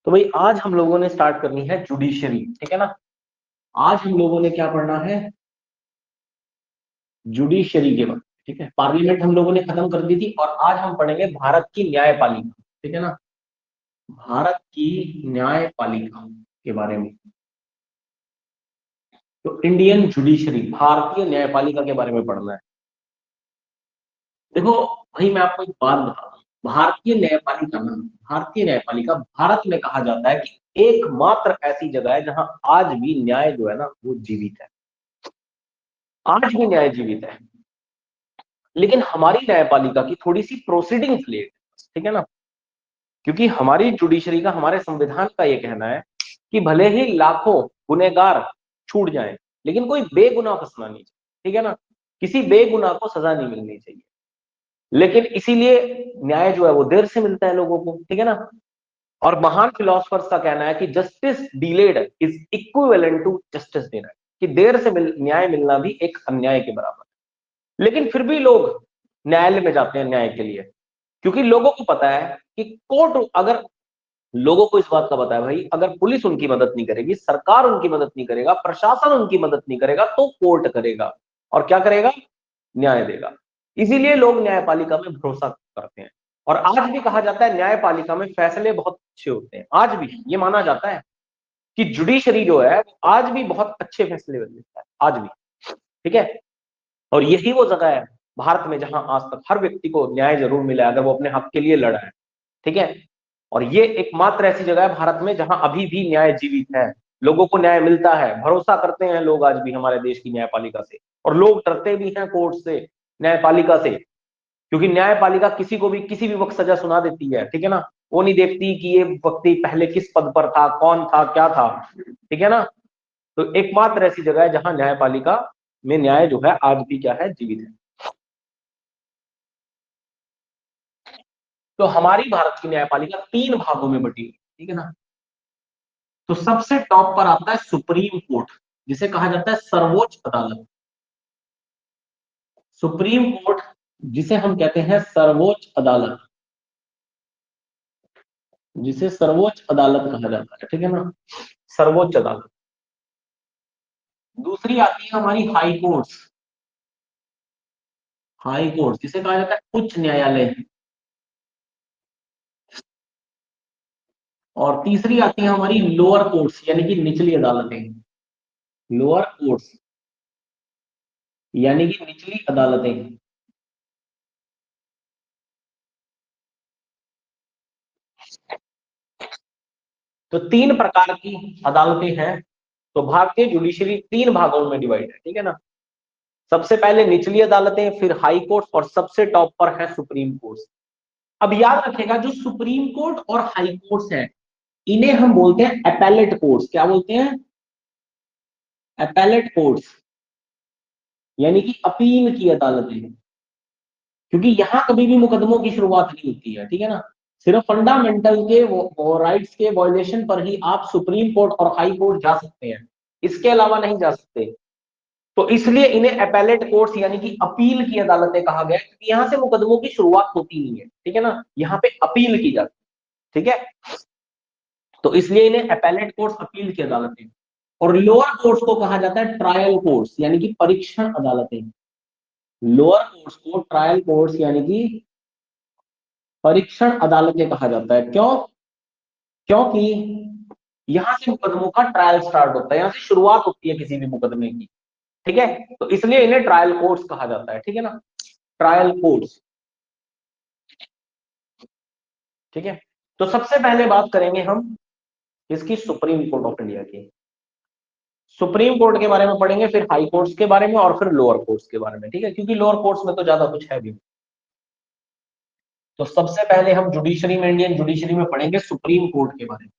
तो भाई आज हम लोगों ने स्टार्ट करनी है जुडिशरी, ठीक है ना। आज हम लोगों ने क्या पढ़ना है, जुडिशरी के बारे में, ठीक है। पार्लियामेंट हम लोगों ने खत्म कर दी थी और आज हम पढ़ेंगे भारत की न्यायपालिका, ठीक है ना। भारत की न्यायपालिका के बारे में। तो इंडियन जुडिशरी, भारतीय न्यायपालिका के बारे में पढ़ना है। देखो भाई, मैं आपको एक बात बताता हूँ। भारतीय न्यायपालिका ना, भारतीय न्यायपालिका भारत में कहा जाता है कि एकमात्र ऐसी जगह है जहां आज भी न्याय जो है ना वो जीवित है। आज भी न्याय जीवित है। लेकिन हमारी न्यायपालिका की थोड़ी सी प्रोसीडिंग्स लेट है, ठीक है ना। क्योंकि हमारी जुडिशरी का, हमारे संविधान का ये कहना है कि भले ही लाखों गुनहगार छूट जाएं, लेकिन कोई बेगुनाह फंसना नहीं चाहिए, ठीक है ना। किसी बेगुनाह को सजा नहीं मिलनी चाहिए। लेकिन इसीलिए न्याय जो है वो देर से मिलता है लोगों को, ठीक है ना। और महान फिलोसफर्स का कहना है कि justice delayed is equivalent to justice denied, कि देर से न्याय मिलना भी एक अन्याय के बराबर है। लेकिन फिर भी लोग न्यायालय में जाते हैं न्याय के लिए, क्योंकि लोगों को पता है कि कोर्ट, अगर लोगों को इस बात का पता है भाई, अगर पुलिस उनकी मदद नहीं करेगी, सरकार उनकी मदद नहीं करेगा, प्रशासन उनकी मदद नहीं करेगा, तो कोर्ट करेगा। और क्या करेगा? न्याय देगा। इसीलिए लोग न्यायपालिका में भरोसा करते हैं। और आज भी कहा जाता है न्यायपालिका में फैसले बहुत अच्छे होते हैं। आज भी ये माना जाता है कि जुडिशरी जो है आज भी बहुत अच्छे फैसले देता है, आज भी, ठीक है। और यही वो जगह है भारत में जहां आज तक हर व्यक्ति को न्याय जरूर मिला है अगर वो अपने हक के लिए लड़ा है, ठीक है। और ये एकमात्र ऐसी जगह है भारत में जहां अभी भी न्याय जीवित है, लोगों को न्याय मिलता है, भरोसा करते हैं लोग आज भी हमारे देश की न्यायपालिका से। और लोग डरते भी हैं कोर्ट से, न्यायपालिका से, क्योंकि न्यायपालिका किसी को भी किसी भी वक्त सजा सुना देती है, ठीक है ना। वो नहीं देखती कि ये व्यक्ति पहले किस पद पर था, कौन था, क्या था, ठीक है ना। तो एकमात्र ऐसी जगह है जहां न्यायपालिका में न्याय जो है आज भी क्या है, जीवित है। तो हमारी भारत की न्यायपालिका 3 भागों में बटी है, ठीक है ना। तो सबसे टॉप पर आता है सुप्रीम कोर्ट, जिसे कहा जाता है सर्वोच्च अदालत। सुप्रीम कोर्ट, जिसे हम कहते हैं सर्वोच्च अदालत, जिसे सर्वोच्च अदालत कहा जाता है, ठीक है ना, सर्वोच्च अदालत। दूसरी आती है हमारी हाई कोर्ट, हाई कोर्ट जिसे कहा जाता है उच्च न्यायालय। और तीसरी आती है हमारी लोअर कोर्ट्स, यानी कि निचली अदालतें। लोअर कोर्ट्स यानी कि निचली अदालतें। तो 3 प्रकार की अदालतें हैं। तो भारतीय जुडिशरी 3 भागों में डिवाइड है, ठीक है ना। सबसे पहले निचली अदालतें, फिर हाई कोर्ट, और सबसे टॉप पर है सुप्रीम कोर्ट। अब याद रखेगा, जो सुप्रीम कोर्ट और हाई कोर्ट है, इन्हें हम बोलते हैं अपैलेट कोर्ट्स। क्या बोलते हैं? अपैलेट कोर्ट्स, यानी कि अपील की अदालतें। क्योंकि यहां कभी भी मुकदमों की शुरुआत नहीं होती है, ठीक है ना। सिर्फ फंडामेंटल के वो राइट्स के वायलेशन पर ही आप सुप्रीम कोर्ट और हाई कोर्ट जा सकते हैं, इसके अलावा नहीं जा सकते। तो इसलिए इन्हें अपैलेट कोर्ट्स यानी कि अपील की अदालतें कहा गया, क्योंकि यहां से मुकदमों की शुरुआत होती नहीं है, ठीक है ना। यहाँ पे अपील की जाती है, ठीक है। तो इसलिए इन्हें अपैलेट कोर्ट्स, अपील की अदालतें। और लोअर कोर्ट्स को कहा जाता है ट्रायल कोर्ट्स, यानी कि परीक्षण अदालतें। लोअर कोर्ट्स को ट्रायल कोर्ट्स यानी कि परीक्षण अदालतें कहा जाता है। क्यों? क्योंकि यहां से मुकदमों का ट्रायल स्टार्ट होता है, यहां से शुरुआत होती है किसी भी मुकदमे की, ठीक है। तो इसलिए इन्हें ट्रायल कोर्ट्स कहा जाता है, ठीक है ना, ट्रायल कोर्ट्स, ठीक है। तो सबसे पहले बात करेंगे हम इसकी, सुप्रीम कोर्ट ऑफ इंडिया की। सुप्रीम कोर्ट के बारे में पढ़ेंगे, फिर हाई कोर्ट्स के बारे में, और फिर लोअर कोर्ट्स के बारे में, ठीक है, क्योंकि लोअर कोर्ट्स में तो ज्यादा कुछ है भी। तो सबसे पहले हम जुडिशरी में, इंडियन जुडिशरी में पढ़ेंगे सुप्रीम कोर्ट के बारे में।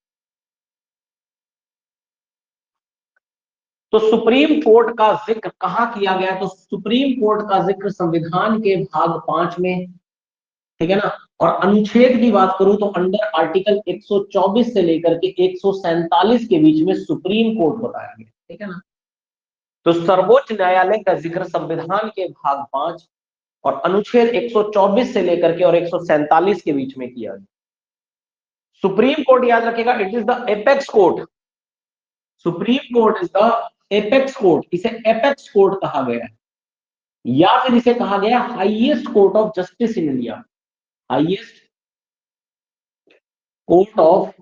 तो सुप्रीम कोर्ट का जिक्र कहां किया गया? तो सुप्रीम कोर्ट का जिक्र संविधान के भाग 5 में, ठीक है ना। और अनुच्छेद की बात करूं तो अंडर आर्टिकल 124 से लेकर के 147 के बीच में सुप्रीम कोर्ट बताया गया, ठीक है ना। तो सर्वोच्च न्यायालय का जिक्र संविधान के भाग 5 और अनुच्छेद 124 से लेकर के और 147 के बीच में किया गया। सुप्रीम कोर्ट याद रखेगा, it is the apex court. Supreme court is the apex court, इसे एपेक्स कोर्ट कहा गया है, या फिर इसे कहा गया highest court of justice in India, highest court of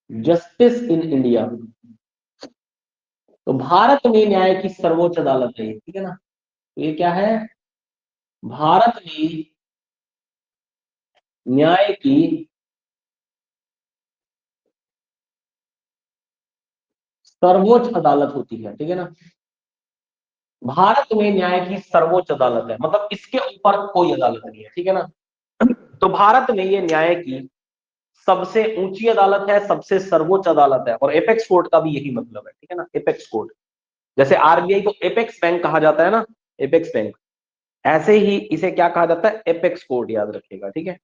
justice in India. तो भारत में न्याय की सर्वोच्च अदालत है, ठीक है ना। तो ये क्या है, भारत में न्याय की सर्वोच्च अदालत होती है, ठीक है ना। भारत में न्याय की सर्वोच्च अदालत है, मतलब इसके ऊपर कोई अदालत नहीं है, ठीक है ना। तो भारत में ये न्याय की सबसे ऊंची अदालत है, सबसे सर्वोच्च अदालत है, और एपेक्स कोर्ट का भी यही मतलब है, ठीक है ना, एपेक्स कोर्ट। जैसे आरबीआई को एपेक्स बैंक कहा जाता है ना, एपेक्स बैंक, ऐसे ही इसे क्या कहा जाता है, एपेक्स कोर्ट, याद रखिएगा, ठीक है।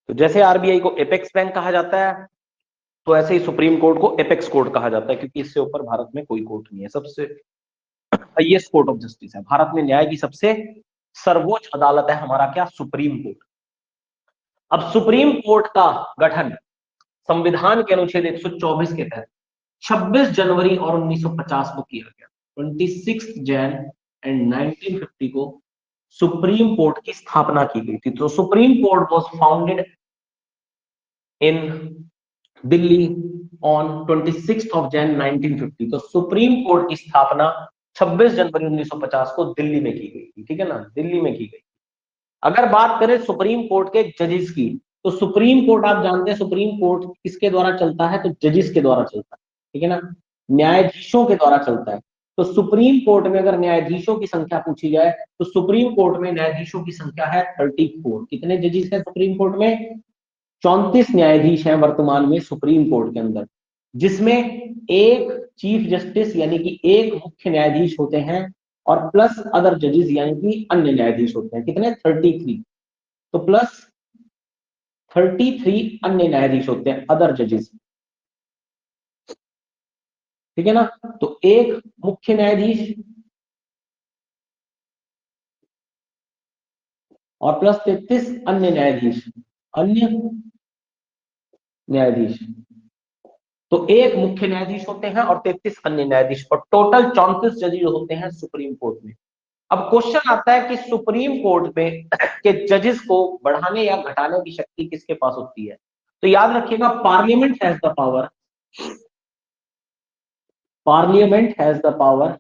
तो जैसे आरबीआई को एपेक्स बैंक कहा जाता है, तो ऐसे ही सुप्रीम कोर्ट को एपेक्स कोर्ट कहा जाता है, क्योंकि इससे ऊपर भारत में कोई कोर्ट नहीं है, सबसे हाईएस्ट कोर्ट ऑफ जस्टिस है भारत में, न्याय की सबसे सर्वोच्च अदालत है हमारा क्या, सुप्रीम कोर्ट। अब सुप्रीम कोर्ट का गठन संविधान के अनुच्छेद 124 के तहत 26 जनवरी और 1950 को किया गया, 26 जैन एंड 1950 को सुप्रीम कोर्ट की स्थापना की गई थी। तो supreme court was founded in Delhi on 26 of Jain 1950। तो सुप्रीम कोर्ट की स्थापना 26 जनवरी 1950 को दिल्ली में की गई थी, ठीक है ना, दिल्ली में की गई। अगर बात करें सुप्रीम कोर्ट के जजेस की, तो सुप्रीम कोर्ट आप जानते हैं सुप्रीम कोर्ट किसके द्वारा चलता है, तो जजेस के द्वारा चलता है, ठीक है ना, न्यायाधीशों के द्वारा चलता है। तो सुप्रीम कोर्ट में अगर न्यायाधीशों की संख्या पूछी जाए, तो सुप्रीम कोर्ट में न्यायाधीशों की संख्या है 34। कितने जजेस हैं सुप्रीम कोर्ट में, 34 न्यायाधीश हैं वर्तमान में सुप्रीम कोर्ट के अंदर, जिसमें एक चीफ जस्टिस यानी कि एक मुख्य न्यायाधीश होते हैं, और प्लस अदर जजेस यानी कि अन्य न्यायाधीश होते हैं। कितने, 33। तो प्लस 33 अन्य न्यायाधीश होते हैं, अदर जजेस, ठीक है ना। तो एक मुख्य न्यायाधीश और प्लस 33 अन्य न्यायाधीश, अन्य न्यायाधीश। तो एक मुख्य न्यायाधीश होते हैं और 33 अन्य न्यायाधीश, और टोटल 34 जजेस होते हैं सुप्रीम कोर्ट में। अब क्वेश्चन आता है कि सुप्रीम कोर्ट में के जजेस को बढ़ाने या घटाने की शक्ति किसके पास होती है। तो याद रखिएगा, parliament has the power, parliament has the power,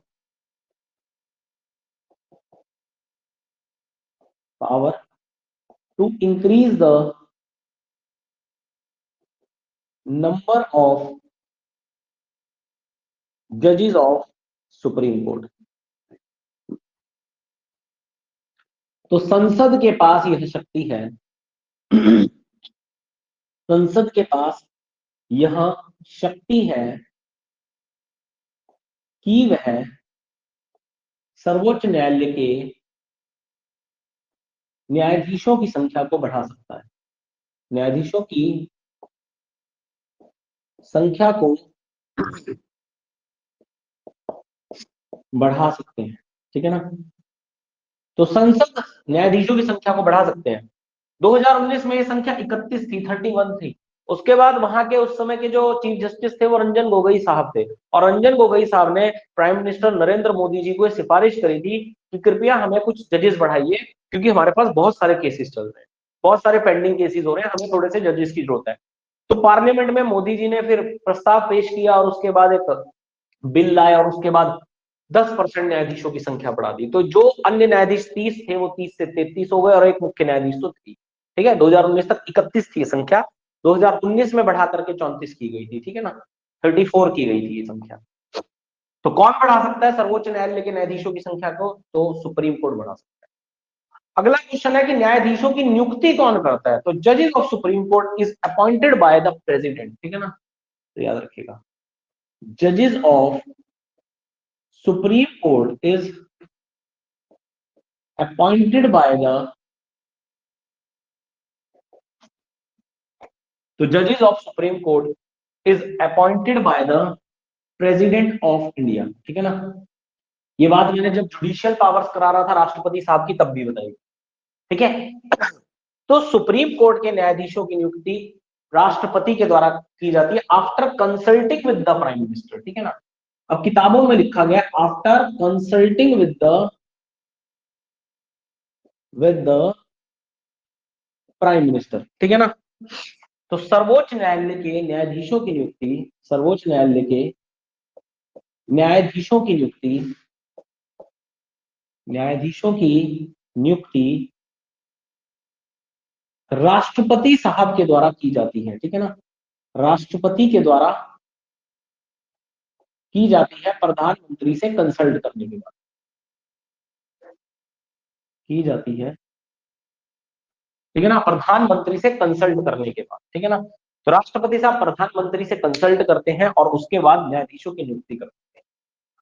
power to increase the number of जजेस ऑफ सुप्रीम कोर्ट। तो संसद के पास यह शक्ति है, संसद के पास यह शक्ति है कि वह सर्वोच्च न्यायालय के न्यायाधीशों की संख्या को बढ़ा सकता है, न्यायाधीशों की संख्या को बढ़ा सकते हैं, ठीक है ना। तो संसद न्यायाधीशों की संख्या को बढ़ा सकते हैं। 2019 में ये संख्या 31 थी, 31 थी। उसके बाद वहां के उस समय के जो चीफ जस्टिस थे वो रंजन गोगोई साहब थे, और रंजन गोगोई साहब ने प्राइम मिनिस्टर नरेंद्र मोदी जी को सिफारिश करी थी कि कृपया हमें कुछ जजेस बढ़ाइए, क्योंकि हमारे पास बहुत सारे केसेस चल रहे हैं, बहुत सारे पेंडिंग केसेस हो रहे हैं, हमें थोड़े से जजेस की जरूरत है। तो पार्लियामेंट में मोदी जी ने फिर प्रस्ताव पेश किया, और उसके बाद एक बिल लाए, और उसके बाद 10% न्यायाधीशों की संख्या बढ़ा दी। तो जो अन्य न्यायाधीश 30 थे वो 30 से 33 हो गए, और एक मुख्य न्यायाधीश तो थी, ठीक है। 2019 तक 31 थी संख्या, 2019 में बढ़ा करके 34 की गई थी, ठीक है ना, 34 की गई थी ये संख्या। तो कौन बढ़ा सकता है सर्वोच्च न्यायालय के न्यायाधीशों की संख्या को, तो सुप्रीम कोर्ट बढ़ा सकता है। अगला क्वेश्चन है कि न्यायाधीशों की नियुक्ति कौन करता है? तो जजेस of supreme court is appointed by the president, ठीक है ना, तो याद रखिएगा, जजेस of supreme court is appointed by the, तो जजेस of supreme court is appointed by the president of India, ठीक है ना। ये बात मैंने जब जुडिशियल पावर्स करा रहा था राष्ट्रपति साहब की तब भी बताई, ठीक है। तो सुप्रीम कोर्ट के न्यायाधीशों की नियुक्ति राष्ट्रपति के द्वारा की जाती है after consulting with the prime minister, ठीक है ना। अब किताबों में लिखा गया after consulting with the prime minister, ठीक है ना। तो सर्वोच्च न्यायालय के न्यायाधीशों की नियुक्ति, सर्वोच्च न्यायालय के न्यायाधीशों की नियुक्ति, न्यायाधीशों की नियुक्ति राष्ट्रपति साहब के द्वारा की जाती है, ठीक है ना। राष्ट्रपति के द्वारा की जाती है प्रधानमंत्री से कंसल्ट करने के बाद, की जाती है, ठीक है ना, प्रधानमंत्री से कंसल्ट करने के बाद, ठीक है ना। तो राष्ट्रपति साहब प्रधानमंत्री से कंसल्ट करते हैं और उसके बाद न्यायाधीशों की नियुक्ति करते हैं।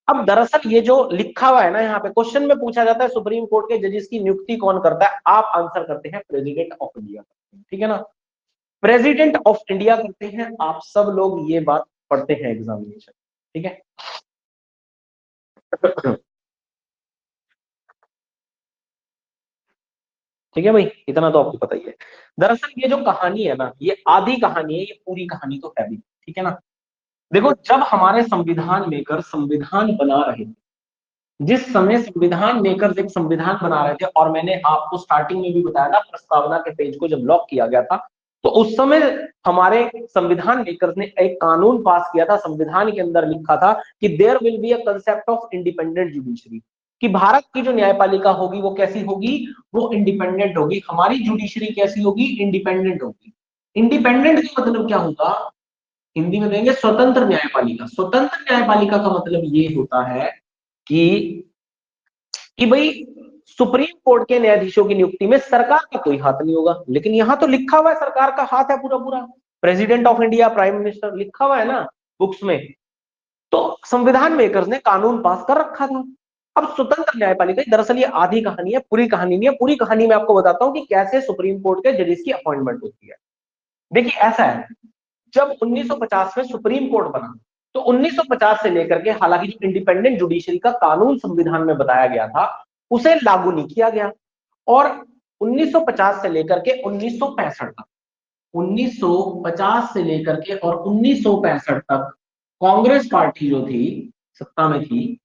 अब दरअसल ये जो लिखा हुआ है ना, यहाँ पे क्वेश्चन में पूछा जाता है सुप्रीम कोर्ट के जजेस की नियुक्ति कौन करता है, आप आंसर करते हैं प्रेसिडेंट ऑफ इंडिया, ठीक है ना, प्रेसिडेंट ऑफ इंडिया करते हैं। आप सब लोग ये बात पढ़ते हैं एग्जामिनेशन, ठीक है। ठीक है भाई, इतना तो आपको पता ही है। दरअसल ये जो कहानी है ना, ये आधी कहानी है, ये पूरी कहानी तो है भी, ठीक है ना। देखो, जब हमारे संविधान मेकर संविधान बना रहे थे, जिस समय संविधान मेकर एक संविधान बना रहे थे, और मैंने आपको स्टार्टिंग में भी बताया था प्रस्तावना के पेज को जब लॉक किया गया था, तो उस समय हमारे संविधान मेकर ने एक कानून पास किया था। संविधान के अंदर लिखा था कि there will be a concept of independent judiciary, कि भारत की जो न्यायपालिका होगी वो कैसी होगी, वो इंडिपेंडेंट होगी। हमारी जुडिशरी कैसी होगी, इंडिपेंडेंट होगी। इंडिपेंडेंट का मतलब क्या होगा, हिंदी में देंगे स्वतंत्र न्यायपालिका। स्वतंत्र न्यायपालिका का मतलब ये होता है कि भाई सुप्रीम कोर्ट के न्यायाधीशों की नियुक्ति में सरकार का कोई हाथ नहीं होगा। लेकिन यहां तो लिखा हुआ है सरकार का हाथ है पूरा पूरा, president of India, prime minister लिखा हुआ है ना बुक्स में। तो संविधान मेकर्स ने कानून पास कर रखा था। अब स्वतंत्र न्यायपालिका, दरअसल ये आधी कहानी है, पूरी कहानी नहीं है। पूरी कहानी में आपको बताता हूं कि कैसे सुप्रीम कोर्ट के जजेस की अपॉइंटमेंट होती है। देखिए ऐसा है, जब 1950 में सुप्रीम कोर्ट बना, तो 1950 से लेकर के, हालांकि जो इंडिपेंडेंट जुडिशरी का कानून संविधान में बताया गया था उसे लागू नहीं किया गया। और 1950 से लेकर के 1965 तक, 1950 से लेकर के और 1965 तक कांग्रेस पार्टी जो थी, सत्ता में थी,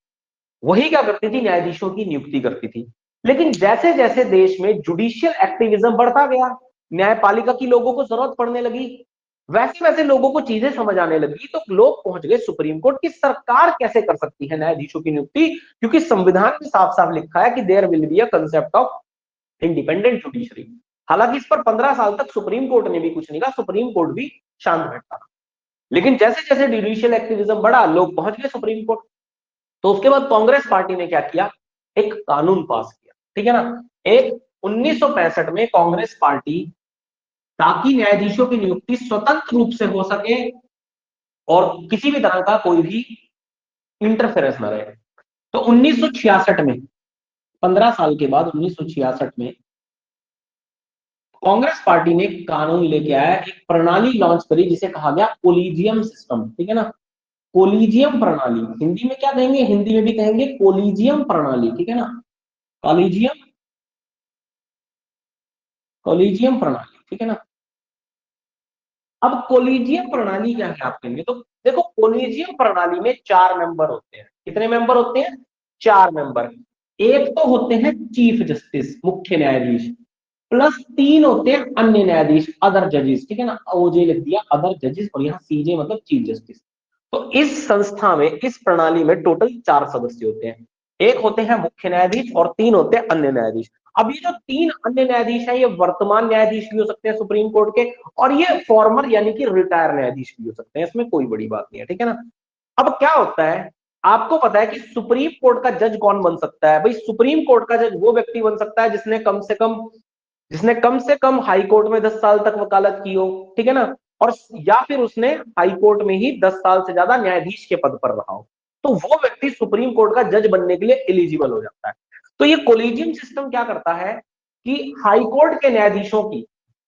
वही क्या करती थी, न्यायाधीशों की नियुक्ति करती थी। लेकिन जैसे जैसे देश में जुडिशियल एक्टिविज्म बढ़ता गया, न्यायपालिका की लोगों को जरूरत पड़ने लगी, वैसे वैसे लोगों को चीजें समझ आने लगी, तो लोग पहुंच गए सुप्रीम कोर्ट की सरकार कैसे कर सकती है न्यायाधीशों की नियुक्ति, क्योंकि संविधान में साफ साफ लिखा है कि there will be a concept of independent judiciary. हालांकि इस पर 15 साल तक सुप्रीम कोर्ट ने भी कुछ नहीं कहा, सुप्रीम कोर्ट भी शांत बैठा। लेकिन जैसे जैसे जुडिशियल एक्टिविज्म बढ़ा, लोग पहुंच गए सुप्रीम कोर्ट। तो उसके बाद कांग्रेस पार्टी ने क्या किया, एक कानून पास किया, ठीक है ना। एक 1965 में कांग्रेस पार्टी, ताकि न्यायाधीशों की नियुक्ति स्वतंत्र रूप से हो सके और किसी भी तरह का कोई भी इंटरफेरेंस न रहे, तो 1966 में, 15 साल के बाद 1966 में कांग्रेस पार्टी ने कानून लेके आया, एक प्रणाली लॉन्च करी जिसे कहा गया कोलिजियम सिस्टम, ठीक है ना। कोलिजियम प्रणाली, हिंदी में क्या कहेंगे, हिंदी में भी कहेंगे कोलिजियम प्रणाली, ठीक है ना। कॉलेजियम, कॉलेजियम प्रणाली, ठीक है ना। अब कोलिजियम प्रणाली क्या है आप कहेंगे, तो देखो कोलिजियम प्रणाली में 4 मेंबर होते हैं। कितने मेंबर होते हैं, 4 मेंबर। एक तो होते हैं चीफ जस्टिस, मुख्य न्यायाधीश, प्लस 3 होते हैं अन्य न्यायाधीश, अदर जजेस, ठीक है ना। ओजे लिख दिया, अदर जजेस, और यहाँ सीजे मतलब चीफ जस्टिस। तो इस संस्था में, इस प्रणाली में टोटल 4 सदस्य होते हैं। एक होते हैं मुख्य न्यायाधीश और 3 होते हैं अन्य न्यायाधीश। अब ये जो 3 अन्य न्यायाधीश हैं, ये वर्तमान न्यायाधीश भी हो सकते हैं सुप्रीम कोर्ट के, और ये फॉर्मर यानी कि रिटायर न्यायाधीश भी हो सकते हैं, इसमें कोई बड़ी बात नहीं है, ठीक है ना। अब क्या होता है, आपको पता है कि सुप्रीम कोर्ट का जज कौन बन सकता है? भाई सुप्रीम कोर्ट का जज वो व्यक्ति बन सकता है जिसने कम से कम हाई कोर्ट में 10 साल तक वकालत की हो, ठीक है ना, और या फिर उसने हाई कोर्ट में ही 10 साल से ज्यादा न्यायाधीश के पद पर रहा हो, तो वो व्यक्ति सुप्रीम कोर्ट का जज बनने के लिए एलिजिबल हो जाता है। तो ये कोलिजियम सिस्टम क्या करता है कि हाई कोर्ट के न्यायाधीशों की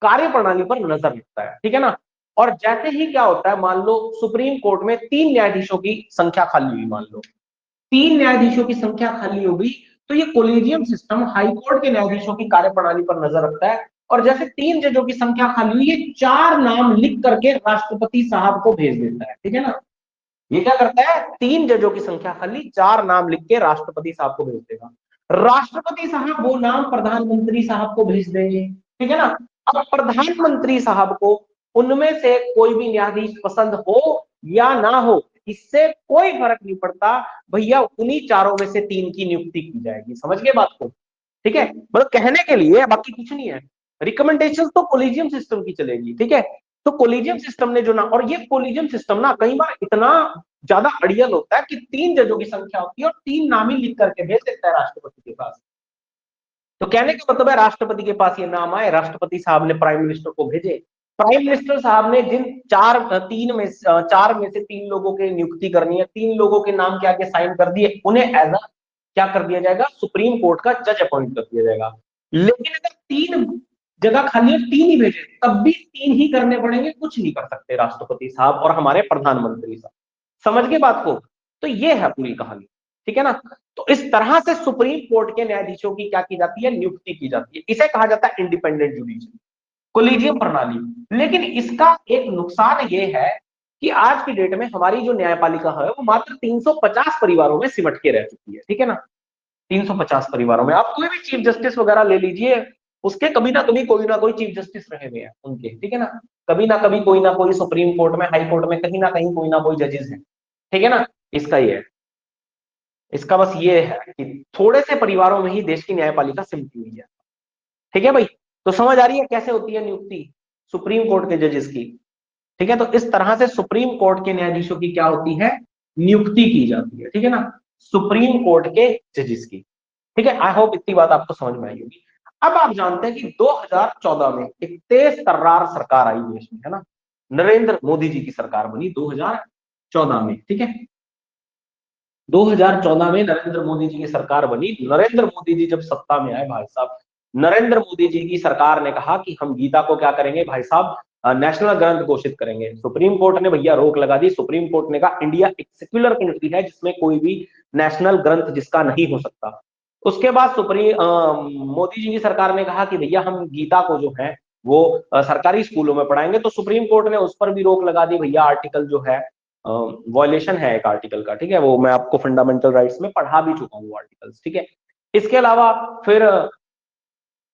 कार्य प्रणाली पर नजर रखता है, ठीक है ना। और जैसे ही क्या होता है, मान लो सुप्रीम कोर्ट में 3 न्यायाधीशों की संख्या खाली हुई, मान लो 3 न्यायाधीशों की संख्या खाली हो गई, तो ये कोलिजियम सिस्टम हाई कोर्ट के न्यायाधीशों की कार्यप्रणाली पर नजर रखता है, और जैसे 3 जजों की संख्या खाली हुई, ये 4 नाम लिख करके राष्ट्रपति साहब को भेज देता है, ठीक है ना। ये क्या करता है, 3 जजों की संख्या खाली, 4 नाम लिख के राष्ट्रपति साहब को भेज देगा। राष्ट्रपति साहब वो नाम प्रधानमंत्री साहब को भेज देंगे, ठीक है ना। अब प्रधानमंत्री साहब को उनमें से कोई भी न्यायाधीश पसंद हो या ना हो, इससे कोई फर्क नहीं पड़ता, भैया उन्हीं 4 में से 3 की नियुक्ति की जाएगी। समझ गए बात को? ठीक है, मतलब कहने के लिए, बाकी कुछ नहीं है। रिकमेंडेशन तो कोलिजियम सिस्टम की चलेगी, ठीक है। तो कोलिजियम सिस्टम ने जो ना, और ये कोलिजियम सिस्टम ना कई बार इतना ज्यादा अड़ियल होता है कि 3 जजों की संख्या होती है और 3 नाम ही लिख करके भेज देता है राष्ट्रपति के पास। तो कहने का मतलब है राष्ट्रपति के पास ये नाम आए, राष्ट्रपति साहब ने प्राइम मिनिस्टर को भेजे, प्राइम मिनिस्टर साहब ने जिन 4 में से 3 लोगों के नियुक्ति करनी है, 3 लोगों के नाम के आगे साइन कर दिए, उन्हें एज अ क्या कर दिया जाएगा, सुप्रीम कोर्ट का जज अपॉइंट कर दिया जाएगा। लेकिन अगर 3 जगह खाली है, 3 ही भेजे, तब भी 3 ही करने पड़ेंगे, कुछ नहीं कर सकते राष्ट्रपति साहब और हमारे प्रधानमंत्री साहब। समझ गए बात को? तो ये है पूरी कहानी, ठीक है ना। तो इस तरह से सुप्रीम कोर्ट के न्यायाधीशों की क्या की जाती है, नियुक्ति की जाती है। इसे कहा जाता है इंडिपेंडेंट जुडिशरी, कोलिजियम प्रणाली। लेकिन इसका एक नुकसान ये है कि आज की डेट में हमारी जो न्यायपालिका है वो मात्र 350 परिवारों में सिमट के रह चुकी है, ठीक है ना। 350 परिवारों में आप कोई भी चीफ जस्टिस वगैरह ले लीजिए, उसके कभी ना कभी कोई ना कोई चीफ जस्टिस रहे हुए हैं उनके, ठीक है ना। कभी ना कोई सुप्रीम कोर्ट में, हाई कोर्ट में, कहीं ना कोई जजेस हैं, ठीक है ना। इसका ये है, इसका बस ये है कि थोड़े से परिवारों में ही देश की न्यायपालिका सिमटी हुई है, ठीक है भाई। तो समझ आ रही है कैसे होती है नियुक्ति सुप्रीम कोर्ट के जजेस की? ठीक है, तो इस तरह से सुप्रीम कोर्ट के न्यायाधीशों की क्या होती है, नियुक्ति की जाती है, ठीक है ना, सुप्रीम कोर्ट के जजेस की। ठीक है, आई होप इतनी बात आपको समझ में आई होगी। अब आप जानते हैं कि 2014 में एक तेज तर्रार सरकार आई देश में, है ना। नरेंद्र मोदी जी की सरकार बनी 2014 में, ठीक है। 2014 में नरेंद्र मोदी जी की सरकार बनी। नरेंद्र मोदी जी जब सत्ता में आए भाई साहब, नरेंद्र मोदी जी की सरकार ने कहा कि हम गीता को क्या करेंगे भाई साहब, नेशनल ग्रंथ घोषित करेंगे। सुप्रीम कोर्ट ने भैया रोक लगा दी। सुप्रीम कोर्ट ने कहा इंडिया एक सेक्युलर कंट्री है जिसमें कोई भी नेशनल ग्रंथ जिसका नहीं हो सकता। उसके बाद मोदी जी की सरकार ने कहा कि भैया हम गीता को जो है वो सरकारी स्कूलों में पढ़ाएंगे। तो सुप्रीम कोर्ट ने उस पर भी रोक लगा दी। भैया आर्टिकल जो है वॉयलेशन है एक आर्टिकल का, ठीक है, वो मैं आपको फंडामेंटल राइट्स में पढ़ा भी चुका हूँ आर्टिकल्स, ठीक है। इसके अलावा फिर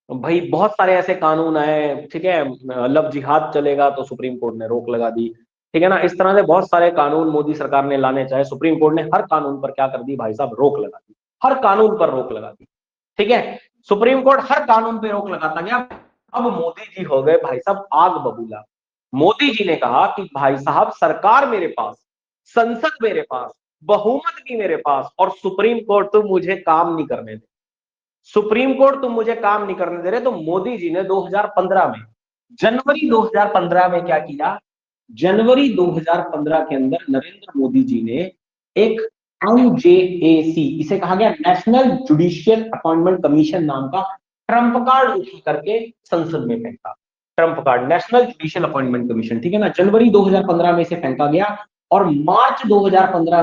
भाई बहुत सारे ऐसे कानून आए, ठीक है, लव जिहाद चलेगा तो सुप्रीम कोर्ट ने रोक लगा दी, ठीक है ना। इस तरह से बहुत सारे कानून मोदी सरकार ने लाने चाहे, सुप्रीम कोर्ट ने हर कानून पर क्या कर दी भाई साहब, रोक लगा दी, हर कानून पर रोक लगा दी, ठीक है। सुप्रीम कोर्ट हर कानून पे रोक लगाता गया। अब मोदी जी हो गए भाई साहब आग बबूला। मोदी जी ने कहा कि भाई साहब सरकार मेरे पास, संसद मेरे पास, बहुमत भी मेरे पास, और सुप्रीम कोर्ट तो मुझे काम नहीं करने दे, सुप्रीम कोर्ट तुम मुझे काम नहीं करने दे रहे। तो मोदी जी ने 2015 में, जनवरी 2015 में क्या किया, जनवरी 2015 के अंदर नरेंद्र मोदी जी ने एक NJAC, इसे कहा गया नेशनल जुडिशियल अपॉइंटमेंट कमीशन नाम का ट्रम्प कार्ड उठा करके संसद में फेंका। Trump card, national judicial appointment commission, ठीक है ना। जनवरी 2015 में इसे फेंका गया, और मार्च 2015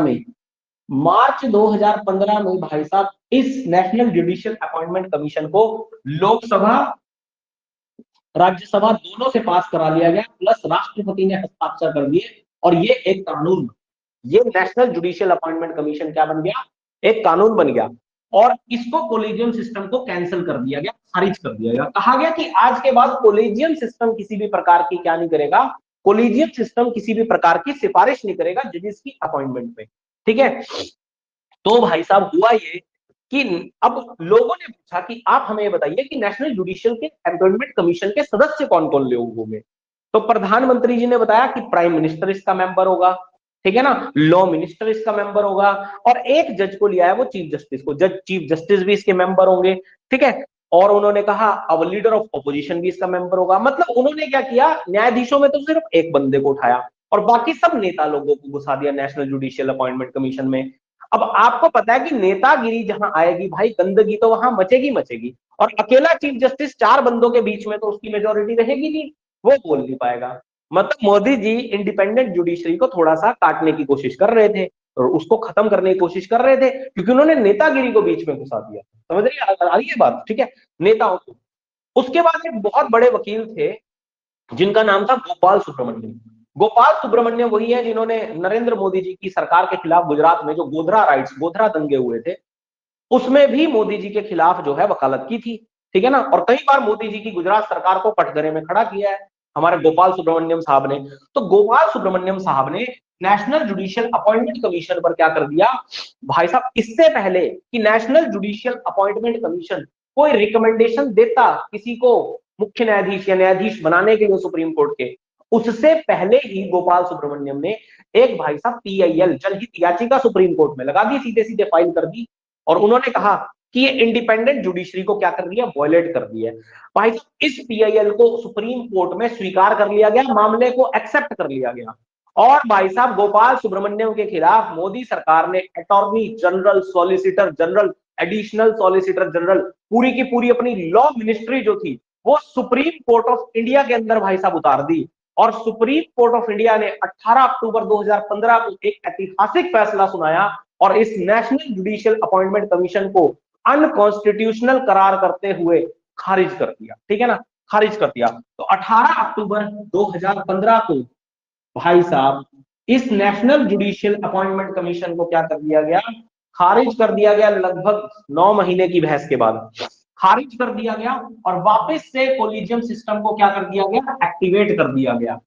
में भाई साहब इस नेशनल जुडिशियल अपॉइंटमेंट कमीशन को लोकसभा, राज्यसभा दोनों से पास करा लिया गया, प्लस राष्ट्रपति ने हस्ताक्षर कर दिए, और ये एक कानून, ये नेशनल जुडिशियल अपॉइंटमेंट कमीशन क्या बन गया, एक कानून बन गया। और इसको कोलेजियम सिस्टम को कैंसिल कर दिया गया, खारिज कर दिया गया। कहा गया कि आज के बाद कोलेजियम सिस्टम किसी भी प्रकार की क्या नहीं करेगा, कोलेजियम सिस्टम किसी भी प्रकार की सिफारिश नहीं करेगा जजेस की अपॉइंटमेंट में, ठीक है। तो भाई साहब हुआ ये कि अब लोगों ने पूछा कि आप हमें बताइए कि नेशनल जुडिशियल के अपॉइंटमेंट कमीशन के सदस्य कौन कौन लोग होंगे। तो प्रधानमंत्री जी ने बताया कि प्राइम मिनिस्टर इसका मेंबर होगा, ठीक है ना। लॉ मिनिस्टर इसका मेंबर होगा, और एक जज को लिया है वो चीफ जस्टिस को, जज चीफ जस्टिस भी इसके मेंबर होंगे, ठीक है। और उन्होंने कहा अब लीडर ऑफ ऑपोजिशन भी इसका मेंबर होगा। मतलब उन्होंने क्या किया, न्यायाधीशों में तो सिर्फ एक बंदे को उठाया और बाकी सब नेता लोगों को घुसा दिया नेशनल जुडिशियल अपॉइंटमेंट कमीशन में। अब आपको पता है कि नेतागिरी जहां आएगी भाई, गंदगी तो वहां मचेगी मचेगी, और अकेला चीफ जस्टिस चार बंदों के बीच में तो उसकी मेजोरिटी रहेगी नहीं, वो बोल नहीं पाएगा। मतलब मोदी जी इंडिपेंडेंट जुडिशरी को थोड़ा सा काटने की कोशिश कर रहे थे और उसको खत्म करने की कोशिश कर रहे थे, क्योंकि उन्होंने नेतागिरी को बीच में घुसा दिया। समझ रही है, आ रही है बात, ठीक है, नेताओं को। उसके बाद एक बहुत बड़े वकील थे जिनका नाम था गोपाल सुब्रमण्यम। गोपाल सुब्रमण्यम वही है जिन्होंने नरेंद्र मोदी जी की सरकार के खिलाफ गुजरात में जो गोधरा राइट्स, गोधरा दंगे हुए थे, उसमें भी मोदी जी के खिलाफ जो है वकालत की थी, ठीक है ना। और कई बार मोदी जी की गुजरात सरकार को कटघरे में खड़ा किया है हमारे गोपाल सुब्रमण्यम साहब ने। तो गोपाल सुब्रमण्यम साहब ने नेशनल जुडिशियल अपॉइंटमेंट कमीशन पर क्या कर दिया भाई साहब, इससे पहले कि नेशनल जुडिशियल अपॉइंटमेंट कमीशन कोई रिकमेंडेशन देता किसी को मुख्य न्यायाधीश या न्यायाधीश बनाने के लिए सुप्रीम कोर्ट के, उससे पहले ही गोपाल सुब्रमण्यम ने एक भाई साहब पीआईएल जनहित याचिका सुप्रीम कोर्ट में लगा दी, सीधे सीधे फाइल कर दी। और उन्होंने कहा कि ये इंडिपेंडेंट जुडिशरी को क्या कर दिया, वॉयलेट कर दिया। भाई साहब इस पीआईएल को सुप्रीम कोर्ट में स्वीकार कर लिया गया, मामले को एक्सेप्ट कर लिया गया। और भाई साहब गोपाल सुब्रमण्यम के खिलाफ मोदी सरकार ने attorney general, solicitor general, additional solicitor general, पूरी की पूरी अपनी लॉ मिनिस्ट्री जो थी वो सुप्रीम कोर्ट ऑफ इंडिया के अंदर भाई साहब उतार दी। और सुप्रीम कोर्ट ऑफ इंडिया ने 18 अक्टूबर 2015 को एक ऐतिहासिक फैसला सुनाया और इस नेशनल जुडिशियल अपॉइंटमेंट कमीशन को अनकॉन्स्टिट्यूशनल करार करते हुए खारिज कर दिया, ठीक है ना, खारिज कर दिया। तो 18 अक्टूबर 2015 को भाई साहब इस नेशनल जुडिशियल अपॉइंटमेंट कमीशन को क्या कर दिया गया, खारिज कर दिया गया। लगभग 9 महीने की बहस के बाद खारिज कर दिया गया और वापस से कोलिजियम सिस्टम को क्या कर दिया गया, एक्टिवेट कर दिया गया।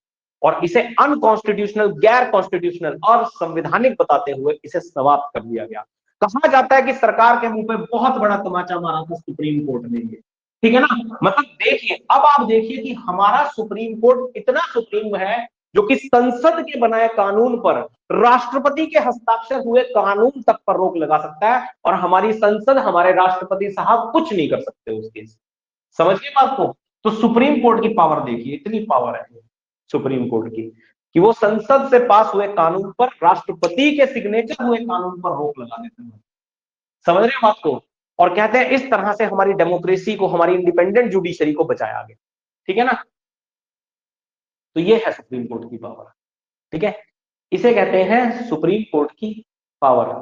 और इसे अनकॉन्स्टिट्यूशनल, गैर कॉन्स्टिट्यूशनल और संवैधानिक बताते हुए इसे समाप्त कर दिया गया। कहा जाता है कि सरकार के मुंह पे बहुत बड़ा तमाचा मारा था सुप्रीम कोर्ट ने ये, ठीक है ना। मतलब देखिए, अब आप देखिए कि हमारा सुप्रीम कोर्ट इतना सुप्रीम है जो कि संसद के बनाए कानून पर, राष्ट्रपति के हस्ताक्षर हुए कानून तक पर रोक लगा सकता है, और हमारी संसद, हमारे राष्ट्रपति साहब कुछ नहीं कर सकते उसके। समझिए बात को। तो सुप्रीम कोर्ट की पावर देखिए, इतनी पावर है सुप्रीम कोर्ट की कि वो संसद से पास हुए कानून पर, राष्ट्रपति के सिग्नेचर हुए कानून पर रोक लगा देते हैं। समझ रहे हैं बात को। और कहते हैं इस तरह से हमारी डेमोक्रेसी को, हमारी इंडिपेंडेंट जुडिशरी को बचाया गया, ठीक है ना। तो ये है सुप्रीम कोर्ट की पावर, ठीक है, इसे कहते हैं सुप्रीम कोर्ट की पावर।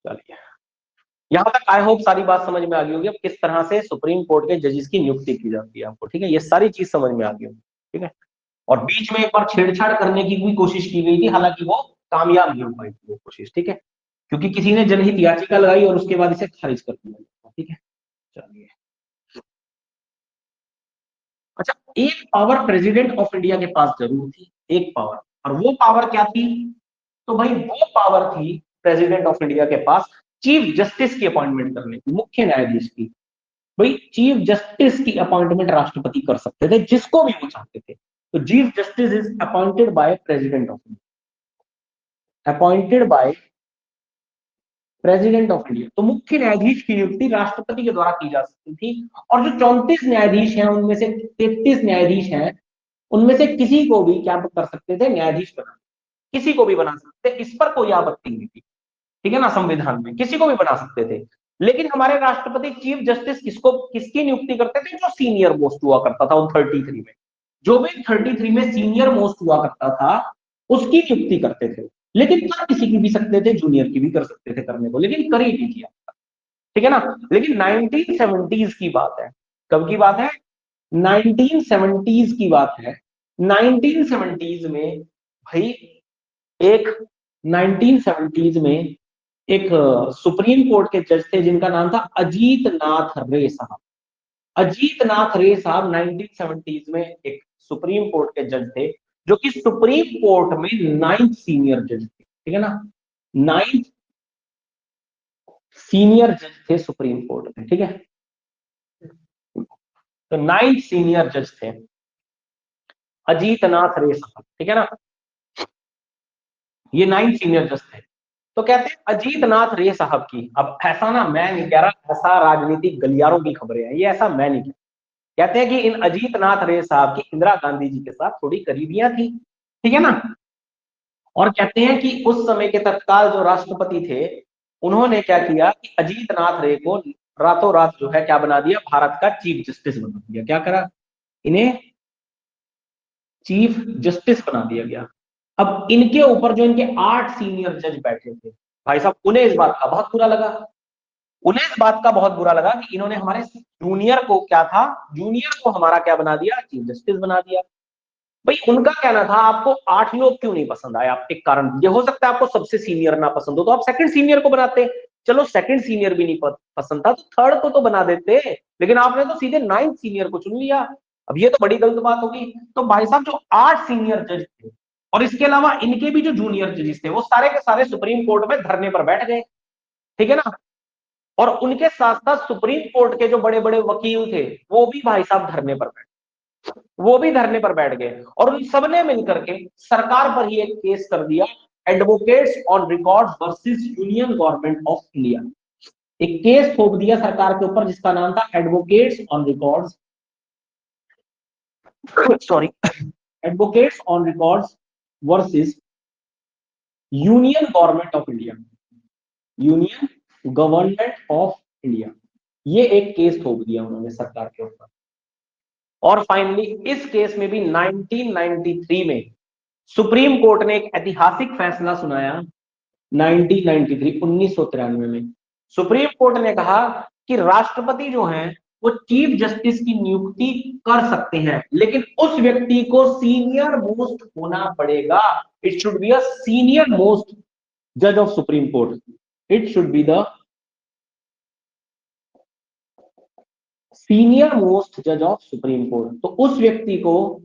चलिए, यहां तक आई होप सारी बात समझ में आ गई होगी। अब किस तरह से सुप्रीम कोर्ट के जजेस की नियुक्ति की जाती है आपको, ठीक है, ये सारी चीज समझ में आ गई होगी, ठीक है। और बीच में एक बार छेड़छाड़ करने की भी कोशिश की गई थी, हालांकि वो कामयाब नहीं हो पाई थी वो कोशिश, ठीक है, क्योंकि किसी ने जनहित याचिका लगाई और उसके बाद इसे खारिज कर दिया, ठीक है। चलिए, अच्छा, एक पावर प्रेसिडेंट ऑफ इंडिया के पास जरूर थी, एक पावर, और वो पावर क्या थी, तो भाई वो पावर थी प्रेसिडेंट ऑफ इंडिया के पास चीफ जस्टिस की अपॉइंटमेंट करने की, मुख्य न्यायाधीश की। भाई चीफ जस्टिस की अपॉइंटमेंट राष्ट्रपति कर सकते थे जिसको भी वो चाहते थे। तो chief justice is appointed by president of India, appointed by president of India. तो मुख्य न्यायाधीश की नियुक्ति राष्ट्रपति के द्वारा की जा सकती थी। और जो 34 न्यायाधीश हैं उनमें से 33 न्यायाधीश हैं, उनमें से किसी को भी क्या कर सकते थे, न्यायाधीश बना, किसी को भी बना सकते, इस पर कोई आपत्ति नहीं थी, ठीक है ना। संविधान में किसी को भी बना सकते थे। लेकिन हमारे राष्ट्रपति चीफ जस्टिस किसको, किसकी नियुक्ति करते थे, जो सीनियर मोस्ट हुआ करता था उन 33 में, जो भी 33 में सीनियर मोस्ट हुआ करता था उसकी नियुक्ति करते थे। लेकिन कर किसी की भी सकते थे, जूनियर की भी कर सकते थे करने को, लेकिन कर ही नहीं किया, ठीक है ना। लेकिन 1970s की बात है, कब की बात है, 1970s की बात है। 1970s में भाई एक 1970s में एक सुप्रीम कोर्ट के जज थे जिनका नाम था अजीत नाथ रे साहब। अजीत नाथ रे साहब 1970s में एक सुप्रीम कोर्ट के जज थे, जो कि सुप्रीम कोर्ट में 9th सीनियर जज थे, ठीक है ना, 9th सीनियर जज थे सुप्रीम कोर्ट में, ठीक है। तो 9th सीनियर जज थे अजीतनाथ रे साहब, ठीक है ना, ये 9 सीनियर जज थे। तो कहते हैं अजीतनाथ रे साहब की, अब ऐसा ना मैं नहीं कह रहा, ऐसा राजनीतिक गलियारों की खबरें हैं ये, ऐसा मैं नहीं कह रहा। कहते हैं कि इन अजीतनाथ रे साहब की इंदिरा गांधी जी के साथ थोड़ी करीबियां थी, ठीक है ना। और कहते हैं कि उस समय के तत्काल जो राष्ट्रपति थे, उन्होंने क्या किया कि अजीतनाथ रे को रातों रात जो है क्या बना दिया, भारत का चीफ जस्टिस बना दिया। क्या करा, इन्हें चीफ जस्टिस बना दिया गया। अब इनके ऊपर जो इनके 8 सीनियर जज बैठे थे, भाई साहब उन्हें इस बात का बहुत बुरा लगा, उन्हें इस बात का बहुत बुरा लगा कि इन्होंने हमारे जूनियर को क्या था, जूनियर को हमारा क्या बना दिया, चीफ जस्टिस बना दिया। भाई उनका कहना था आपको 8 लोग क्यों नहीं पसंद आए, आप एक कारण ये हो सकता है आपको सबसे सीनियर ना पसंद हो तो आप सेकंड सीनियर को बनाते, चलो सेकंड सीनियर भी नहीं पसंद था तो थर्ड को तो बना देते, लेकिन आपने तो सीधे 9th सीनियर को चुन लिया। अब ये तो बड़ी गलत बात होगी। तो भाई साहब जो 8 सीनियर जज थे और इसके अलावा इनके भी जो जूनियर जजेस थे वो सारे के सारे सुप्रीम कोर्ट में धरने पर बैठ गए, ठीक है ना। और उनके साथ साथ सुप्रीम कोर्ट के जो बड़े बड़े वकील थे वो भी भाई साहब धरने पर बैठ, वो भी धरने पर बैठ गए और उन सबने मिलकर के सरकार पर ही एक केस कर दिया, advocates on records versus union government of India. एक केस थोप दिया सरकार के ऊपर जिसका नाम था advocates on records, sorry, advocates on records versus union government of India, union government of India. ये एक केस थोप दिया उन्होंने सरकार के ऊपर। और फाइनली इस केस में भी 1993 में सुप्रीम कोर्ट ने एक ऐतिहासिक फैसला सुनाया। 1993 में सुप्रीम कोर्ट ने कहा कि राष्ट्रपति जो हैं वो चीफ जस्टिस की नियुक्ति कर सकते हैं, लेकिन उस व्यक्ति को सीनियर मोस्ट होना पड़ेगा। It should be a senior most जज of supreme court, it should be the senior most जज ऑफ सुप्रीम कोर्ट। तो उस व्यक्ति को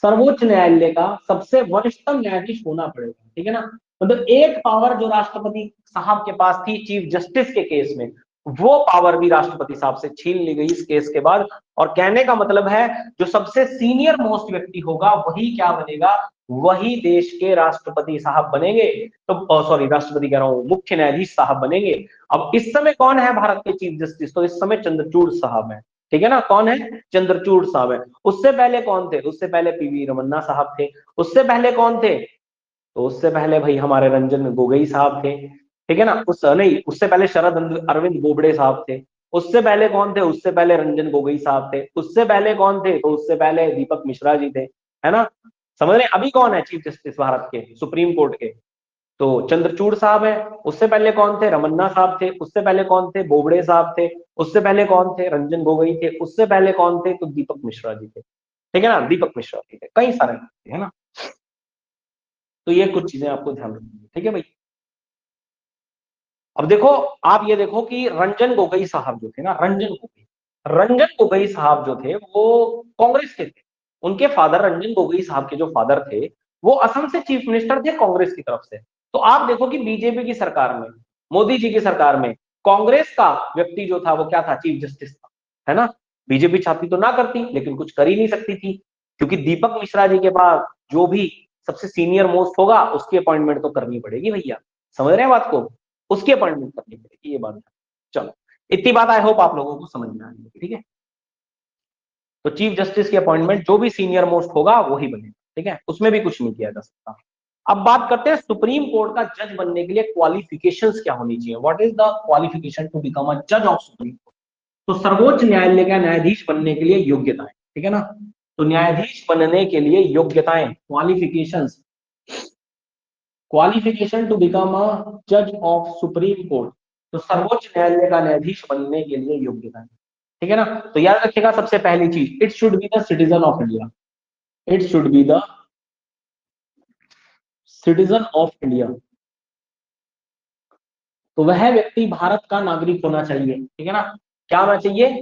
सर्वोच्च न्यायालय का सबसे वरिष्ठतम न्यायाधीश होना पड़ेगा, ठीक है ना। मतलब एक पावर जो राष्ट्रपति साहब के पास थी चीफ जस्टिस के केस में, वो पावर भी राष्ट्रपति साहब से छीन ली गई इस केस के बाद। और कहने का मतलब है जो सबसे सीनियर मोस्ट व्यक्ति होगा वही क्या बनेगा, वही देश के राष्ट्रपति साहब बनेंगे। तो सॉरी, राष्ट्रपति कह रहा हूं, मुख्य न्यायाधीश साहब बनेंगे। अब इस समय कौन है भारत के चीफ जस्टिस, तो इस समय चंद्रचूड़ साहब है, ठीक है ना। कौन है, चंद्रचूड़ साहब है। उससे पहले कौन थे, उससे पहले पीवी रमन्ना साहब थे। उससे पहले कौन थे, तो उससे पहले भाई हमारे रंजन गोगोई साहब थे, ठीक है ना। उस नहीं, उससे पहले शरद अरविंद बोबड़े साहब थे। उससे पहले कौन थे, उससे पहले रंजन गोगोई साहब थे। उससे पहले कौन थे, तो उससे पहले दीपक मिश्रा जी थे, है ना। समझ रहे, अभी कौन है चीफ जस्टिस भारत के सुप्रीम कोर्ट के, तो चंद्रचूड़ साहब है। उससे पहले कौन थे, रमन्ना साहब थे। उससे पहले कौन थे, बोबड़े साहब थे। उससे पहले कौन थे, रंजन गोगोई थे। उससे पहले कौन थे, तो दीपक मिश्रा जी थे, ठीक है ना। दीपक मिश्रा जी थे, कई सारे थे, है ना। तो ये कुछ चीजें आपको ध्यान रखनी है, ठीक है भाई। अब देखो, आप ये देखो कि रंजन गोगोई साहब जो थे ना, रंजन गोगोई साहब जो थे वो कांग्रेस के थे। उनके फादर रंजन गोगोई साहब के जो फादर थे वो असम से चीफ मिनिस्टर थे कांग्रेस की तरफ से। तो आप देखो कि बीजेपी की सरकार में, मोदी जी की सरकार में कांग्रेस का व्यक्ति जो था वो क्या था, चीफ जस्टिस था, है ना। बीजेपी चाहती तो ना करती लेकिन कुछ कर ही नहीं सकती थी, क्योंकि दीपक मिश्रा जी के पास जो भी सबसे सीनियर मोस्ट होगा उसकी अपॉइंटमेंट तो करनी पड़ेगी भैया। समझ रहे हैं बात को, उसकी अपॉइंटमेंट करनी पड़ेगी, ये बात है। चलो, इतनी बात आई होप आप लोगों को समझ में आ रही है, ठीक है। तो चीफ जस्टिस की अपॉइंटमेंट जो भी सीनियर मोस्ट होगा वही बनेगा, ठीक है, उसमें भी कुछ नहीं किया जा सकता। अब बात करते हैं सुप्रीम कोर्ट का जज बनने के लिए क्वालिफिकेशंस क्या होनी चाहिए, what is the qualification to become a जज ऑफ सुप्रीम कोर्ट। तो सर्वोच्च न्यायालय का न्यायाधीश बनने के लिए योग्यताएं, ठीक है ना। तो न्यायाधीश बनने के लिए योग्यताएं, qualifications, qualification to become a जज ऑफ सुप्रीम कोर्ट, तो सर्वोच्च न्यायालय का न्यायाधीश बनने के लिए योग्यता है, ठीक है ना। तो याद रखिएगा सबसे पहली चीज, it should be the citizen of India, it should be the citizen of India. तो वह व्यक्ति भारत का नागरिक होना चाहिए, ठीक है ना। क्या होना चाहिए,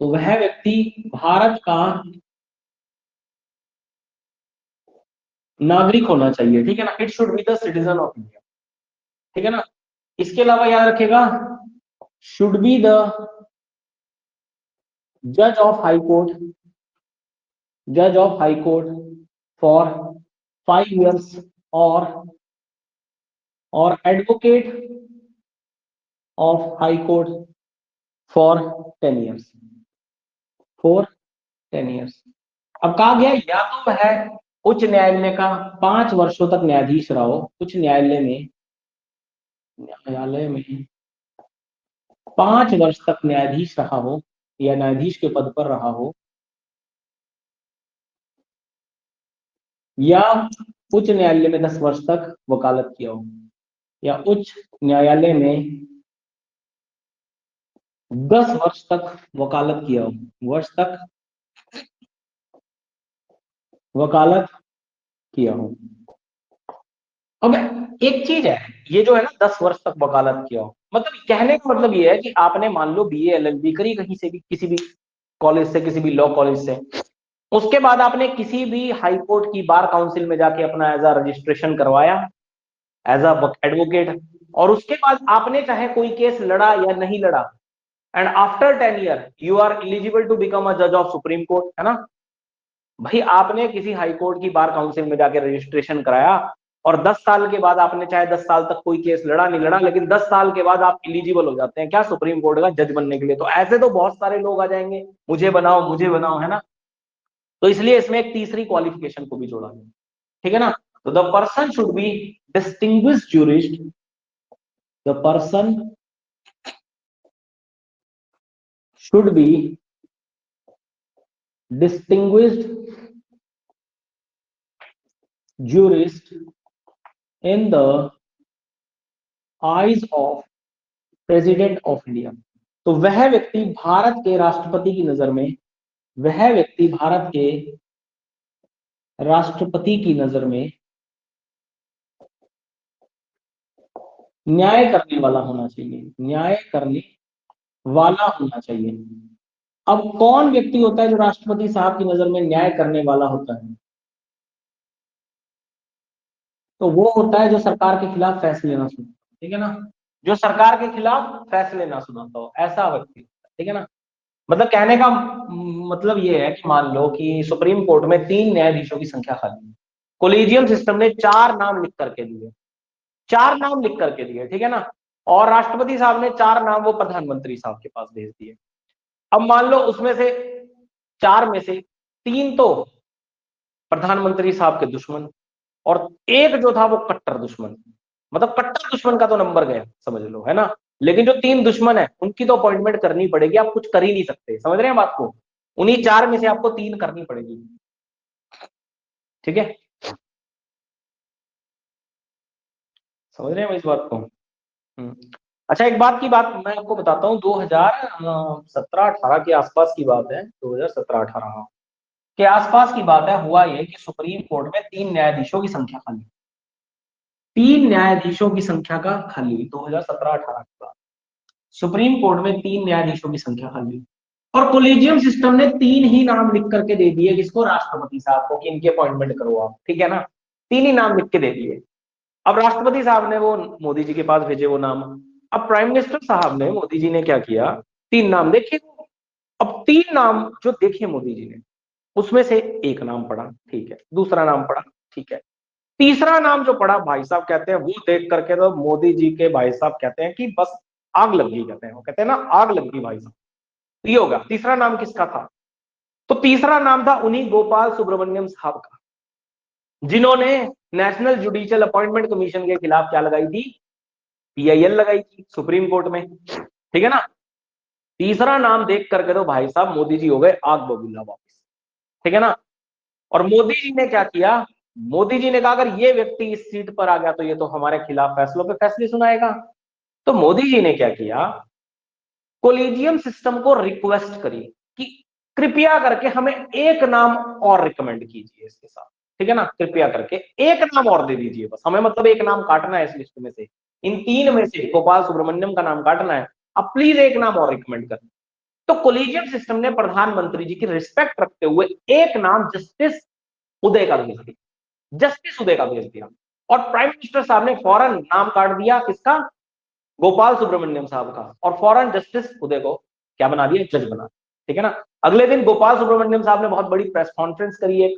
तो वह व्यक्ति भारत का नागरिक होना चाहिए, ठीक है ना। It should be the citizen of India, ठीक है ना। इसके अलावा याद रखिएगा, शुड बी द जज ऑफ हाई कोर्ट, जज of high court for 5 years और advocate of high court for 10 years, for 10 years। अब कहा गया या तो वह उच्च न्यायालय का 5 वर्षों तक न्यायाधीश रहा हो, उच्च न्यायालय में 5 वर्ष तक न्यायाधीश रहा हो या न्यायाधीश के पद पर रहा हो, या उच्च न्यायालय में 10 वर्ष तक वकालत किया हो, या उच्च न्यायालय में 10 वर्ष तक वकालत किया हो, वर्ष तक वकालत किया हो। अब एक चीज है, ये जो है ना 10 वर्ष तक वकालत किया हो, मतलब कहने का मतलब ये है कि आपने मान लो बीए एलएलबी करी कहीं से भी, किसी भी कॉलेज से, किसी भी लॉ कॉलेज से, उसके बाद आपने किसी भी हाई कोर्ट की बार काउंसिल में जाके अपना एज अ रजिस्ट्रेशन करवाया एज अ एडवोकेट, और उसके बाद आपने चाहे कोई केस लड़ा या नहीं लड़ा, and after 10 year you are eligible to become a जज ऑफ सुप्रीम कोर्ट, है ना। भाई आपने किसी हाई कोर्ट की बार काउंसिल में जाके रजिस्ट्रेशन कराया, और 10 साल के बाद आपने चाहे 10 साल तक कोई केस लड़ा नहीं लड़ा, लेकिन 10 साल के बाद आप एलिजिबल हो जाते हैं क्या, सुप्रीम कोर्ट का जज बनने के लिए। तो ऐसे तो बहुत सारे लोग आ जाएंगे, मुझे बनाओ, है ना। तो इसलिए इसमें एक तीसरी क्वालिफिकेशन को भी जोड़ा गया, ठीक है ना। तो the person should be distinguished jurist, the person should be distinguished jurist in the eyes of president of India। तो वह व्यक्ति भारत के राष्ट्रपति की नजर में, वह व्यक्ति भारत के राष्ट्रपति की नजर में न्याय करने वाला होना चाहिए, न्याय करने वाला होना चाहिए। अब कौन व्यक्ति होता है जो राष्ट्रपति साहब की नजर में न्याय करने वाला होता है? तो वो होता है जो सरकार के खिलाफ फैसले ना सुनाता, ठीक है ना, जो सरकार के खिलाफ फैसले ना सुनाता हो, ऐसा व्यक्ति, ठीक है ना। मतलब कहने का मतलब ये है कि मान लो कि सुप्रीम कोर्ट में 3 न्यायाधीशों की संख्या खाली है, कोलिजियम सिस्टम ने 4 नाम लिख करके दिए, 4 नाम लिख करके दिए, ठीक है ना, और राष्ट्रपति साहब ने 4 नाम वो प्रधानमंत्री साहब के पास भेज दिए। अब मान लो उसमें से 4 में से 3 तो प्रधानमंत्री साहब के दुश्मन, और एक जो था वो कट्टर दुश्मन, मतलब कट्टर दुश्मन का तो नंबर गया समझ लो, है ना। लेकिन जो 3 दुश्मन है उनकी तो अपॉइंटमेंट करनी पड़ेगी, आप कुछ कर ही नहीं सकते, समझ रहे हैं बात को। उन्हीं 4 में से आपको 3 करनी पड़ेगी, ठीक है, समझ रहे हैं इस बात को। अच्छा, एक बात की बात मैं आपको बताता हूँ, 2017-18 के आसपास की बात है, 2017-18 के आसपास की बात है। हुआ ये कि सुप्रीम कोर्ट में 3 न्यायाधीशों की संख्या खाली, 3 न्यायाधीशों की संख्या का खाली, 2017-18 की बात, सुप्रीम कोर्ट में 3 न्यायाधीशों की संख्या खाली, और कोलिजियम सिस्टम ने 3 ही नाम लिख करके दे दिए किसको, राष्ट्रपति साहब को, कि इनकी अपॉइंटमेंट करो आप, ठीक है ना। 3 ही नाम लिख के दे दिए। अब राष्ट्रपति साहब ने वो मोदी जी के पास भेजे वो नाम। अब प्राइम मिनिस्टर साहब ने, मोदी जी ने क्या किया, 3 नाम देखे। अब 3 नाम जो देखे मोदी जी ने, उसमें से एक नाम पड़ा, ठीक है, दूसरा नाम पड़ा, ठीक है, तीसरा नाम जो पड़ा, भाई साहब कहते हैं वो देख करके तो मोदी जी के भाई साहब कहते हैं कि बस आग लग गई, कहते हैं, वो कहते हैं ना आग लग गई भाई साहब। तो ये होगा तीसरा नाम किसका था, तो तीसरा नाम था उन्हीं गोपाल सुब्रमण्यम साहब का, जिन्होंने नेशनल जुडिशियल अपॉइंटमेंट कमीशन के खिलाफ क्या लगाई थी, पीआईएल लगाई थी सुप्रीम कोर्ट में, ठीक है ना। तीसरा नाम देख करके तो भाई साहब मोदी जी हो गए आग बबूला वापस, ठीक है ना। और मोदी जी ने क्या किया, मोदी जी ने कहा अगर ये व्यक्ति इस सीट पर आ गया तो ये तो हमारे खिलाफ फैसलों पे फैसले सुनाएगा। तो मोदी जी ने क्या किया, कोलिजियम सिस्टम को रिक्वेस्ट करी कि कृपया करके हमें एक नाम और रिकमेंड कीजिए इसके साथ, ठीक है ना, कृपया करके एक नाम और दे दीजिए बस हमें, मतलब एक नाम काटना है इस लिस्ट में से, इन 3 में से गोपाल सुब्रमण्यम का नाम काटना है, अब प्लीज एक नाम और रिकमेंड कर। तो कोलिजियम सिस्टम ने प्रधानमंत्री जी की रिस्पेक्ट रखते हुए एक नाम जस्टिस उदय का भेज दिया, जस्टिस उदय का भेज दिया, और प्राइम मिनिस्टर साहब ने फौरन नाम काट दिया किसका, गोपाल सुब्रमण्यम साहब का, और फौरन जस्टिस उदय को क्या बना दिया, जज बना दिया। ठीक है ना। अगले दिन गोपाल सुब्रमण्यम साहब ने बहुत बड़ी प्रेस कॉन्फ्रेंस करी है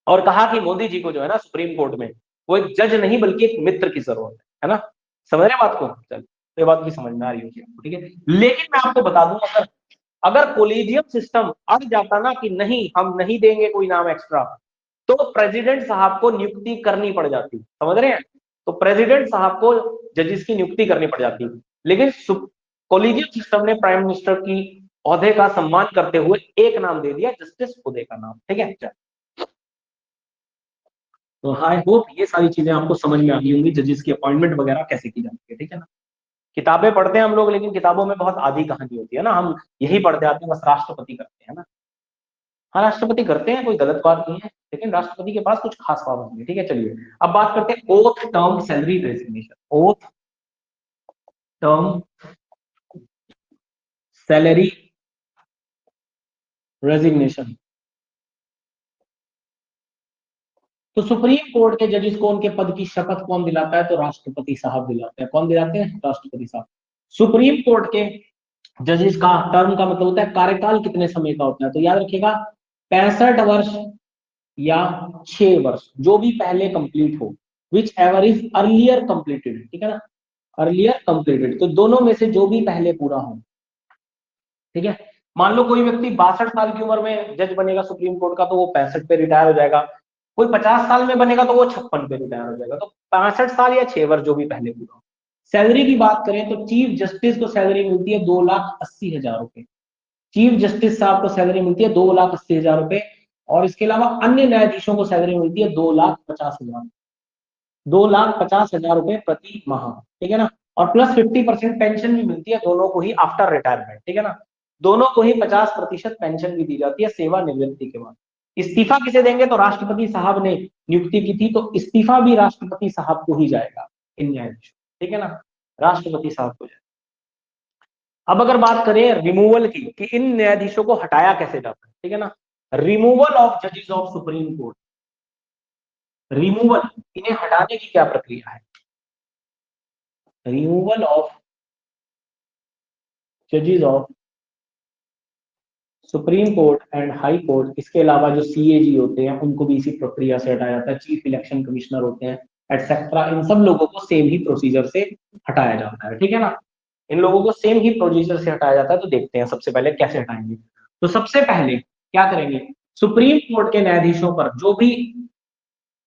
और कहा कि मोदी जी को जो है ना सुप्रीम कोर्ट में वो एक जज नहीं बल्कि एक मित्र की जरूरत है ना। समझ रहे बात को? चल तो ये बात भी समझ में आ रही होगी आपको, ठीक है। लेकिन मैं आपको बता दूं, अगर अगर कोलिजियम सिस्टम अड़ जाता ना कि नहीं हम नहीं देंगे कोई नाम एक्स्ट्रा, तो प्रेसिडेंट साहब को नियुक्ति करनी पड़ जाती। समझ रहे हैं? तो प्रेसिडेंट साहब को जजेस की नियुक्ति करनी पड़ जाती। लेकिन कोलिजियम सिस्टम ने प्राइम मिनिस्टर की ओहदे का सम्मान करते हुए एक नाम दे दिया, जस्टिस खुदे का नाम, ठीक है। तो आई होप ये सारी चीजें आपको समझ में आ गई होंगी, जजेस की अपॉइंटमेंट वगैरह कैसे की जाती है, ठीक है ना। किताबें पढ़ते हैं हम लोग, लेकिन किताबों में बहुत आधी कहानी होती है ना, हम यही पढ़ते आते हैं, बस राष्ट्रपति करते हैं ना। हाँ राष्ट्रपति करते हैं, कोई गलत बात नहीं है, लेकिन राष्ट्रपति के पास कुछ खास पावर नहीं है, ठीक है। चलिए अब बात करते हैं oath term salary resignation. Oath term salary resignation. तो सुप्रीम कोर्ट के जजेस को उनके पद की शपथ कौन दिलाता है? तो राष्ट्रपति साहब दिलाते हैं। कौन दिलाते हैं? राष्ट्रपति साहब। सुप्रीम कोर्ट के जजेस का टर्म का मतलब होता है कार्यकाल कितने समय का होता है, तो याद रखिएगा 65 वर्ष या 6 वर्ष, जो भी पहले कंप्लीट हो, which ever is earlier completed, ठीक है ना, अर्लियर कंप्लीटेड, तो दोनों में से जो भी पहले पूरा हो, ठीक है। मान लो कोई व्यक्ति 62 साल की उम्र में जज बनेगा सुप्रीम कोर्ट का, तो वो 65 पे रिटायर हो जाएगा। कोई 50 साल में बनेगा तो वो 56 पे रिटायर हो जाएगा। तो 65 साल या 6 वर्ष जो भी पहले पूरा हो। सैलरी की बात करें तो चीफ जस्टिस को सैलरी मिलती है 2,80,000 रुपए। चीफ जस्टिस साहब को सैलरी मिलती है 2,80,000 रुपए। और इसके अलावा अन्य न्यायाधीशों को सैलरी मिलती है 2,50,000, 2,50,000 रुपए प्रति माह, ठीक है ना। और प्लस 50% पेंशन भी मिलती है दोनों को ही आफ्टर रिटायरमेंट, ठीक है ना। दोनों को ही 50% पेंशन भी दी जाती है सेवानिवृत्ति के बाद। इस्तीफा किसे देंगे? तो राष्ट्रपति साहब ने नियुक्ति की थी, तो इस्तीफा भी राष्ट्रपति साहब को ही जाएगा इन न्यायाधीशों, ठीक है ना, राष्ट्रपति साहब को जाएगा। अब अगर बात करें रिमूवल की कि इन न्यायाधीशों को हटाया कैसे जाता है, ठीक है ना, रिमूवल ऑफ जजेस ऑफ सुप्रीम कोर्ट। रिमूवल, इन्हें हटाने की क्या प्रक्रिया है? रिमूवल ऑफ जजेस of supreme court and high court, इसके अलावा जो सीएजी होते हैं उनको भी इसी प्रक्रिया से हटाया जाता है। चीफ इलेक्शन कमिश्नर होते हैं एटसेट्रा, इन सब लोगों को सेम ही प्रोसीजर से हटाया जाता है, ठीक है ना। इन लोगों को सेम ही प्रोसीजर से हटाया जाता है। तो देखते हैं सबसे पहले कैसे हटाएंगे। तो सबसे पहले क्या करेंगे, सुप्रीम कोर्ट के न्यायाधीशों पर जो भी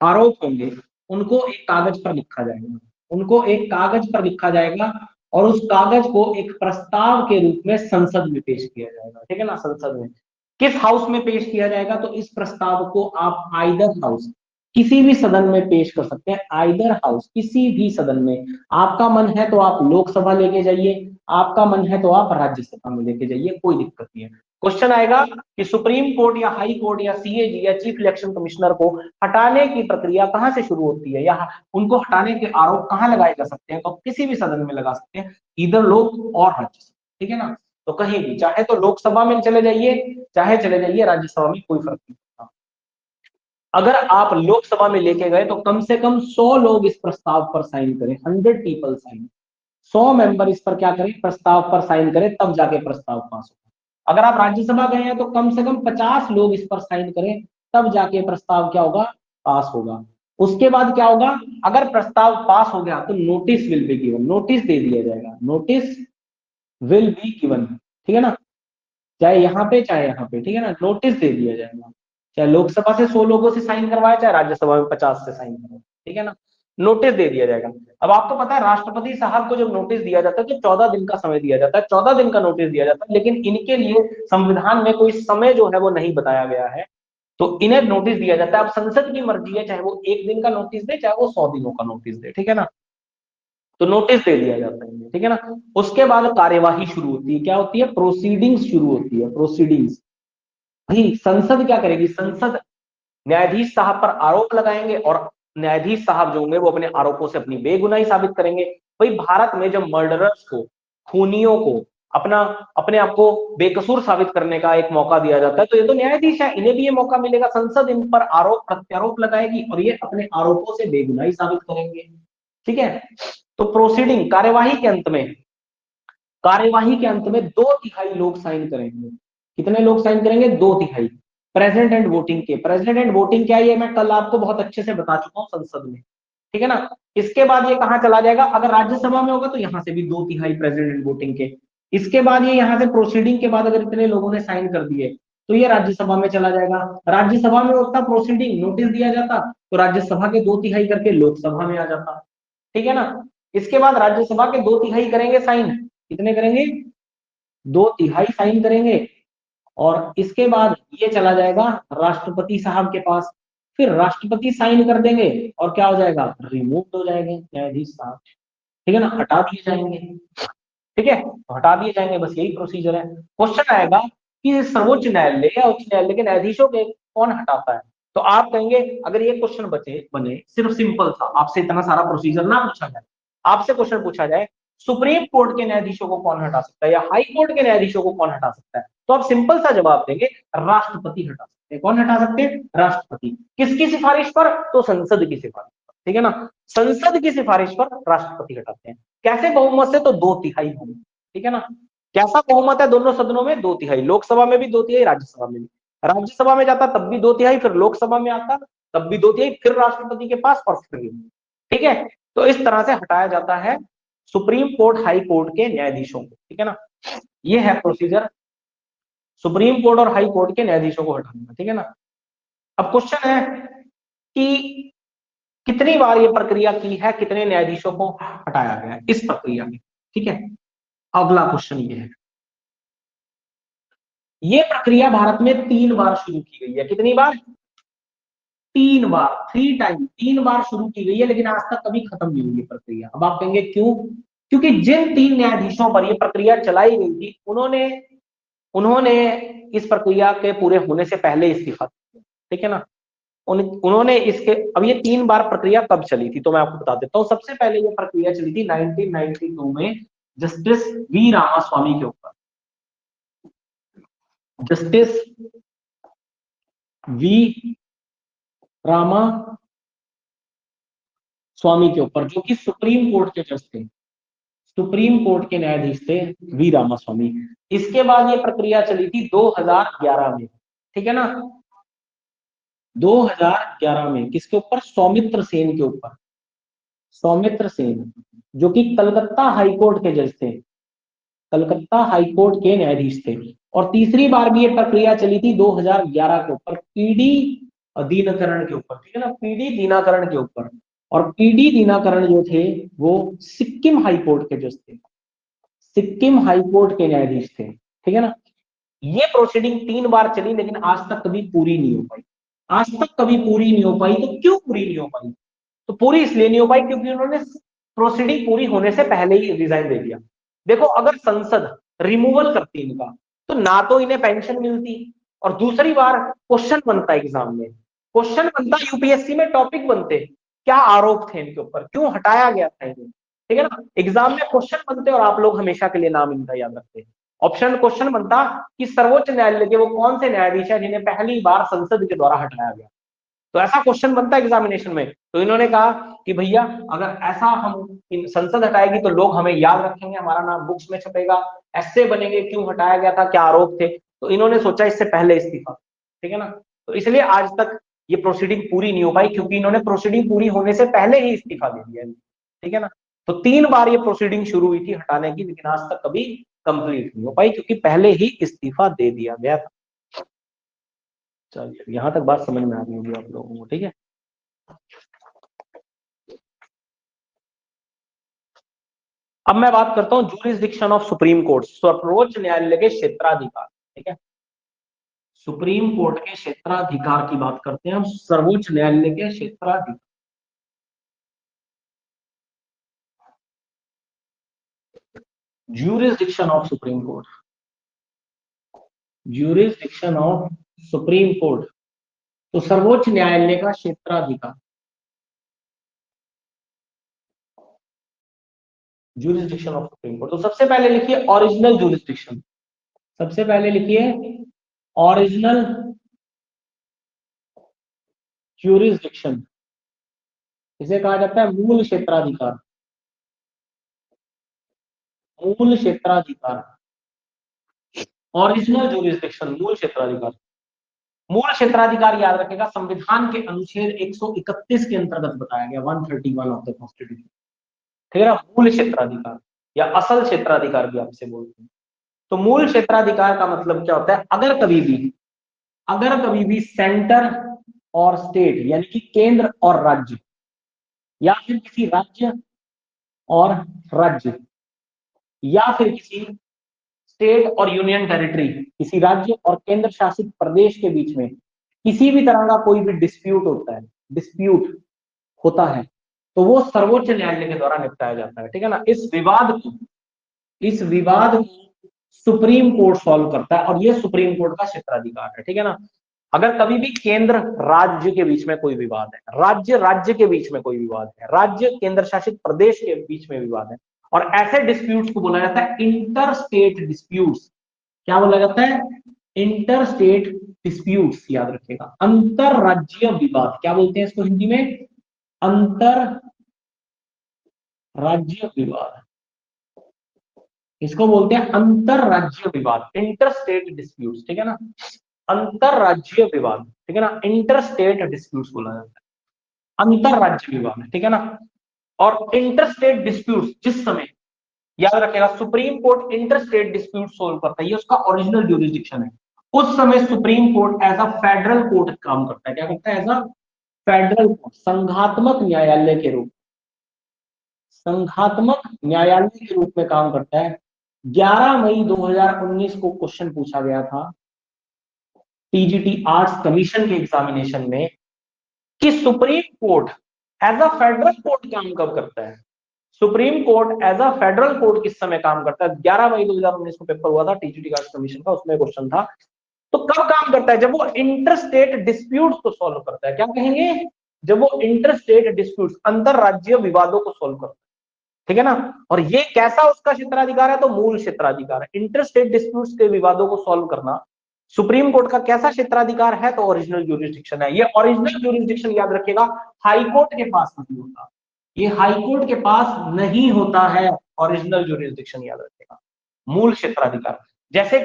आरोप होंगे उनको एक कागज पर लिखा जाएगा, उनको एक कागज पर लिखा जाएगा और उस कागज को एक प्रस्ताव के रूप में संसद में पेश किया जाएगा, ठीक है ना। संसद में किस हाउस में पेश किया जाएगा? तो इस प्रस्ताव को आप आइदर हाउस, किसी भी सदन में पेश कर सकते हैं। आइदर हाउस, किसी भी सदन में। आपका मन है तो आप लोकसभा लेके जाइए, आपका मन है तो आप राज्यसभा में लेके जाइए, कोई दिक्कत नहीं है। क्वेश्चन आएगा कि सुप्रीम कोर्ट या हाई कोर्ट या सीएजी या चीफ इलेक्शन कमिश्नर को हटाने की प्रक्रिया कहां से शुरू होती है, या उनको हटाने के आरोप कहां लगाए जा सकते हैं? तो किसी भी सदन में लगा सकते हैं, इधर लोक और राज्यसभा, ठीक है ना। तो कहीं भी, चाहे तो लोकसभा में चले जाइए, चाहे चले जाइए राज्यसभा में, कोई फर्क नहीं पड़ता। अगर आप लोकसभा में लेके गए तो कम से कम 100 लोग इस प्रस्ताव पर साइन करें, 100 पीपल साइन, 100 मेंबर इस पर क्या करें, प्रस्ताव पर साइन करें, तब जाके प्रस्ताव पास होगा। अगर आप राज्यसभा गए हैं तो कम से कम 50 लोग इस पर साइन करें, तब जाके प्रस्ताव क्या होगा, पास होगा। उसके बाद क्या होगा, अगर प्रस्ताव पास हो गया तो notice will be given, notice दे दिया जाएगा, नोटिस विल बी गिवन, ठीक है ना। चाहे यहाँ पे चाहे यहाँ पे, ठीक है ना, नोटिस दे दिया जाएगा। चाहे लोकसभा से 100 लोगों से साइन करवाए, चाहे राज्यसभा में 50 से साइन करवाए, ठीक है ना, नोटिस दे दिया जाएगा। अब आपको पता है राष्ट्रपति साहब को जब नोटिस दिया जाता है तो 14 दिन का समय दिया जाता है, 14 दिन का नोटिस दिया जाता है, लेकिन इनके लिए संविधान में कोई समय जो है वो नहीं बताया गया है, तो इन्हें नोटिस दिया जाता है। अब संसद की मर्जी है, चाहे वो 1 दिन का नोटिस दे, चाहे वो 100 दिनों का नोटिस दे, ठीक है ना। तो नोटिस दे दिया जाता है, ठीक है ना। उसके बाद कार्यवाही शुरू होती है, क्या होती है, प्रोसीडिंग्स शुरू होती है, प्रोसीडिंग्स। भाई संसद क्या करेगी, संसद न्यायाधीश साहब पर आरोप लगाएंगे और न्यायाधीश साहब जो होंगे वो अपने आरोपों से अपनी बेगुनाही साबित करेंगे। भाई भारत में जब मर्डरर्स को, खूनियों को अपना अपने आप को बेकसूर साबित करने का एक मौका दिया जाता है, तो ये तो न्यायाधीश है, इन्हें भी ये मौका मिलेगा। संसद इन पर आरोप प्रत्यारोप लगाएगी और ये अपने आरोपों से बेगुनाही साबित करेंगे, ठीक है। तो प्रोसीडिंग, कार्यवाही के अंत में, कार्यवाही के अंत में 2/3 लोग साइन करेंगे, कितने लोग साइन करेंगे? 2/3। प्रेजेंट एंड वोटिंग के, प्रेजेंट एंड वोटिंग क्या है ये मैं कल आपको बहुत अच्छे से बता चुका हूँ संसद में, ठीक है ना। इसके बाद ये कहाँ चला जाएगा? अगर राज्यसभा में होगा तो यहाँ से भी 2/3 प्रेजेंट एंड वोटिंग के। इसके बाद ये यहाँ से प्रोसीडिंग के बाद अगर इतने लोगों ने साइन कर दिए तो ये राज्यसभा में चला जाएगा। राज्यसभा में होता प्रोसीडिंग, नोटिस दिया जाता तो राज्यसभा के 2/3 करके लोकसभा में आ जाता, ठीक है ना। इसके बाद राज्यसभा के 2/3 करेंगे साइन, कितने करेंगे? 2/3 साइन करेंगे। और इसके बाद ये चला जाएगा राष्ट्रपति साहब के पास, फिर राष्ट्रपति साइन कर देंगे और क्या हो जाएगा? रिमूव हो जाएंगे न्यायाधीश साहब, ठीक है ना, हटा दिए जाएंगे, ठीक है, तो हटा दिए जाएंगे, बस यही प्रोसीजर है। क्वेश्चन आएगा कि सर्वोच्च न्यायालय या उच्च न्यायालय के न्यायाधीशों के कौन हटाता है, तो आप कहेंगे अगर ये क्वेश्चन बने सिर्फ सिंपल था, आपसे इतना सारा प्रोसीजर ना पूछा जाए, आपसे क्वेश्चन पूछा जाए सुप्रीम कोर्ट के न्यायाधीशों को कौन हटा सकता है या हाई कोर्ट के न्यायाधीशों को कौन हटा सकता है, तो आप सिंपल सा जवाब देंगे राष्ट्रपति हटा सकते हैं। कौन हटा सकते हैं? राष्ट्रपति। किसकी सिफारिश पर? तो संसद की सिफारिश पर, ठीक है ना, संसद की सिफारिश पर राष्ट्रपति हटाते हैं। कैसे बहुमत से? तो 2/3 बहुमत, ठीक है ना। कैसा बहुमत है दोनों सदनों में? 2/3, लोकसभा में भी 2/3, राज्यसभा में भी। राज्यसभा में जाता तब भी 2/3, फिर लोकसभा में आता तब भी 2/3, फिर राष्ट्रपति के पास और फिर, ठीक है। तो इस तरह से हटाया जाता है सुप्रीम कोर्ट हाई कोर्ट के न्यायाधीशों को, ठीक है ना। ये है प्रोसीजर सुप्रीम कोर्ट और हाई कोर्ट के न्यायाधीशों को हटाने का, ठीक है ना। अब क्वेश्चन है कि कितनी बार ये प्रक्रिया की है, कितने न्यायाधीशों को हटाया गया है इस प्रक्रिया में, ठीक है। अगला क्वेश्चन ये है, ये प्रक्रिया भारत में 3 बार शुरू की गई है। कितनी बार? 3 बार, 3 टाइम, 3 बार शुरू की गई है, लेकिन आज तक कभी खत्म नहीं हुई प्रक्रिया। अब आप कहेंगे क्यों? क्योंकि जिन 3 न्यायाधीशों पर यह प्रक्रिया चलाई गई थी उन्होंने उन्होंने इस प्रक्रिया के पूरे होने से पहले इस्तीफा दिया, ठीक है ना। उन्होंने इसके, अब ये 3 बार प्रक्रिया कब चली थी तो मैं आपको बता देता हूँ। सबसे पहले ये प्रक्रिया चली थी 1992 में जस्टिस वी रामास्वामी के ऊपर, जस्टिस वी रामा स्वामी के ऊपर, जो कि सुप्रीम कोर्ट के जज थे, सुप्रीम कोर्ट के न्यायाधीश थे वी रामास्वामी। इसके बाद ये प्रक्रिया चली थी 2011 में, ठीक है ना, 2011 में। किसके ऊपर? सौमित्र सेन के ऊपर, सौमित्र सेन जो कि कलकत्ता हाईकोर्ट के जज थे, कलकत्ता हाईकोर्ट के न्यायाधीश थे। और तीसरी बार भी ये प्रक्रिया चली थी 2011 के ऊपर पीडी दीनकरण के ऊपर, ठीक है ना, पीडी दीनाकरण के ऊपर। और पीडी दीनाकरण जो थे वो सिक्किम हाईकोर्ट के जज थे, सिक्किम हाईकोर्ट के न्यायाधीश थे, ठीक है ना। ये प्रोसीडिंग 3 बार चली लेकिन आज तक कभी पूरी नहीं हो पाई, आज तक कभी पूरी नहीं हो पाई। तो क्यों पूरी नहीं हो पाई? तो पूरी इसलिए नहीं हो पाई क्योंकि उन्होंने प्रोसीडिंग पूरी होने से पहले ही रिजाइन दे दिया। देखो अगर संसद रिमूवल करती इनका तो ना तो इन्हें पेंशन मिलती, और दूसरी बार क्वेश्चन बनता एग्जाम में, क्वेश्चन बनता यूपीएससी में, टॉपिक बनते क्या आरोप थे इनके ऊपर, क्यों हटाया गया था इन्हें, ठीक है ना। एग्जाम में क्वेश्चन बनते और आप लोग हमेशा के लिए नाम इनका याद रखते। ऑप्शन क्वेश्चन बनता कि सर्वोच्च न्यायालय के वो कौन से न्यायाधीश है जिन्हें पहली बार संसद के द्वारा हटाया गया, तो ऐसा क्वेश्चन बनता है एग्जामिनेशन में। तो इन्होंने कहा कि भैया अगर ऐसा हम संसद हटाएगी तो लोग हमें याद रखेंगे, हमारा नाम बुक्स में छपेगा, ऐसे बनेंगे क्यों हटाया गया था, क्या आरोप थे, तो इन्होंने सोचा इससे पहले इस्तीफा, ठीक है ना। तो इसलिए आज तक ये प्रोसीडिंग पूरी नहीं हो पाई क्योंकि इन्होंने प्रोसीडिंग पूरी होने से पहले ही इस्तीफा दे दिया, ठीक है ना। तो 3 बार ये प्रोसीडिंग शुरू हुई थी हटाने की, लेकिन आज तक कभी कंप्लीट नहीं हो पाई क्योंकि पहले ही इस्तीफा दे दिया गया था। चलिए यहां तक बात समझ में आ गई होगी आप लोगों को, ठीक है। अब मैं बात करता हूं जूरिसडिक्शन ऑफ सुप्रीम कोर्ट, सर्वोच्च न्यायालय के क्षेत्राधिकार, ठीक है। सुप्रीम कोर्ट के क्षेत्राधिकार की बात करते हैं हम, सर्वोच्च न्यायालय के क्षेत्राधिकार, jurisdiction of supreme court, jurisdiction of supreme court, तो सर्वोच्च न्यायालय का क्षेत्राधिकार, ज्यूरिसडिक्शन ऑफ सुप्रीम कोर्ट। तो सबसे पहले लिखिए ओरिजिनल ज्यूरिसडिक्शन, सबसे पहले लिखिए ओरिजिनल ज्यूरिसडिक्शन, इसे कहा जाता है मूल क्षेत्राधिकार, मूल क्षेत्राधिकार, ओरिजिनल ज्यूरिसडिक्शन, मूल क्षेत्राधिकार। मूल क्षेत्राधिकार याद रखेगा, संविधान के अनुच्छेद 131 के अंतर्गत बताया गया, 131 ऑफ द कॉन्स्टिट्यूशन, ठीक है ना। मूल क्षेत्राधिकार या असल क्षेत्राधिकार भी आपसे बोलते हैं। तो मूल क्षेत्राधिकार का मतलब क्या होता है, अगर कभी भी सेंटर और स्टेट यानी कि केंद्र और राज्य, या फिर किसी राज्य और राज्य, या फिर किसी स्टेट और यूनियन टेरिटरी, किसी राज्य और केंद्र शासित प्रदेश के बीच में किसी भी तरह का कोई भी डिस्प्यूट होता है, तो वो सर्वोच्च न्यायालय के द्वारा निपटाया जाता है, ठीक है ना। इस विवाद को सुप्रीम कोर्ट सॉल्व करता है, और ये सुप्रीम कोर्ट का क्षेत्राधिकार है, ठीक है ना। अगर कभी भी केंद्र राज्य के बीच में कोई विवाद है, राज्य के बीच में कोई विवाद है, राज्य केंद्र शासित प्रदेश के बीच में विवाद है, और ऐसे डिस्प्यूट्स को बोला जाता है इंटर स्टेट डिस्प्यूट्स। क्या बोला जाता है, इंटर स्टेट डिस्प्यूट्स, याद रखिएगा। अंतर राज्य विवाद क्या बोलते हैं इसको हिंदी में, अंतर राज्य विवाद, इसको बोलते हैं अंतर राज्य विवाद, इंटर स्टेट डिस्प्यूट्स, ठीक है ना। अंतर राज्य विवाद, ठीक है ना, इंटर स्टेट डिस्प्यूट्स बोला जाता है, अंतर राज्य विवाद, ठीक है ना। और इंटर स्टेट डिस्प्यूट्स जिस समय, याद रखेगा, supreme court inter state dispute solve करता है, ये उसका ओरिजिनल ज्यूरिसडिक्शन है। उस समय supreme court as a federal court काम करता है, क्या करता है, एज अ फेडरल कोर्ट, संघात्मक न्यायालय के रूप, में काम करता है। 11 मई 2019 को क्वेश्चन पूछा गया था टीजीटी आर्ट्स कमीशन के एग्जामिनेशन में कि supreme court as a federal court काम कब करता है, supreme court as a federal court किस समय काम करता है। 11 मई 2019 को पेपर हुआ था टीजीटी आर्ट्स कमीशन का, उसमें क्वेश्चन था। तो कब काम करता है, जब वो इंटर स्टेट डिस्प्यूट्स को सॉल्व करता है, क्या कहेंगे, जब वो इंटर स्टेट डिस्प्यूट्स, अंतर राज्य विवादों को सॉल्व करता है, ठीक है ना। और ये कैसा उसका क्षेत्राधिकार है, तो मूल क्षेत्राधिकार है। इंटर स्टेट डिस्प्यूट्स के विवादों को सॉल्व करना सुप्रीम कोर्ट का कैसा क्षेत्राधिकार है, तो ओरिजिनल ज्यूरिसडिक्शन है। ये ओरिजिनल ज्यूरिसडिक्शन याद रखिएगा, हाई कोर्ट के पास नहीं होता, ये हाई कोर्ट के पास नहीं होता है ओरिजिनल ज्यूरिसडिक्शन, याद रखिएगा, मूल क्षेत्राधिकार। जैसे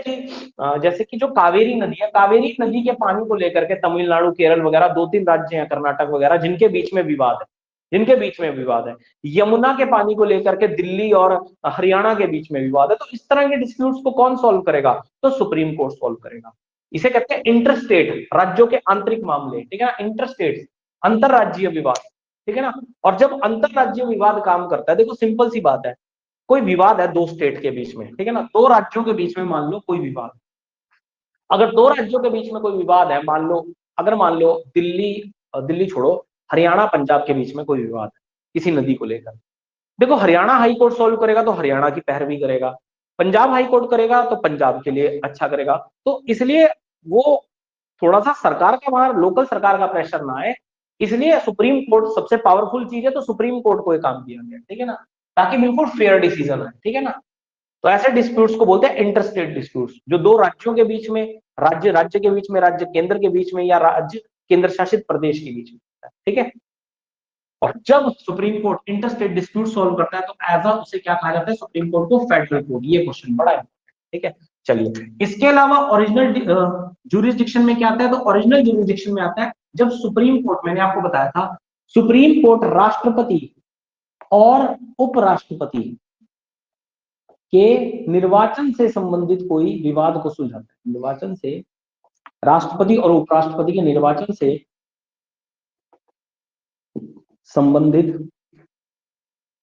कि जो कावेरी नदी है, कावेरी नदी के पानी को लेकर के तमिलनाडु, केरल वगैरह 2-3 राज्य हैं, कर्नाटक वगैरह, जिनके बीच में विवाद है। यमुना के पानी को लेकर के दिल्ली और हरियाणा के बीच में विवाद है। तो इस तरह के डिस्प्यूट्स को कौन सॉल्व करेगा, तो सुप्रीम कोर्ट सॉल्व करेगा। इसे कहते हैं इंटर स्टेट, राज्यों के आंतरिक मामले, ठीक है ना, इंटर स्टेट, अंतर राज्यीय विवाद, ठीक है ना। और जब अंतर राज्यीय विवाद काम करता है, देखो सिंपल सी बात है, कोई विवाद है दो स्टेट के बीच में, ठीक है ना, दो राज्यों के बीच में मान लो कोई विवाद, अगर दो राज्यों के बीच में कोई विवाद है, मान लो दिल्ली छोड़ो, हरियाणा पंजाब के बीच में कोई विवाद है किसी नदी को लेकर, देखो हरियाणा हाई कोर्ट सॉल्व करेगा तो हरियाणा की पैरवी करेगा, पंजाब हाई कोर्ट करेगा तो पंजाब के लिए अच्छा करेगा। तो इसलिए वो थोड़ा सा सरकार का, वहां लोकल सरकार का प्रेशर ना आए, इसलिए सुप्रीम कोर्ट सबसे पावरफुल चीज है, तो सुप्रीम कोर्ट को ये काम दिया गया, ठीक है ना, ताकि बिल्कुल फेयर डिसीजन है, ठीक है ना। तो ऐसे डिस्प्यूट्स को बोलते हैं इंटर स्टेट डिस्प्यूट्स, जो दो राज्यों के बीच में, राज्य के बीच में, राज्य केंद्र के बीच में, या राज्य केंद्र शासित प्रदेश के बीच में, ठीक है। और जब supreme court inter state dispute solve करता है, तो एज अ उसे क्या कहा जाता है, सुप्रीम कोर्ट को फेडरल कोर्ट। ये क्वेश्चन बड़ा है, ठीक है। चलिए, इसके अलावा ओरिजिनल ज्यूरिसडिक्शन में क्या आता है, तो ओरिजिनल ज्यूरिसडिक्शन में आता है जब सुप्रीम कोर्ट, मैंने आपको बताया था, सुप्रीम कोर्ट राष्ट्रपति और उपराष्ट्रपति के निर्वाचन से संबंधित कोई विवाद को सुलझाता है, निर्वाचन से, राष्ट्रपति और उपराष्ट्रपति के निर्वाचन से संबंधित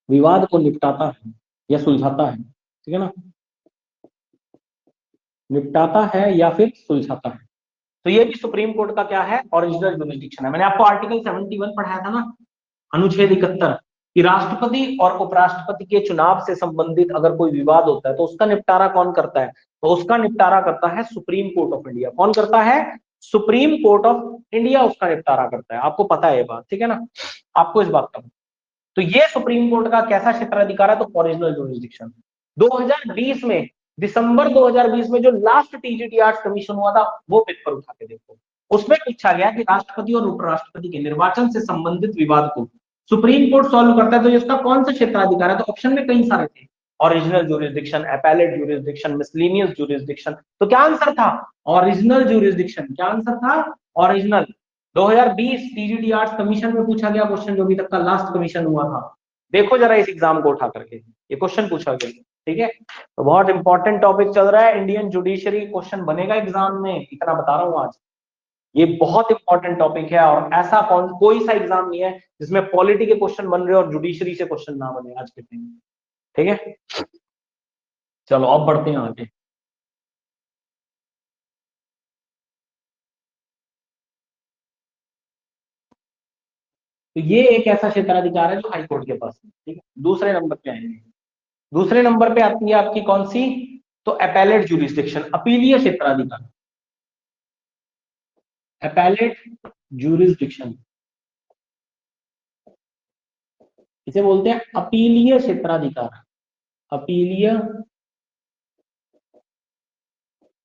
विवाद को निपटाता है या सुलझाता है, ठीक है ना, निपटाता है या फिर सुलझाता है। तो ये भी सुप्रीम कोर्ट का क्या है, ओरिजिनल ज्यूरिसडिक्शन है। मैंने आपको आर्टिकल 71 पढ़ाया था ना, अनुच्छेद 71, कि राष्ट्रपति और उपराष्ट्रपति के चुनाव से संबंधित अगर कोई विवाद होता है तो उसका निपटारा कौन करता है, तो उसका निपटारा करता है सुप्रीम कोर्ट ऑफ इंडिया। कौन करता है, सुप्रीम कोर्ट ऑफ इंडिया उसका निपटारा करता है। आपको पता है ये बात, ठीक है ना, आपको इस बात का। तो ये सुप्रीम कोर्ट का कैसा क्षेत्राधिकार है, तो ओरिजिनल ज्यूरिसडिक्शन। 2020 में, दिसंबर 2020 में जो लास्ट टीजीटी आर्ट्स कमीशन हुआ था, वो पेपर उठा के देखो, उसमें पूछा गया कि राष्ट्रपति और उपराष्ट्रपति के निर्वाचन से संबंधित विवाद को सुप्रीम कोर्ट सॉल्व करता है, तो इसका कौन सा क्षेत्राधिकार है, तो ऑप्शन में कई सारे थे, original jurisdiction, appellate jurisdiction, miscellaneous jurisdiction. तो क्या आंसर था? Original jurisdiction. क्या आंसर था? ओरिजिनल। 2020 टीजीटी आर्ट्स कमीशन में पूछा गया क्वेश्चन, जो अभी तक का लास्ट कमीशन हुआ था। देखो जरा इस एग्जाम को उठा करके, ये क्वेश्चन पूछा गया। ठीक है, तो बहुत इंपॉर्टेंट टॉपिक चल रहा है, इंडियन जुडिशरी क्वेश्चन बनेगा एग्जाम में, इतना बता रहा हूं आज। ये बहुत इंपॉर्टेंट टॉपिक है, और ऐसा कोई सा एग्जाम नहीं है जिसमें पॉलिटी के क्वेश्चन बन रहे और जुडिशरी से क्वेश्चन ना बने आज के टाइम में। ठीक है, चलो अब बढ़ते हैं आगे। तो ये एक ऐसा क्षेत्राधिकार है जो हाईकोर्ट के पास है। ठीक है, दूसरे नंबर पे आएंगे। दूसरे नंबर पे आती है आपकी कौन सी? तो अपेलेट ज्यूरिसडिक्शन, अपीलीय क्षेत्राधिकार। अपेलेट ज्यूरिसडिक्शन इसे बोलते हैं अपीलीय क्षेत्राधिकार। अपीलीय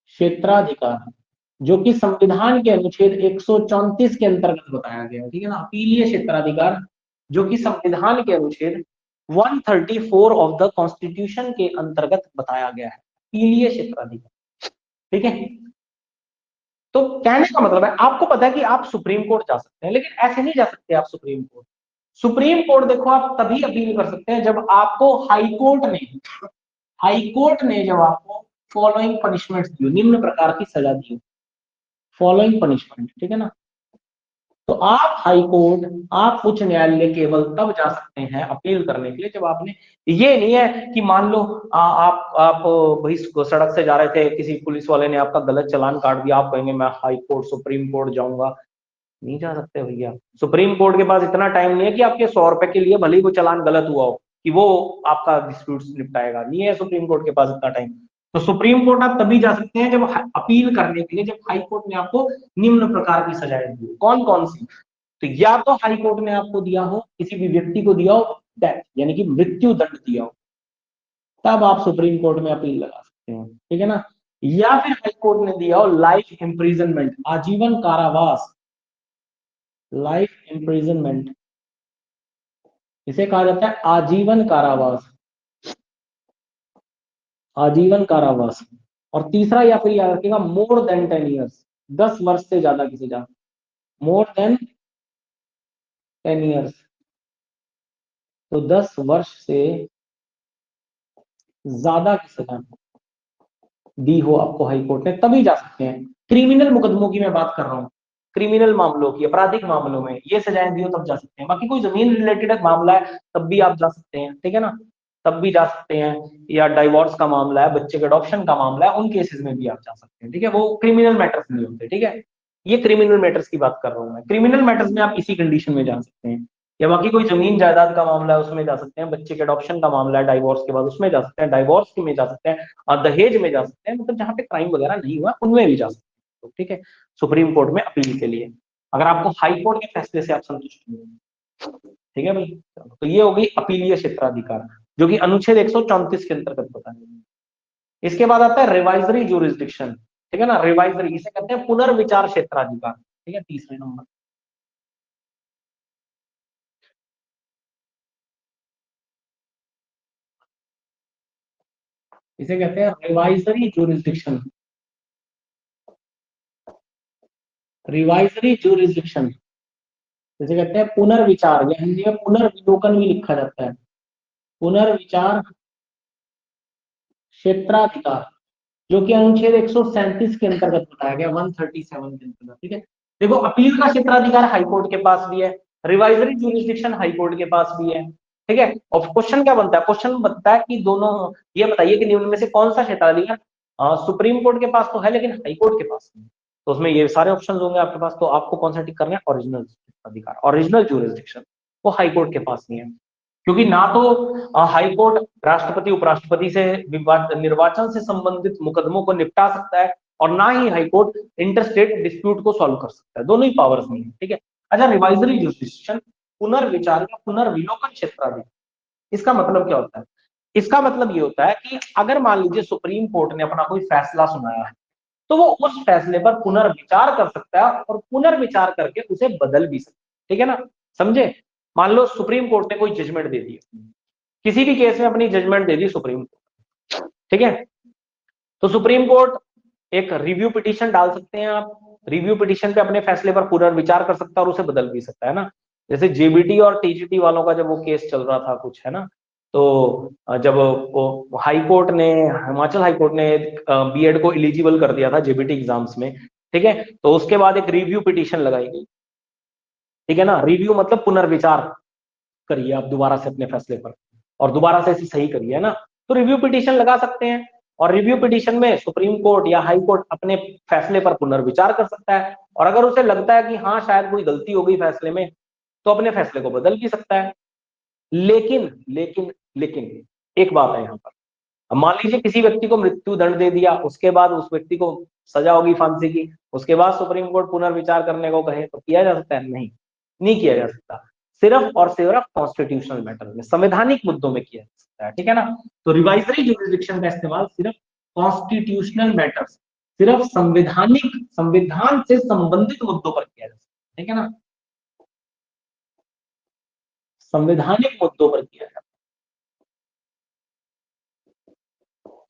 क्षेत्राधिकार, जो कि संविधान के अनुच्छेद 134 के अंतर्गत बताया गया है। ठीक है ना, अपीलीय क्षेत्राधिकार जो कि संविधान के अनुच्छेद 134 ऑफ द कॉन्स्टिट्यूशन के अंतर्गत बताया गया है, अपीलीय क्षेत्राधिकार। ठीक है, तो कहने का मतलब है, आपको पता है कि आप सुप्रीम कोर्ट जा सकते हैं, लेकिन ऐसे नहीं जा सकते आप सुप्रीम कोर्ट। सुप्रीम कोर्ट देखो आप तभी अपील कर सकते हैं जब आपको हाई कोर्ट ने जब आपको फॉलोइंग पनिशमेंट दी, निम्न प्रकार की सजा दी, फॉलोइंग पनिशमेंट। ठीक है ना, तो आप हाई कोर्ट, आप उच्च न्यायालय केवल तब जा सकते हैं अपील करने के लिए जब आपने, ये नहीं है कि मान लो आप भाई सड़क से जा रहे थे, किसी पुलिस वाले ने आपका गलत चालान काट दिया, आप कहेंगे मैं हाई कोर्ट सुप्रीम कोर्ट जाऊंगा। नहीं जा सकते भैया, सुप्रीम कोर्ट के पास इतना टाइम नहीं है कि आपके 100 रुपए के लिए भले ही वो चालान गलत हुआ हो कि वो आपका डिस्प्यूट निपटाएगा, नहीं है सुप्रीम कोर्ट के पास इतना टाइम। तो सुप्रीम कोर्ट आप तभी जा सकते हैं जब अपील करने के लिए, जब हाई कोर्ट ने आपको निम्न प्रकार की सजाएं दी। कौन कौन सी? तो या तो हाई कोर्ट ने आपको दिया हो, किसी भी व्यक्ति को दिया हो डेथ, यानी कि मृत्यु दंड दिया हो, तब आप सुप्रीम कोर्ट में अपील लगा सकते हैं। ठीक है ना, या फिर हाई कोर्ट ने दिया हो लाइफ इम्प्रिजनमेंट, आजीवन कारावास, लाइफ इम्प्रिजनमेंट, इसे कहा जाता है आजीवन कारावास, आजीवन कारावास। और तीसरा या फिर याद रखिएगा मोर देन 10 ईयर्स, 10 वर्ष से ज्यादा की सजा, मोर देन 10 ईयर्स, तो 10 वर्ष से ज्यादा की सजा दी हो आपको हाई कोर्ट ने, तभी जा सकते हैं। क्रिमिनल मुकदमों की मैं बात कर रहा हूँ, क्रिमिनल मामलों की, आपराधिक मामलों में ये सजाएं दी हो तब जा सकते हैं। बाकी कोई जमीन रिलेटेड मामला है तब भी आप जा सकते हैं। ठीक है ना, तब भी जा सकते हैं। या डाइवोर्स का मामला है, बच्चे के अडॉप्शन का मामला है, उन केसेस में भी आप जा सकते हैं। ठीक है, वो क्रिमिनल मैटर्स नहीं होते। ठीक है, ये क्रिमिनल मैटर्स की बात कर रहा हूँ मैं, क्रिमिनल मैटर्स में आप इसी कंडीशन में जा सकते हैं। या बाकी कोई जमीन जायदाद का मामला है उसमें जा सकते हैं, बच्चे के अडॉप्शन का मामला है डाइवोर्स के बाद उसमें जा सकते हैं, डाइवोर्स में जा सकते हैं, और दहेज में जा सकते हैं, मतलब जहां पे क्राइम वगैरह नहीं हुआ उनमें भी जा सकते हैं। तो ठीक है, सुप्रीम कोर्ट में अपील के लिए, अगर आपको हाई कोर्ट के फैसले से आप संतुष्ट नहीं हैं। ठीक है भाई, तो ये हो गई अपीलीय क्षेत्राधिकार, जो कि अनुच्छेद 134 के अंतर्गत बताया गया। इसके बाद आता है रिवाइजरी ज्यूरिसडिक्शन। ठीक है ना, रिवाइजरी इसे कहते हैं पुनर्विचार क्षेत्राधिकार। ठीक है, तीसरे नंबर, इसे कहते हैं रिवाइजरी ज्यूरिसडिक्शन, रिवाइजरी ज्यूरिसडिक्शन इसे कहते हैं पुनर्विचार, या हिंदी में पुनर्विलोकन भी लिखा जाता है, पुनर्विचार क्षेत्राधिकार, जो कि अनुच्छेद 137 के अंतर्गत बताया गया, 137 के अंतर्गत। ठीक है, देखो अपील का क्षेत्राधिकार हाईकोर्ट के पास भी है, रिवाइजरी ज्यूरिसडिक्शन हाईकोर्ट के पास भी है। ठीक है, और क्वेश्चन क्या बनता है? क्वेश्चन बनता है कि दोनों, ये बताइए कि निम्न में से कौन सा क्षेत्राधिकार सुप्रीम कोर्ट के पास तो है लेकिन हाई कोर्ट के पास नहीं। तो उसमें ये सारे ऑप्शन होंगे आपके पास, तो आपको कौन सा टिक करना है? ओरिजिनल अधिकार, ओरिजिनल ज्यूरिसडिक्शन, वो हाई कोर्ट के पास नहीं है। क्योंकि ना तो हाई कोर्ट राष्ट्रपति उपराष्ट्रपति से निर्वाचन से संबंधित मुकदमों को निपटा सकता है, और ना ही हाई कोर्ट इंटरस्टेट डिस्प्यूट को सॉल्व कर सकता है, दोनों ही पावर्स नहीं है। ठीक है, अच्छा, रिवाइजरी जुडिशन, पुनर्विचार या पुनर्विलोकन क्षेत्राधिकार, इसका मतलब क्या होता है? इसका मतलब ये होता है कि अगर मान लीजिए सुप्रीम कोर्ट ने अपना कोई फैसला सुनाया है, तो वो उस फैसले पर पुनर्विचार कर सकता है और पुनर्विचार करके उसे बदल भी सकता है। ठीक है ना, समझे? मान लो सुप्रीम कोर्ट ने कोई जजमेंट दे दी, किसी भी केस में अपनी जजमेंट दे दी सुप्रीम कोर्ट, ठीक है। तो सुप्रीम कोर्ट एक रिव्यू पिटीशन डाल सकते हैं आप, रिव्यू पिटीशन पे अपने फैसले पर पुनर्विचार कर सकता है और उसे बदल भी सकता है ना। जैसे जेबीटी और टीजीटी वालों का जब वो केस चल रहा था कुछ, है ना, तो जब वो हाई कोर्ट ने, हिमाचल हाई कोर्ट ने बीएड को एलिजिबल कर दिया था जेबीटी एग्जाम्स में, ठीक है, तो उसके बाद एक रिव्यू पिटीशन लगाई गई, ठीक है ना। रिव्यू मतलब पुनर्विचार करिए आप दोबारा से अपने फैसले पर और दोबारा से इसे सही करिए, है ना। तो रिव्यू पिटीशन लगा सकते हैं और रिव्यू पिटीशन में सुप्रीम कोर्ट या हाई कोर्ट अपने फैसले पर पुनर्विचार कर सकता है और अगर उसे लगता है कि हाँ शायद कोई गलती हो गई फैसले में तो अपने फैसले को बदल भी सकता है। लेकिन लेकिन लेकिन एक बात है यहाँ पर, अब मान लीजिए किसी व्यक्ति को मृत्यु दंड दे दिया, उसके बाद उस व्यक्ति को सजा होगी फांसी की, उसके बाद सुप्रीम कोर्ट पुनर्विचार करने को कहे तो किया जा सकता है? नहीं, नहीं किया जा सकता। सिर्फ और सिर्फ कॉन्स्टिट्यूशनल मैटर में, संवैधानिक मुद्दों में किया जा सकता है, ठीक है ना। तो रिवाइजरी जुरिसडिक्शन का इस्तेमाल सिर्फ कॉन्स्टिट्यूशनल मैटर्स, सिर्फ संवैधानिक, संविधान से संबंधित मुद्दों पर किया जा सकता है, ठीक है ना, संवैधानिक मुद्दों पर किया जाता है।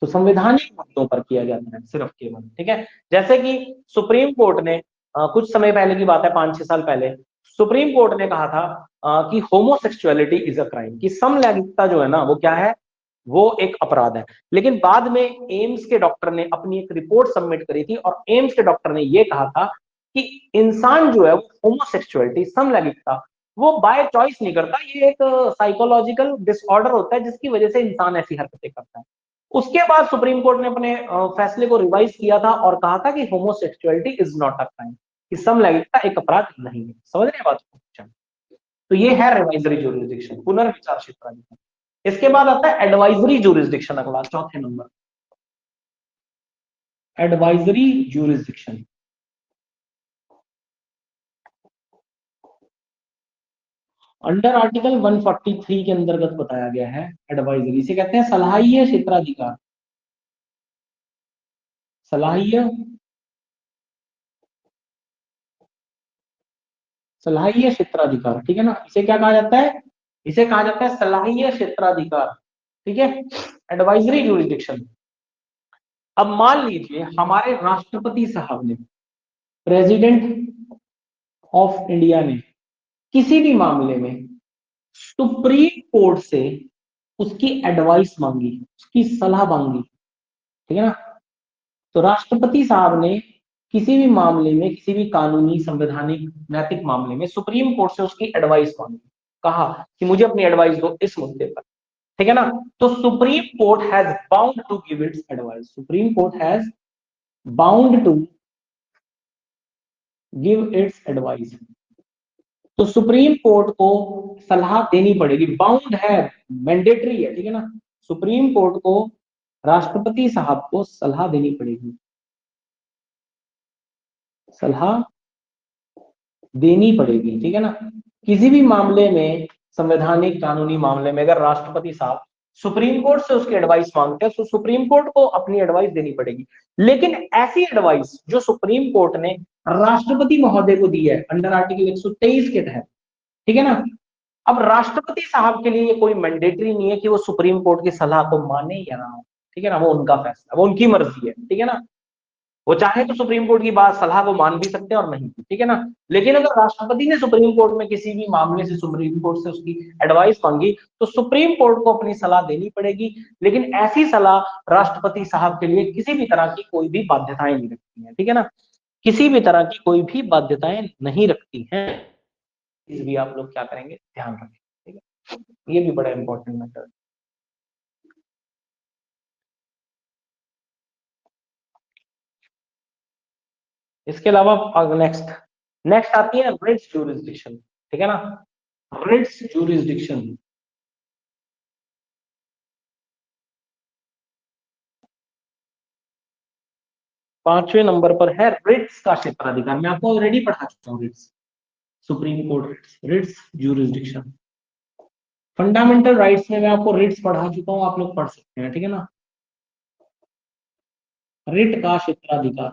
तो संवैधानिक मुद्दों पर किया जाता है सिर्फ केवल, ठीक है। जैसे कि सुप्रीम कोर्ट ने कुछ समय पहले की बात है, 5-6 साल पहले सुप्रीम कोर्ट ने कहा था कि होमोसेक्सुअलिटी इज अ क्राइम, कि समलैंगिकता जो है ना वो क्या है, वो एक अपराध है। लेकिन बाद में एम्स के डॉक्टर ने अपनी एक रिपोर्ट सबमिट करी थी और एम्स के डॉक्टर ने ये कहा था कि इंसान जो है वो होमोसेक्सुअलिटी, समलैंगिकता, वो बाय चॉइस नहीं करता, ये एक साइकोलॉजिकल डिसऑर्डर होता है जिसकी वजह से इंसान ऐसी हरकतें करता है। उसके बाद सुप्रीम कोर्ट ने अपने फैसले को रिवाइज किया था और कहा था कि homosexuality is not a crime, कि समलैंगिकता एक अपराध नहीं है। समझ रहे हैं बात को? तो ये है रिवाइजरी ज्यूरिसडिक्शन, पुनर्विचार क्षेत्राधिकार। इसके बाद आता है एडवाइजरी ज्यूरिसडिक्शन, अगला चौथे number, advisory jurisdiction. Under article 143 के अंतर्गत बताया गया है एडवाइजरी, इसे कहते हैं सलाहीय क्षेत्राधिकार, सलाहीय, सलाहीय क्षेत्राधिकार, ठीक है ना। इसे क्या कहा जाता है? इसे कहा जाता है सलाहीय क्षेत्राधिकार, ठीक है, एडवाइजरी ज्यूरिसडिक्शन। अब मान लीजिए हमारे राष्ट्रपति साहब ने, प्रेसिडेंट ऑफ इंडिया ने किसी भी मामले में सुप्रीम कोर्ट से उसकी एडवाइस मांगी, उसकी सलाह मांगी, ठीक है ना। तो राष्ट्रपति साहब ने किसी भी मामले में, किसी भी कानूनी, संवैधानिक, नैतिक मामले में सुप्रीम कोर्ट से उसकी एडवाइस मांगी, कहा कि मुझे अपनी एडवाइस दो इस मुद्दे पर, ठीक है ना। तो supreme court has bound to give its advice, supreme court has bound to give its advice. तो सुप्रीम कोर्ट को सलाह देनी पड़ेगी, बाउंड है, मैंडेटरी है, ठीक है ना। सुप्रीम कोर्ट को, राष्ट्रपति साहब को सलाह देनी पड़ेगी, सलाह देनी पड़ेगी, ठीक है ना। किसी भी मामले में, संवैधानिक कानूनी मामले में अगर राष्ट्रपति साहब सुप्रीम कोर्ट से उसकी एडवाइस मांगते हैं तो सुप्रीम कोर्ट को अपनी एडवाइस देनी पड़ेगी। लेकिन ऐसी एडवाइस जो सुप्रीम कोर्ट ने राष्ट्रपति महोदय को दी है अंडर आर्टिकल 123 के तहत, ठीक है ना, अब राष्ट्रपति साहब के लिए ये कोई मैंडेटरी नहीं है कि वो सुप्रीम कोर्ट की सलाह को माने या ना, ठीक है ना, वो उनका फैसला, वो उनकी मर्जी है, ठीक है ना। वो चाहे तो सुप्रीम कोर्ट की बात, सलाह को मान भी सकते हैं और नहीं, ठीक है ना। लेकिन अगर राष्ट्रपति ने सुप्रीम कोर्ट में किसी भी मामले से सुप्रीम कोर्ट से उसकी एडवाइस मांगी तो सुप्रीम कोर्ट को अपनी सलाह देनी पड़ेगी। लेकिन ऐसी सलाह राष्ट्रपति साहब के लिए किसी भी तरह की कोई भी बाध्यताएं नहीं रखती है, ठीक है ना, किसी भी तरह की कोई भी बाध्यताएं नहीं रखती हैं। इस भी आप लोग क्या करेंगे, ध्यान रखें, ठीक है, ये भी बड़ा इंपॉर्टेंट मैटर है। इसके अलावा नेक्स्ट नेक्स्ट आती है रिट्स ज्यूरिसडिक्शन, ठीक है ना, रिट्स ज्यूरिसडिक्शन। पांचवें नंबर पर है रिट्स का क्षेत्राधिकार, मैं आपको ऑलरेडी पढ़ा चुका हूँ writs, supreme court writs, writs jurisdiction. Fundamental rights में मैं आपको रिट्स पढ़ा चुका हूँ, आप लोग पढ़ सकते हैं, ठीक है ना। रिट का क्षेत्राधिकार,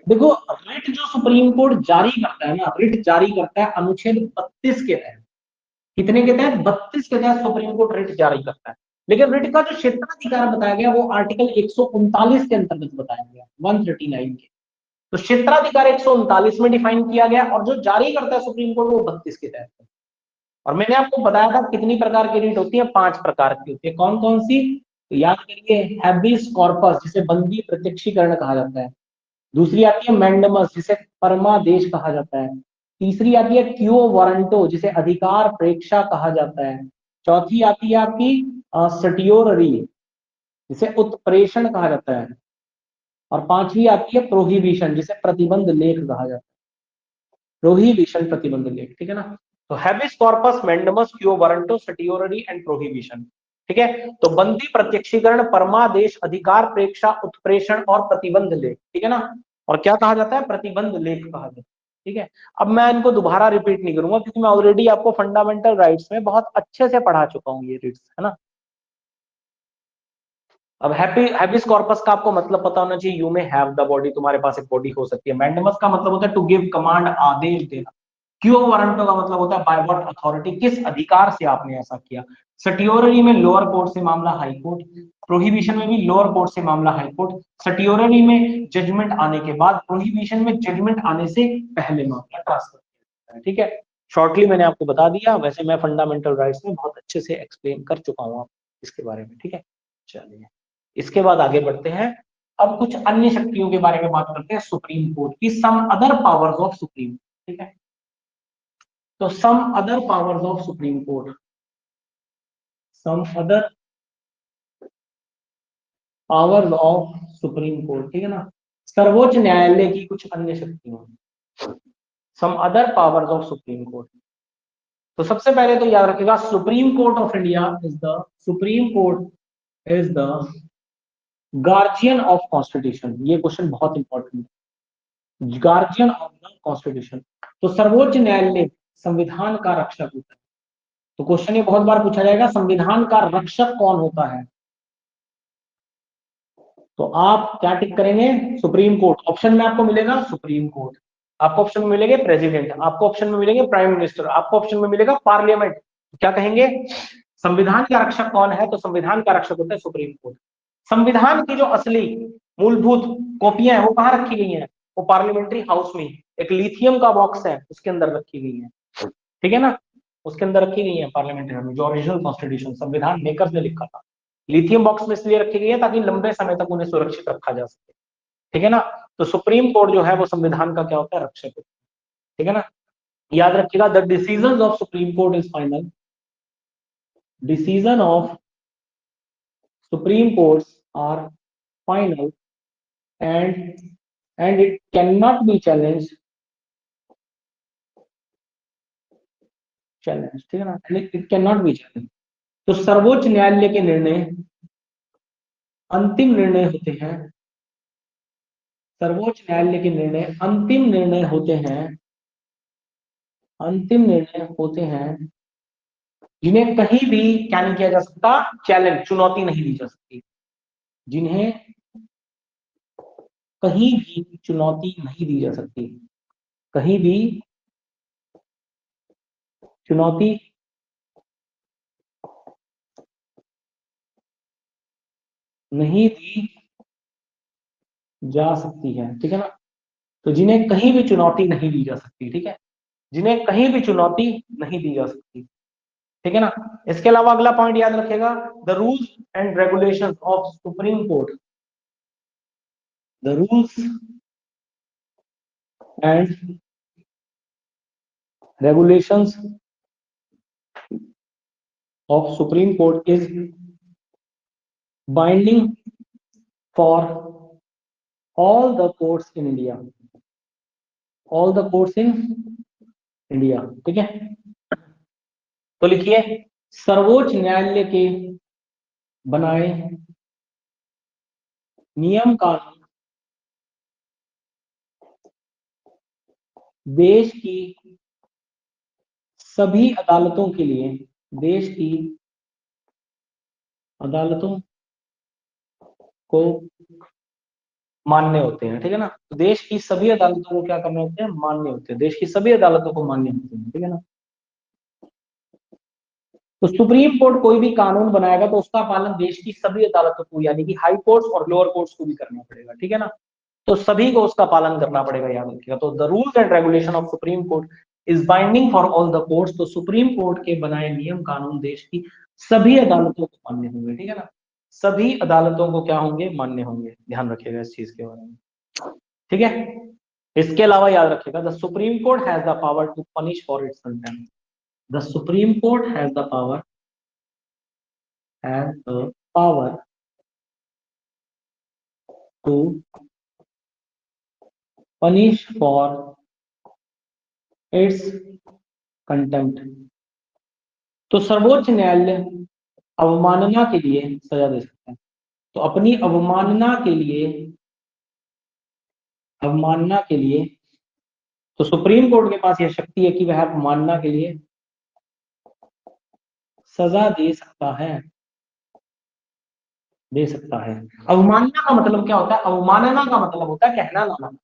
देखो रिट जो सुप्रीम कोर्ट जारी करता है ना, रिट जारी करता है अनुच्छेद 32 के तहत, कितने के तहत? 32 के तहत सुप्रीम कोर्ट रिट जारी करता है। लेकिन रिट का जो क्षेत्राधिकार बताया गया वो आर्टिकल 139 के अंतर्गत बताया गया, 139 के। तो क्षेत्राधिकार 139 में डिफाइन किया गया, और जो जारी करता है सुप्रीम कोर्ट वो 32 के तहत। और मैंने आपको बताया था कितनी प्रकार की रिट होती है, 5 प्रकार की होती है। कौन कौन सी? तो याद करिए, हैबिस कॉर्पस जिसे बंदी प्रत्यक्षीकरण कहा जाता है। दूसरी आती है मैंडमस जिसे परमादेश कहा जाता है। तीसरी आती है क्यो वारंटो जिसे अधिकार प्रेक्षा कहा जाता है। चौथी आती है आपकी सटियोररी जिसे उत्प्रेषण कहा जाता है। और पांचवी आती है प्रोहिबिशन जिसे प्रतिबंध लेख कहा जाता है। प्रोहिबिशन, प्रतिबंध लेख, ठीक है ना। तो habeas corpus, mandamus, quo warranto, certiorari and prohibition, ठीक है। तो बंदी प्रत्यक्षीकरण, परमादेश, अधिकार प्रेक्षा, उत्प्रेषण और प्रतिबंध लेख, ठीक है ना। और क्या कहा जाता है? प्रतिबंध लेख कहा जाता है, ठीक है। अब मैं इनको दोबारा रिपीट नहीं करूंगा क्योंकि मैं ऑलरेडी आपको फंडामेंटल राइट्स में बहुत अच्छे से पढ़ा चुका हूँ ये रिट्स, है ना। अब हैबिस कॉर्पस का आपको मतलब पता होना चाहिए, यू में हैव द बॉडी, तुम्हारे पास एक बॉडी हो सकती है। मैंडमस का मतलब होता है टू गिव कमांड, आदेश देना। क्यो वारंटो का मतलब होता है बाय व्हाट अथॉरिटी, किस अधिकार से आपने ऐसा किया। सटियोररी में लोअर कोर्ट से मामला हाई कोर्ट, प्रोहिबिशन में भी लोअर कोर्ट से मामला हाई कोर्ट, सटियोररी में जजमेंट आने के बाद, प्रोहिबिशन में जजमेंट आने से पहले मामला ट्रांसफर किया जाता है, ठीक है। शॉर्टली मैंने आपको बता दिया, वैसे मैं फंडामेंटल राइट्स में बहुत अच्छे से एक्सप्लेन कर चुका हूँ आप इसके बारे में, ठीक है। चलिए इसके बाद आगे बढ़ते हैं। अब कुछ अन्य शक्तियों के बारे में बात करते हैं सुप्रीम कोर्ट की, some other powers of supreme, ठीक है। तो some other powers of supreme court, some other powers of supreme court, ठीक है ना। सर्वोच्च न्यायालय की कुछ अन्य शक्तियां, some other powers of supreme court. तो सबसे पहले तो याद रखिएगा, supreme court of India is the, supreme court is the guardian of constitution. ये क्वेश्चन बहुत इंपॉर्टेंट है, गार्जियन ऑफ द कॉन्स्टिट्यूशन। तो सर्वोच्च न्यायालय संविधान का रक्षक होता है। तो क्वेश्चन ये बहुत बार पूछा जाएगा, संविधान का रक्षक कौन होता है? तो आप क्या टिक करेंगे? Supreme court. ऑप्शन में आपको मिलेगा सुप्रीम कोर्ट, आपको ऑप्शन में मिलेंगे प्रेसिडेंट, आपको ऑप्शन में मिलेंगे प्राइम मिनिस्टर, आपको ऑप्शन में मिलेगा पार्लियामेंट। क्या कहेंगे? संविधान का रक्षक कौन है? तो संविधान का रक्षक होता है सुप्रीम कोर्ट। संविधान की जो असली मूलभूत कॉपियां हैं वो कहाँ रखी गई हैं? वो पार्लियामेंट्री हाउस में एक लिथियम का बॉक्स है उसके अंदर रखी गई है, ठीक है ना। उसके अंदर रखी गई है पार्लियामेंट्री में, जो ओरिजिनल कॉन्स्टिट्यूशन संविधान मेकर्स ने लिखा था। लिथियम बॉक्स में इसलिए रखी गई है ताकि लंबे समय तक उन्हें सुरक्षित रखा जा सके, ठीक है ना। तो सुप्रीम कोर्ट जो है वो संविधान का क्या होता है? रक्षक होता है, ठीक है ना। याद रखिएगा, the decision of supreme court is final, decision of supreme court are final and it cannot be challenged, ठीक है ना, it cannot be challenged। तो सर्वोच्च न्यायालय के निर्णय अंतिम निर्णय होते हैं, सर्वोच्च न्यायालय के निर्णय अंतिम निर्णय होते हैं, अंतिम निर्णय होते हैं जिन्हें कहीं भी क्या नहीं किया जा सकता? चैलेंज, चुनौती नहीं दी जा सकती, जिन्हें कहीं भी चुनौती नहीं दी जा सकती, कहीं भी चुनौती नहीं दी जा सकती है, ठीक है ना। तो जिन्हें कहीं भी चुनौती नहीं दी जा सकती, ठीक है, जिन्हें कहीं भी चुनौती नहीं दी जा सकती, ठीक है ना। इसके अलावा अगला पॉइंट याद रखेगा, the rules and regulations of supreme court, the rules and regulations of supreme court is binding for all the courts in India, all the courts in India, ठीक है। तो लिखिए, सर्वोच्च न्यायालय के बनाए नियम कानून देश की सभी अदालतों के लिए, देश की अदालतों को मान्य होते हैं, ठीक है ना। तो देश की सभी अदालतों को क्या करने होते हैं? मान्य होते हैं, देश की सभी अदालतों को मान्य होते हैं, ठीक है ना। तो सुप्रीम कोर्ट कोई भी कानून बनाएगा तो उसका पालन देश की सभी अदालतों को, यानी कि हाई कोर्ट्स और लोअर कोर्ट्स को भी करना पड़ेगा, ठीक है ना। तो सभी को उसका पालन करना पड़ेगा, याद रखिएगा। तो the rules and regulation of supreme court is binding for all the courts. तो सुप्रीम कोर्ट के बनाए नियम कानून देश की सभी अदालतों को मान्य होंगे, ठीक है ना। सभी अदालतों को क्या होंगे, मान्य होंगे। ध्यान रखिएगा इस चीज के बारे में, ठीक है। इसके अलावा याद रखिएगा, the supreme court has the power to punish for its contempt. The supreme court has the power, has the power to punish for its contempt. तो सर्वोच्च न्यायालय अवमानना के लिए सजा दे सकता है। तो अपनी अवमानना के लिए तो सुप्रीम कोर्ट के पास यह शक्ति है कि वह अवमानना के लिए सजा दे सकता है। अवमानना का मतलब क्या होता है, अवमानना का मतलब होता है कहना ना मानना।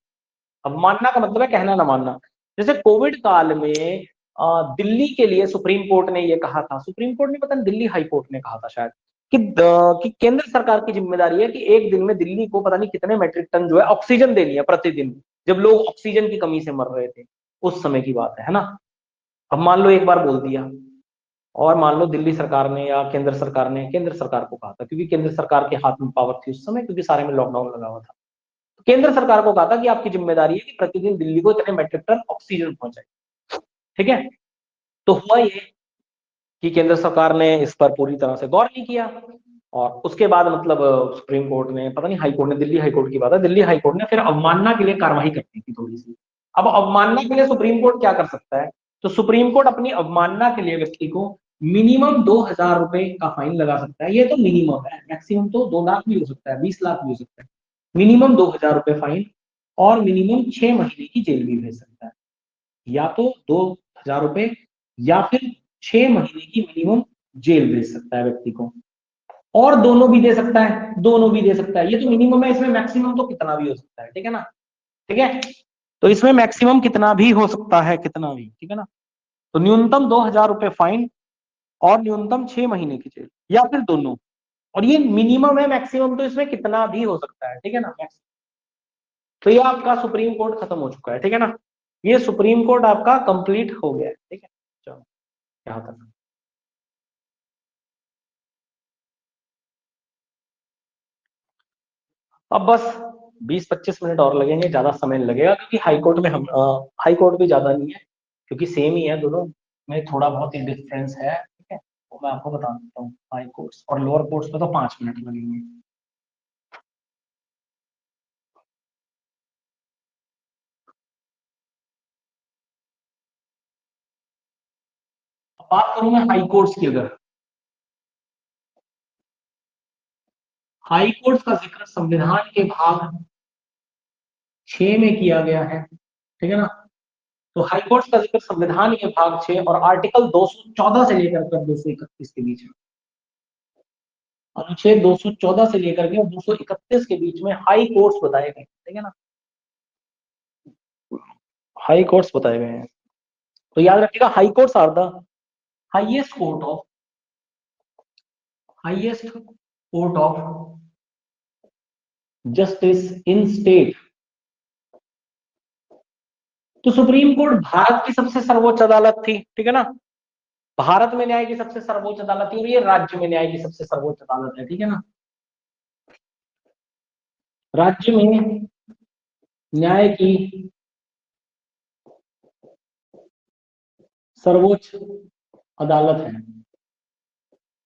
अवमानना का मतलब है कहना ना मानना। जैसे कोविड काल में दिल्ली के लिए सुप्रीम कोर्ट ने ये कहा था, सुप्रीम कोर्ट ने पता नहीं दिल्ली हाई कोर्ट ने कहा था शायद, कि केंद्र सरकार की जिम्मेदारी है कि एक दिन में दिल्ली को पता नहीं कितने मेट्रिक टन जो है ऑक्सीजन देनी है प्रतिदिन, जब लोग ऑक्सीजन की कमी से मर रहे थे, उस समय की बात है ना। अब मान लो एक बार बोल दिया, और मान लो दिल्ली सरकार ने या केंद्र सरकार ने केंद्र सरकार को कहा था, क्योंकि केंद्र सरकार के हाथ में पावर थी उस समय, क्योंकि सारे में लॉकडाउन लगा हुआ था। तो केंद्र सरकार को कहा था कि आपकी जिम्मेदारी है कि प्रतिदिन दिल्ली को इतने मेट्रिक टन ऑक्सीजन पहुंचाए, ठीक है। तो हुआ ये कि केंद्र सरकार ने इस पर पूरी तरह से गौर नहीं किया, और उसके बाद मतलब सुप्रीम कोर्ट ने, पता नहीं हाई कोर्ट ने, दिल्ली हाई कोर्ट की बात है, दिल्ली हाई कोर्ट ने फिर अवमानना के लिए कार्रवाई करनी थी थोड़ी सी। अब अवमानना के लिए सुप्रीम कोर्ट क्या कर सकता है, तो सुप्रीम कोर्ट अपनी अवमानना के लिए व्यक्ति को मिनिमम 2,000 रुपए का फाइन लगा सकता है। ये तो मिनिमम है, मैक्सिमम तो 2 लाख भी हो सकता है, 20 लाख भी हो सकता है। मिनिमम 2,000 रुपए फाइन, और मिनिमम 6 महीने की जेल भी भेज सकता है। या तो 2,000 रुपए या फिर 6 महीने की मिनिमम जेल भेज सकता है व्यक्ति को, और दोनों भी दे सकता है, दोनों भी दे सकता है। ये तो मिनिमम है, इसमें मैक्सिमम तो कितना भी हो सकता है, ठीक है ना। ठीक है, तो इसमें मैक्सिमम कितना भी हो सकता है, कितना भी, ठीक है ना। तो न्यूनतम 2,000 रुपए फाइन और न्यूनतम 6 महीने की जेल, या फिर दोनों। और ये मिनिमम है, मैक्सिमम तो इसमें कितना भी हो सकता है, ठीक है ना। तो ये आपका सुप्रीम कोर्ट खत्म हो चुका है, ठीक है ना। ये सुप्रीम कोर्ट आपका कंप्लीट हो गया है, ठीक है। चलो यहां तक। अब बस 20-25 मिनट और लगेंगे, ज्यादा समय नहीं लगेगा, क्योंकि हाई कोर्ट में हम हाई कोर्ट भी ज्यादा नहीं है, क्योंकि सेम ही है दोनों में, थोड़ा बहुत ही डिफरेंस है, ठीक है। तो मैं आपको बता देता हूँ, हाई कोर्ट्स और लोअर कोर्ट्स में तो 5 मिनट लगेंगे। अब बात करूं मैं हाई कोर्ट्स की, अगर हाई कोर्ट्स का जिक्र संविधान के भाग 6 में किया गया है, ठीक है ना। तो हाई कोर्ट का जिक्र संविधान के भाग 6 और आर्टिकल 214 से लेकर 231 के बीच में, अनुच्छेद 214 से लेकर के 231 के बीच में हाई कोर्ट्स बताए गए, ठीक है ना। हाई कोर्ट्स बताए गए हैं। तो याद रखिएगा, high courts are the highest court of highest court of justice in state. तो सुप्रीम कोर्ट भारत की सबसे सर्वोच्च अदालत थी, ठीक है ना। भारत में न्याय की सबसे सर्वोच्च अदालत थी, और ये राज्य में न्याय की सबसे सर्वोच्च अदालत है, ठीक है ना। राज्य में न्याय की सर्वोच्च अदालत है।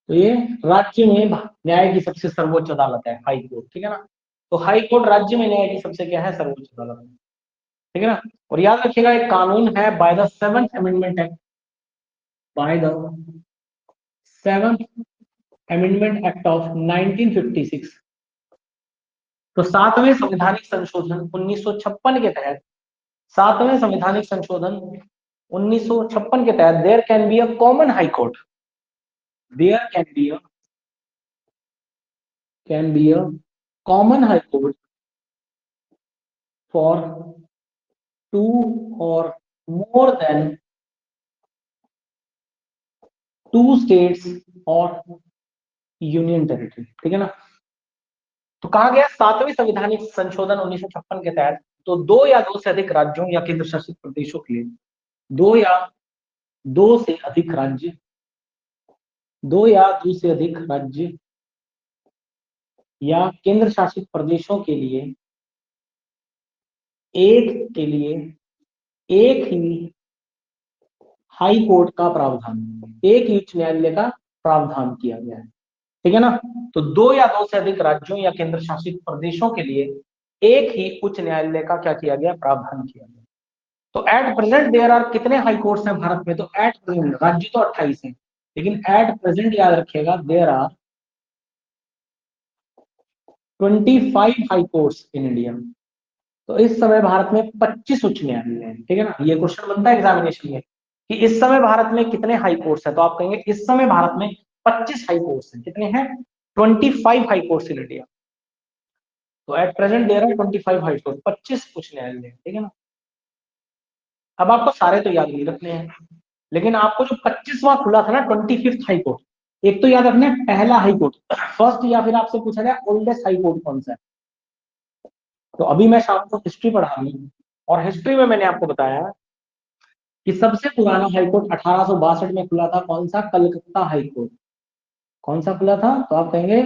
तो ये राज्य में न्याय की सबसे सर्वोच्च अदालत है, हाई कोर्ट, ठीक है ना। तो हाई कोर्ट राज्य में न्याय की सबसे क्या है, सर्वोच्च अदालत है, ठीक है ना। और याद रखिएगा, एक कानून है by the 7th amendment act, by the 7th amendment act of 1956। तो 7वें संवैधानिक संशोधन 1956 के तहत, 7वें संवैधानिक संशोधन 1956 के तहत, there can be a common high court, there can be a common high court for two or more than 2 states और यूनियन टेरिटरी, ठीक है ना। तो कहा गया 7वें संवैधानिक संशोधन 1956 के तहत तो 2 या 2 से अधिक राज्यों या केंद्र शासित प्रदेशों के लिए 2 या 2 से अधिक राज्य 2 या 2 से अधिक राज्य या केंद्र शासित प्रदेशों के लिए एक ही हाई कोर्ट का प्रावधान, एक ही उच्च न्यायालय का प्रावधान किया गया है, ठीक है ना। तो 2 या 2 से अधिक राज्यों या केंद्र शासित प्रदेशों के लिए एक ही उच्च न्यायालय का क्या किया गया, प्रावधान किया गया। तो एट प्रेजेंट देयर आर कितने हाई कोर्ट्स हैं भारत में, तो एट प्रेजेंट राज्य तो 28 हैं, लेकिन एट प्रेजेंट याद रखिएगा there are 25 high courts in India. तो इस समय भारत में 25 उच्च न्यायालय हैं, ठीक है ना। ये क्वेश्चन बनता है एग्जामिनेशन में कि इस समय भारत में कितने हाई कोर्ट्स हैं, तो आप कहेंगे इस समय भारत में 25 हाई कोर्ट्स हैं। कितने हैं, 25 हाई कोर्ट्स इन इंडिया। तो at present there are 25 high court, 25 उच्च न्यायालय, ठीक है ना। अब आपको सारे तो याद नहीं रखने हैं, लेकिन आपको जो 25वां खुला था ना 25th हाई कोर्ट, एक तो याद रखना है पहला हाई कोर्ट फर्स्ट, या फिर आपसे पूछा जाए ओल्डेस्ट हाई कोर्ट कौन सा है। तो अभी मैं शाम को हिस्ट्री पढ़ा रही हूँ और हिस्ट्री में मैंने आपको बताया कि सबसे पुराना हाई कोर्ट 1862 में खुला था, कौन सा, कलकत्ता हाई कोर्ट। कौन सा खुला था, तो आप कहेंगे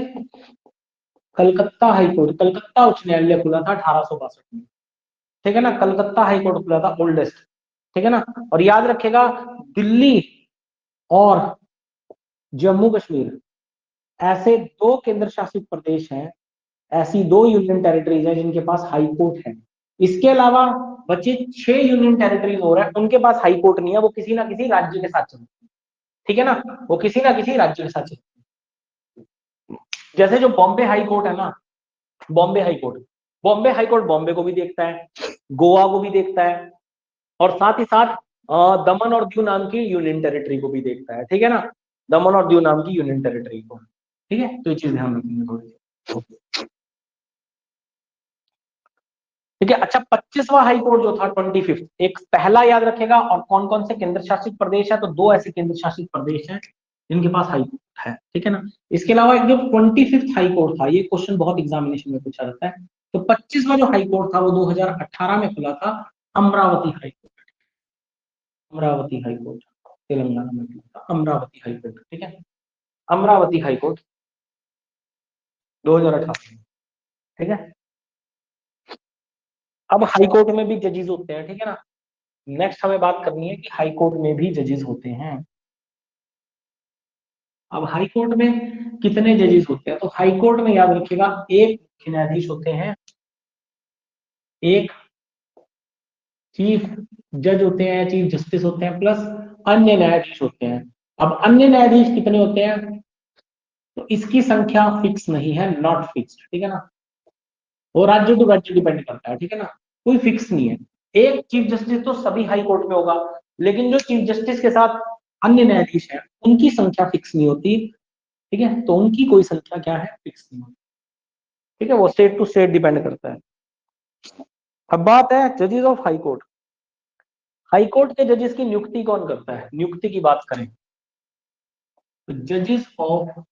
कलकत्ता हाई कोर्ट, कलकत्ता उच्च न्यायालय खुला था 1862 में, ठीक है ना। कलकत्ता हाई कोर्ट खुला था ओल्डेस्ट, ठीक है ना। और याद रखेगा दिल्ली और जम्मू कश्मीर ऐसे 2 केंद्र शासित प्रदेश हैं, ऐसी 2 यूनियन टेरिटरीज हैं जिनके पास हाई कोर्ट है। इसके अलावा बचे 6 यूनियन टेरिटरीज हो रहे हैं, उनके पास हाई कोर्ट नहीं है, वो किसी ना किसी राज्य के साथ चलते हैं, ठीक है ना, वो किसी ना किसी राज्य के साथ चलते हैं। जैसे जो बॉम्बे हाई कोर्ट है ना, बॉम्बे हाई कोर्ट बॉम्बे को भी देखता है, गोवा को भी देखता है, और साथ ही साथ दमन और दीव नाम की यूनियन टेरिटरी को भी देखता है, ठीक है ना, दमन और दीव नाम की यूनियन टेरिटरी को, ठीक है। तो ये चीज ध्यान रखेंगे थोड़ी, ठीक है। अच्छा 25वां हाई कोर्ट जो था 25th, एक पहला याद रखेगा, और कौन कौन से केंद्र शासित प्रदेश है, तो 2 ऐसे केंद्र शासित प्रदेश हैं जिनके पास हाई कोर्ट है, ठीक है ना। इसके अलावा एक जो 25th हाई कोर्ट था, ये क्वेश्चन बहुत एग्जामिनेशन में पूछा जाता है। तो 25वां जो हाई कोर्ट था वो 2018 में खुला था, Amravati high court, Amravati high court Telangana में खुला था, अमरावती हाई कोर्ट, ठीक है, अमरावती हाई कोर्ट 2018 में, ठीक है। अब हाई कोर्ट में भी जजेस होते हैं, ठीक है ना। नेक्स्ट हमें बात करनी है कि हाई कोर्ट में भी जजेस होते हैं। अब हाई कोर्ट में कितने जजेस होते हैं, तो हाई कोर्ट में याद रखिएगा एक मुख्य न्यायाधीश होते हैं, एक चीफ जज होते हैं, चीफ जस्टिस होते हैं, प्लस अन्य न्यायाधीश होते हैं। अब अन्य न्यायाधीश कितने होते हैं, तो इसकी संख्या फिक्स नहीं है, नॉट फिक्स्ड, ठीक है ना। वो राज्य टू राज्य डिपेंड करता है, ठीक है ना, कोई फिक्स नहीं है। एक चीफ जस्टिस तो सभी हाई कोर्ट में होगा, लेकिन जो चीफ जस्टिस के साथ अन्य न्यायाधीश हैं उनकी संख्या फिक्स नहीं होती, ठीक है। तो उनकी कोई संख्या क्या है, फिक्स नहीं होती, ठीक है, वो स्टेट टू स्टेट डिपेंड करता है। अब बात है जजेस of high court. High court के जजेस की नियुक्ति कौन करता है, नियुक्ति की बात करें तो जजेस ऑफ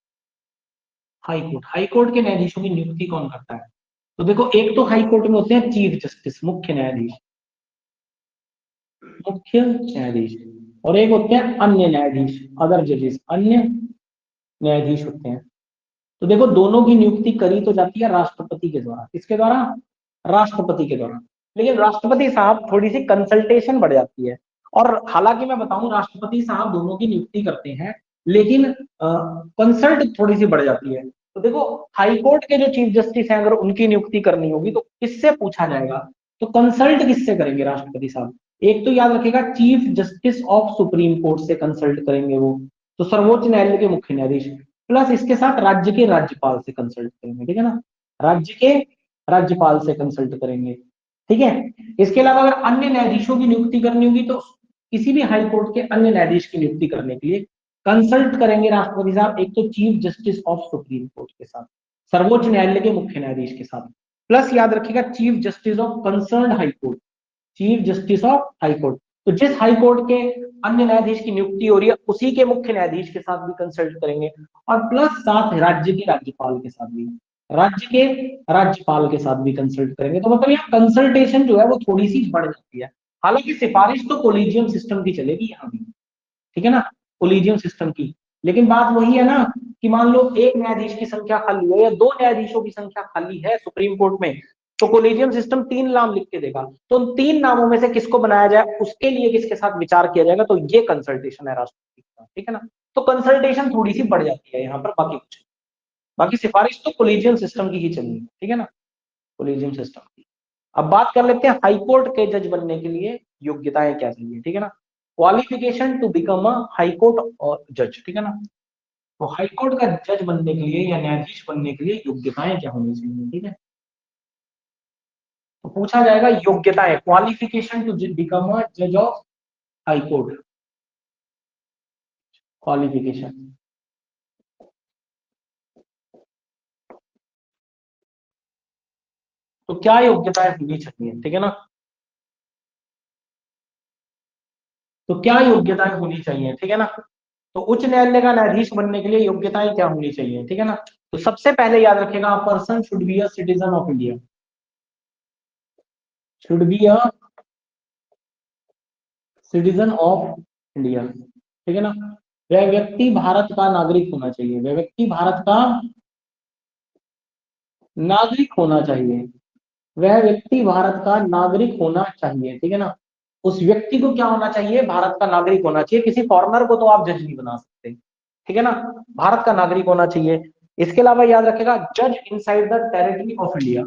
हाई कोर्ट के न्यायाधीशों की नियुक्ति कौन करता है, तो देखो एक तो हाई कोर्ट में होते हैं चीफ जस्टिस, मुख्य न्यायाधीश, मुख्य न्यायाधीश, और एक होते हैं अन्य न्यायाधीश, अदर जजेस, अन्य न्यायाधीश होते हैं। तो देखो दोनों की नियुक्ति करी तो जाती है राष्ट्रपति के द्वारा, किसके द्वारा, राष्ट्रपति के द्वारा। लेकिन राष्ट्रपति साहब थोड़ी सी कंसल्टेशन बढ़ जाती है, और हालांकि मैं बताऊं राष्ट्रपति साहब दोनों की नियुक्ति करते हैं, लेकिन कंसल्ट थोड़ी सी बढ़ जाती है। तो देखो हाई कोर्ट के जो चीफ जस्टिस हैं अगर उनकी नियुक्ति करनी होगी तो किससे पूछा जाएगा, तो कंसल्ट किससे करेंगे राष्ट्रपति साहब, एक तो याद रखेगा chief justice of supreme court से कंसल्ट करेंगे वो, तो सर्वोच्च न्यायालय के मुख्य न्यायाधीश, प्लस इसके साथ राज्य के राज्यपाल से कंसल्ट करेंगे, ठीक है ना, राज्य के राज्यपाल से कंसल्ट करेंगे, ठीक है। इसके अलावा अगर अन्य न्यायाधीशों की नियुक्ति करनी होगी तो किसी भी हाई कोर्ट के अन्य न्यायाधीश की नियुक्ति करने के लिए कंसल्ट करेंगे राष्ट्रपति साहब, एक तो chief justice of supreme court के साथ, सर्वोच्च न्यायालय के मुख्य न्यायाधीश के साथ, प्लस याद रखिएगा chief justice of concern high court, chief justice of high court, तो जिस हाई कोर्ट के अन्य न्यायाधीश की नियुक्ति हो रही है उसी के मुख्य न्यायाधीश के साथ भी कंसल्ट करेंगे, और प्लस साथ राज्य के राज्यपाल के साथ भी, राज्य के राज्यपाल के साथ भी कंसल्ट करेंगे। तो मतलब यहाँ कंसल्टेशन जो है वो थोड़ी सी बढ़ जाती है। हालांकि सिफारिश तो कोलिजियम सिस्टम की चलेगी यहाँ भी, ठीक है ना, कोलिजियम सिस्टम की। लेकिन बात वही है ना कि मान लो एक न्यायाधीश की संख्या खाली है या दो न्यायाधीशों की संख्या खाली है सुप्रीम कोर्ट में, तो कोलिजियम सिस्टम 3 नाम लिख के देगा, तो उन 3 नामों में से किसको बनाया जाए उसके लिए किसके साथ विचार किया जाएगा, तो ये कंसल्टेशन है राष्ट्रपति का, ठीक है ना। तो कंसल्टेशन थोड़ी सी बढ़ जाती है यहाँ पर, बाकी कुछ नहीं। बाकी सिफारिश तो कोलिजियम सिस्टम की ही चलनी है, ठीक है ना, कोलिजियम सिस्टम की। अब बात कर लेते हैं हाईकोर्ट के जज बनने के लिए योग्यताएं क्या चाहिए, ठीक है ना। Qualification to become a high court और जज, ठीक है ना। तो हाई कोर्ट का जज बनने के लिए या न्यायाधीश बनने के लिए योग्यताएं क्या होनी चाहिए, ठीक है। तो पूछा जाएगा योग्यताएं, क्वालिफिकेशन टू बिकम अ जज ऑफ हाई कोर्ट, क्वालिफिकेशन। तो क्या योग्यताएं होनी चाहिए, ठीक है ना। तो क्या योग्यताएं होनी चाहिए, ठीक है ना। तो उच्च न्यायालय का न्यायाधीश बनने के लिए योग्यताएं क्या होनी चाहिए, ठीक है ना। तो सबसे पहले याद रखेगा, person should be a citizen of India, should be a citizen of India, ठीक है ना। वह व्यक्ति भारत का नागरिक होना चाहिए, वह व्यक्ति भारत का नागरिक होना चाहिए, वह व्यक्ति भारत का नागरिक होना चाहिए, ठीक है ना। उस व्यक्ति को क्या होना चाहिए, भारत का नागरिक होना चाहिए, किसी फॉरेनर को तो आप जज नहीं बना सकते, ठीक है ना, भारत का नागरिक होना चाहिए। इसके अलावा याद रखेगा, जज inside the territory of India,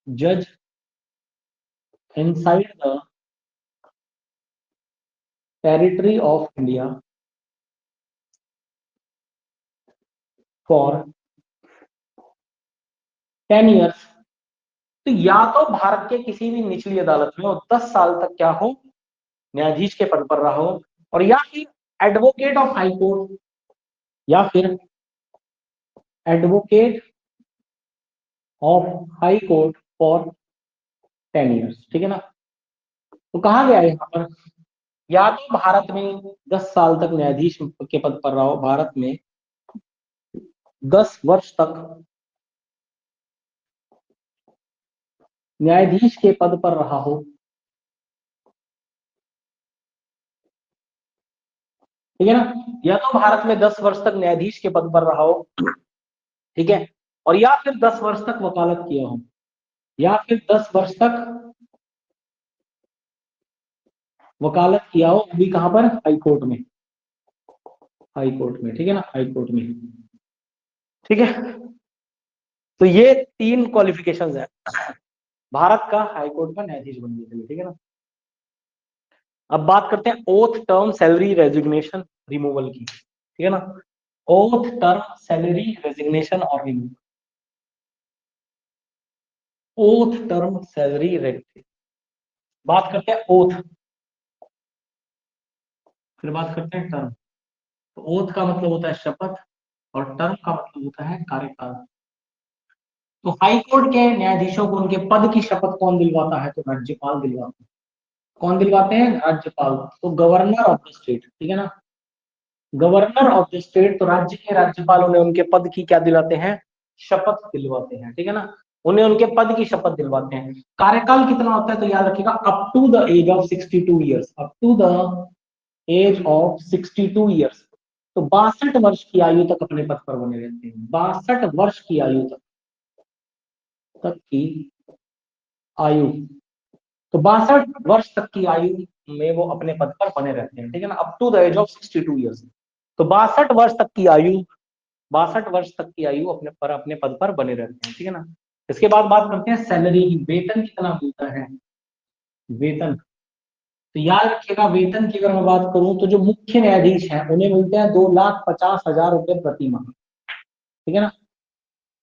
जज inside the territory of India for 10 years। तो या तो भारत के किसी भी निचली अदालत में वो 10 साल तक क्या हो, न्यायाधीश के पद पर रहा हो, और या फिर एडवोकेट ऑफ हाई कोर्ट, या फिर advocate of high court for 10 years, ठीक है ना। तो कहा गया है यहाँ पर, या तो भारत में 10 साल तक न्यायाधीश के पद पर रहा हो, भारत में 10 वर्ष तक न्यायाधीश के पद पर रहा हो, ठीक है ना, या तो भारत में 10 वर्ष तक न्यायाधीश के पद पर रहा हो, ठीक है, और या फिर 10 वर्ष तक वकालत किया हो, या फिर 10 वर्ष तक वकालत किया हो, वो भी कहां पर, हाई कोर्ट में, हाई कोर्ट में, ठीक है ना, हाई कोर्ट में, ठीक है। तो ये 3 क्वालिफिकेशंस है भारत का हाई कोर्ट का न्यायाधीश बनने के लिए, ठीक है ना। अब बात करते हैं oath term salary resignation removal की, ठीक है ना। ओथ टर्म सैलरी रेजिग्नेशन और removal, oath term salary resignation, बात करते हैं ओथ, फिर बात करते हैं टर्म। तो ओथ का मतलब होता है शपथ, और टर्म का मतलब होता है कार्यकाल। तो हाई कोर्ट के न्यायाधीशों को उनके पद की शपथ कौन दिलवाता है, तो राज्यपाल दिलवाता है। कौन दिलवाते हैं, राज्यपाल। तो गवर्नर ऑफ द स्टेट, ठीक है ना, गवर्नर ऑफ द स्टेट, तो राज्य के राज्यपाल उन्हें उनके पद की क्या दिलाते हैं, शपथ दिलवाते हैं, ठीक है ना, उन्हें उनके पद की शपथ दिलवाते हैं। कार्यकाल कितना होता है, तो याद रखिएगा, up to the age of 62 years, up to the age of 62 years. तो 62 वर्ष की आयु तक अपने पद पर बने रहते हैं, 62 वर्ष की आयु तक, तक की आयु, तो 62 वर्ष तक की आयु में वो अपने पद पर बने रहते हैं, ठीक है ना, up to the age of 62 years. तो 62 वर्ष तक की आयु, 62 वर्ष तक की आयु अपने पद पर बने रहते हैं, ठीक है ना। इसके बाद बात करते हैं सैलरी की, वेतन कितना मिलता है, वेतन। तो याद रखिएगा, वेतन की अगर मैं बात करूं तो जो मुख्य न्यायाधीश हैं उन्हें मिलते हैं 2,50,000 रुपए प्रति माह, ठीक है ना,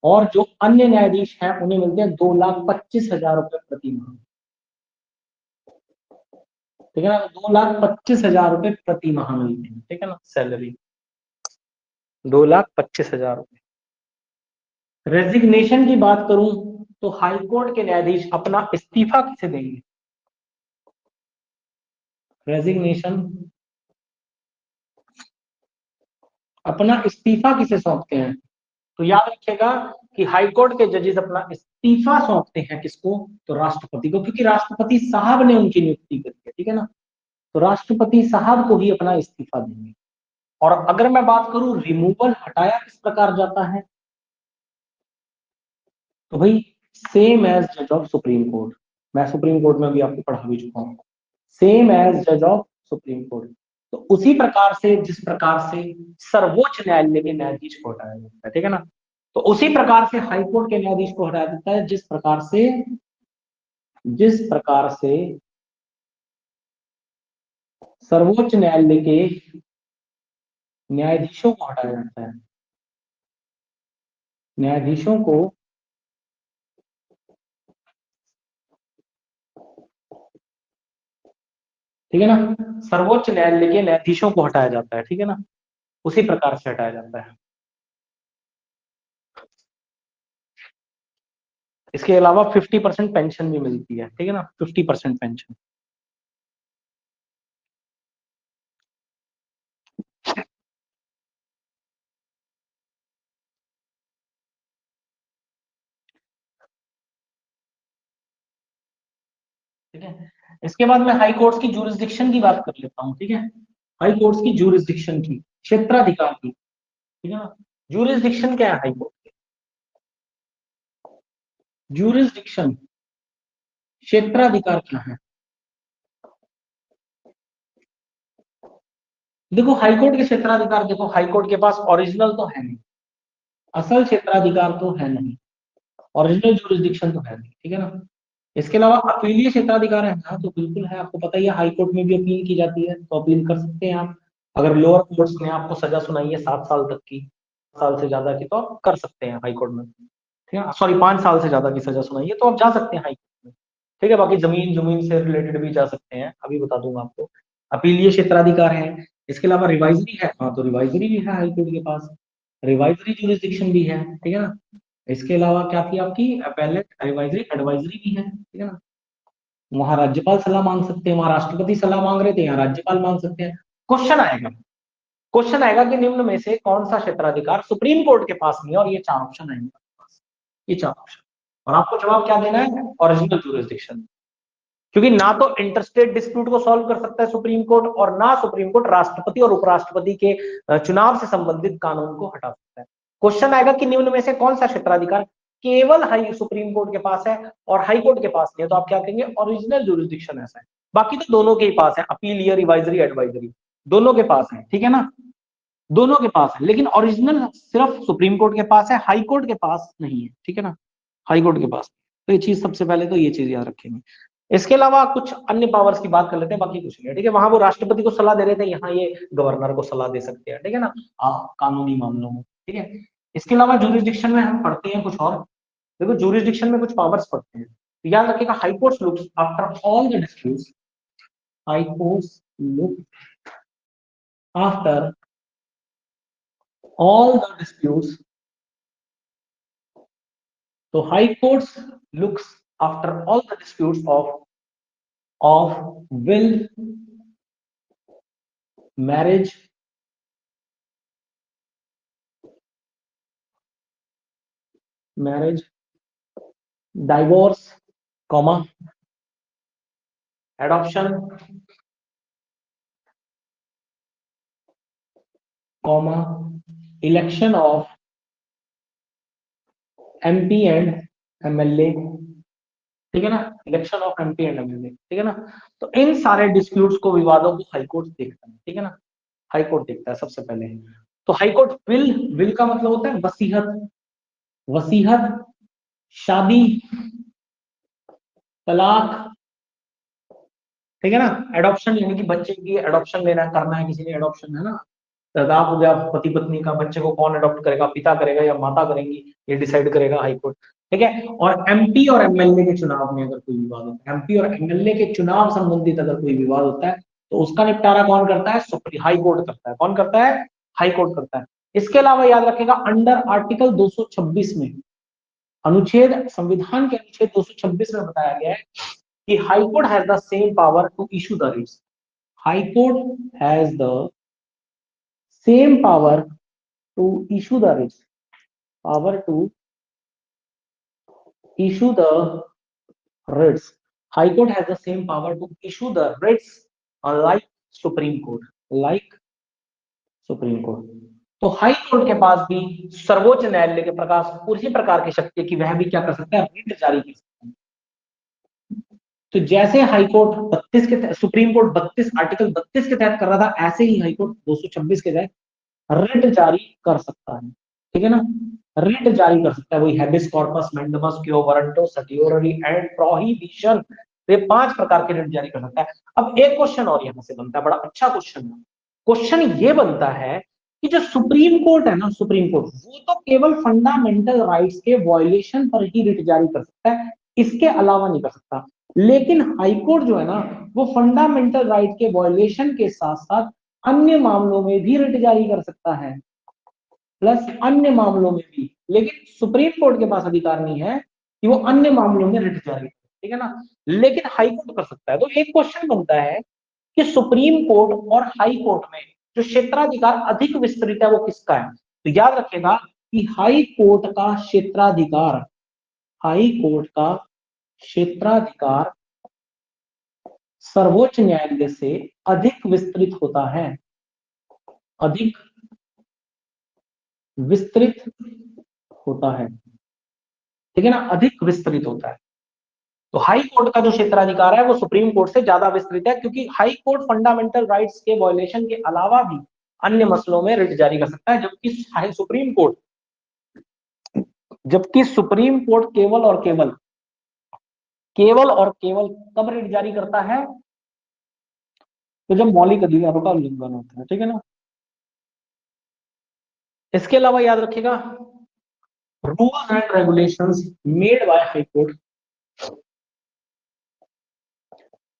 और जो अन्य न्यायाधीश हैं उन्हें मिलते हैं 2,25,000 रुपए प्रति माह, ठीक है ना, 2,25,000 रुपए प्रति माह मिलते हैं, ठीक है ना, सैलरी 2,25,000 रुपए। रेजिग्नेशन की बात करूं तो हाईकोर्ट के न्यायाधीश अपना इस्तीफा किसे देंगे, रेजिग्नेशन, अपना इस्तीफा किसे सौंपते हैं? तो याद रखिएगा कि हाईकोर्ट के जजेस अपना इस्तीफा सौंपते हैं किसको? तो राष्ट्रपति को, क्योंकि राष्ट्रपति साहब ने उनकी नियुक्ति करी है, ठीक है ना। तो राष्ट्रपति साहब को ही अपना इस्तीफा देंगे। और अगर मैं बात करूं रिमूवल, हटाया किस प्रकार जाता है? तो भाई सेम एज जज ऑफ सुप्रीम कोर्ट। मैं सुप्रीम कोर्ट में भी आपको पढ़ा भी चुका हूं। सेम एज जज ऑफ सुप्रीम कोर्ट। तो उसी प्रकार से, जिस प्रकार से सर्वोच्च न्यायालय के न्यायाधीश को हटाया जाता है, ठीक है ना, तो उसी प्रकार से हाईकोर्ट के न्यायाधीश को हटाया जाता है, जिस प्रकार से सर्वोच्च न्यायालय के न्यायाधीशों को हटाया जाता है, न्यायाधीशों को ठीक है ना, सर्वोच्च न्यायालय के न्यायाधीशों को हटाया जाता है, ठीक है ना, उसी प्रकार से हटाया जाता है। इसके अलावा 50% पेंशन भी मिलती है, ठीक है ना, 50% पेंशन। ठीक है, इसके बाद मैं हाई कोर्ट्स की जूरिसडिक्शन की बात कर लेता हूँ, ठीक है। हाई कोर्ट्स की जूरिसडिक्शन की, क्षेत्राधिकार की, ठीक है ना। जूरिसडिक्शन क्या है हाई कोर्ट की? जूरिसडिक्शन, क्षेत्राधिकार क्या है? देखो हाईकोर्ट के क्षेत्राधिकार, देखो हाईकोर्ट के पास ओरिजिनल तो है नहीं, असल क्षेत्राधिकार तो है नहीं, ओरिजिनल जूरिसडिक्शन तो है नहीं, ठीक है ना। इसके अलावा अपीलीय क्षेत्राधिकार है ना, तो बिल्कुल है, आपको पता ही है, हाई कोर्ट में भी अपील की जाती है, तो अपील कर सकते हैं आप। अगर लोअर कोर्ट्स ने आपको सजा सुनाई है 7 साल तक की, साल से ज्यादा की, तो आप कर सकते हैं हाई कोर्ट में, ठीक है, सॉरी 5 साल से ज्यादा की सजा सुनाई है तो आप जा सकते हैं हाई कोर्ट में, ठीक है। बाकी जमीन जमीन से रिलेटेड भी जा सकते हैं, अभी बता दूंगा आपको। अपीलीय क्षेत्राधिकार है। इसके अलावा रिवाइजरी है, हाँ तो रिवाइजरी भी है हाई कोर्ट के पास, रिवाइजरी जुरिसडिक्शन भी है, ठीक है ना। इसके अलावा क्या थी आपकी, अपेलेट रिवाइजरी एडवाइजरी भी है, ठीक है ना। वहां राज्यपाल सलाह मांग सकते हैं, वहां राष्ट्रपति सलाह मांग रहे थे, यहाँ राज्यपाल मांग सकते हैं। क्वेश्चन आएगा, क्वेश्चन आएगा कि निम्न में से कौन सा क्षेत्राधिकार सुप्रीम कोर्ट के पास नहीं है, और ये 4 ऑप्शन आएंगे, ये 4 ऑप्शन, और आपको जवाब क्या देना है? Original jurisdiction. क्योंकि ना तो इंटरस्टेट डिस्प्यूट को सॉल्व कर सकता है सुप्रीम कोर्ट, और ना सुप्रीम कोर्ट राष्ट्रपति और उपराष्ट्रपति के चुनाव से संबंधित कानून को हटा सकता है। क्वेश्चन आएगा कि निम्न में से कौन सा क्षेत्राधिकार केवल हाई सुप्रीम कोर्ट के पास है और हाई कोर्ट के पास नहीं है, तो आप क्या कहेंगे? ओरिजिनल जुरिसडिक्शन ऐसा है। बाकी तो दोनों के ही पास है, अपील, रिवाइजरी, एडवाइजरी, दोनों के पास है, ठीक है ना, दोनों के पास है, लेकिन ओरिजिनल सिर्फ सुप्रीम कोर्ट के पास है, हाई कोर्ट के पास नहीं है, ठीक है ना, हाई कोर्ट के पास। तो ये चीज सबसे पहले तो ये चीज याद रखेंगे। इसके अलावा कुछ अन्य पावर्स की बात कर लेते हैं, बाकी कुछ नहीं है, ठीक है। वहां वो राष्ट्रपति को सलाह दे रहे थे, यहाँ ये गवर्नर को सलाह दे सकते हैं, ठीक है ना, कानूनी मामलों में, ठीक है। इसके अलावा जूरिसडिक्शन में हम पढ़ते हैं कुछ और, देखो जूरिसडिक्शन में कुछ पावर्स पढ़ते हैं, तो याद रखिएगा high courts looks after all the disputes, high courts look after all the disputes, so high courts looks after all the disputes of will, marriage, divorce, comma, adoption, comma, election of MP and MLA, ठीक है ना, election of MP and MLA, ठीक है ना। तो इन सारे disputes को, विवादों को हाई कोर्ट देखता है, ठीक है ना, हाई कोर्ट देखता है सबसे पहले। तो हाई कोर्ट विल का मतलब होता है वसीहत, वसीहत, शादी, तलाक, ठीक है ना, एडॉप्शन यानी कि बच्चे की एडॉप्शन लेना करना है किसी ने, एडॉप्शन है ना, तलाक हो गया, पति पत्नी का, बच्चे को कौन अडॉप्ट करेगा, पिता करेगा या माता करेंगी, ये डिसाइड करेगा हाई कोर्ट, ठीक है। और एमपी और एमएलए के चुनाव में अगर कोई विवाद होता है, एमपी और एमएलए के चुनाव संबंधित अगर कोई विवाद होता है, तो उसका निपटारा कौन करता है? सुप्रीम हाई कोर्ट करता है। कौन करता है? हाई कोर्ट करता है। इसके अलावा याद रखेगा अंडर आर्टिकल 226 में, अनुच्छेद, संविधान के अनुच्छेद 226 में बताया गया है कि high court has the same power to issue the writs, high court has the same power to issue the writs, power to issue the writs. High Court has the same power to issue the writs, unlike Supreme Court. Like Supreme Court. तो high court के पास भी सर्वोच्च न्यायालय के प्रकाश उसी प्रकार की शक्ति की वह भी क्या कर सकता है, रिट जारी कर सकता है। तो जैसे हाई कोर्ट 32 के सुप्रीम कोर्ट 32 आर्टिकल 32 के तहत कर रहा था, ऐसे ही हाई कोर्ट 226 के तहत रिट जारी कर सकता है। ठीक है ना, रिट जारी कर सकता है, वही habeas corpus, mandamus, quo warranto, certiorari and prohibition, ये 5 प्रकार के रिट जारी कर सकता है। अब एक क्वेश्चन और यहां से बनता है, बड़ा अच्छा क्वेश्चन है। क्वेश्चन ये बनता है कि जो सुप्रीम कोर्ट है ना, सुप्रीम कोर्ट वो तो केवल फंडामेंटल राइट्स के वायलेशन पर ही रिट जारी कर सकता है, इसके अलावा नहीं कर सकता। लेकिन हाई कोर्ट जो है ना, वो फंडामेंटल राइट के वायलेशन के साथ साथ अन्य मामलों में भी रिट जारी कर सकता है, प्लस अन्य मामलों में भी। लेकिन सुप्रीम कोर्ट के पास अधिकार नहीं है कि वो अन्य मामलों में रिट जारी करे, ठीक है ना, लेकिन हाई कोर्ट कर सकता है। तो एक क्वेश्चन बनता है कि सुप्रीम कोर्ट और हाई कोर्ट में जो क्षेत्राधिकार अधिक विस्तृत है वो किसका है। तो याद रखेगा कि हाई कोर्ट का क्षेत्राधिकार, हाई कोर्ट का क्षेत्राधिकार सर्वोच्च न्यायालय से अधिक विस्तृत होता है, अधिक विस्तृत होता है, ठीक है ना, अधिक विस्तृत होता है। तो हाई कोर्ट का जो क्षेत्राधिकार है वो सुप्रीम कोर्ट से ज्यादा विस्तृत है, क्योंकि हाई कोर्ट फंडामेंटल राइट्स के वायलेशन के अलावा भी अन्य मसलों में रिट जारी कर सकता है, जबकि सुप्रीम कोर्ट केवल और केवल कब रिट जारी करता है, तो जब मौलिक अधिकारों का उल्लंघन होता है, ठीक है ना। इसके अलावा याद रखिएगा, rules and regulations made by high court,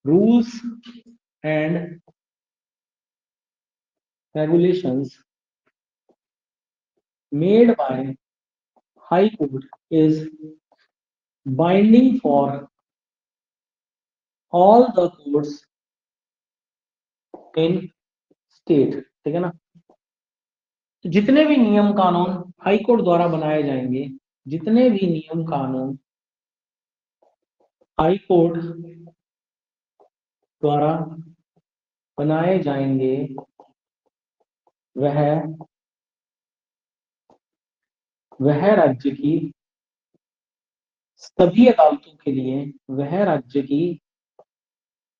rules and regulations made by high court is binding for all the courts in state, ठीक है ना। तो जितने भी नियम कानून हाई कोर्ट द्वारा बनाए जाएंगे, जितने भी नियम कानून हाई कोर्ट द्वारा बनाए जाएंगे वह राज्य की सभी अदालतों के लिए, वह राज्य की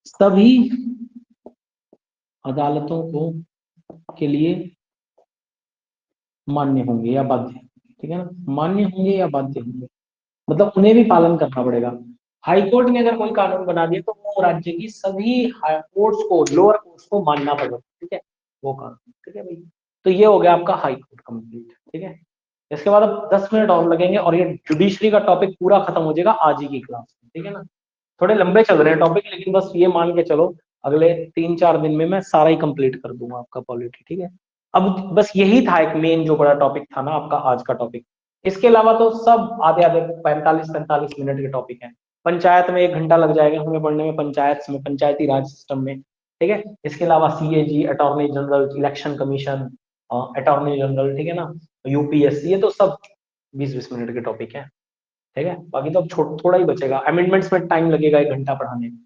सभी अदालतों को के लिए मान्य होंगे या बाध्य, ठीक है ना, मान्य होंगे या बाध्य होंगे, मतलब उन्हें भी पालन करना पड़ेगा। हाई कोर्ट ने अगर कोई कानून बना दिया तो वो राज्य की सभी हाई कोर्ट्स को, लोअर कोर्ट्स को मानना पड़ेगा, ठीक है, वो कानून, ठीक है भाई। तो ये हो गया आपका हाई कोर्ट कंप्लीट, ठीक है। इसके बाद अब 10 मिनट और लगेंगे और ये जुडिशरी का टॉपिक पूरा खत्म हो जाएगा आज ही की क्लास में, ठीक है ना। थोड़े लंबे चल रहे हैं टॉपिक, लेकिन बस ये मान के चलो अगले 3-4 दिन में मैं सारा ही कंप्लीट कर दूंगा आपका पॉलिटी, ठीक है। अब बस यही था एक मेन जो बड़ा टॉपिक था ना आपका आज का टॉपिक। इसके अलावा तो सब आधे आधे 45-45 मिनट के टॉपिक हैं। पंचायत में 1 घंटा लग जाएगा हमें पढ़ने में, पंचायती राज सिस्टम में, ठीक है। इसके अलावा CAG, attorney general, election commission, attorney general, ठीक है ना, यूपीएससी, ये तो सब 20-20 मिनट के टॉपिक है, ठीक है। बाकी तो अब थोड़ा ही बचेगा, अमेंडमेंट्स में टाइम लगेगा 1 घंटा पढ़ाने में,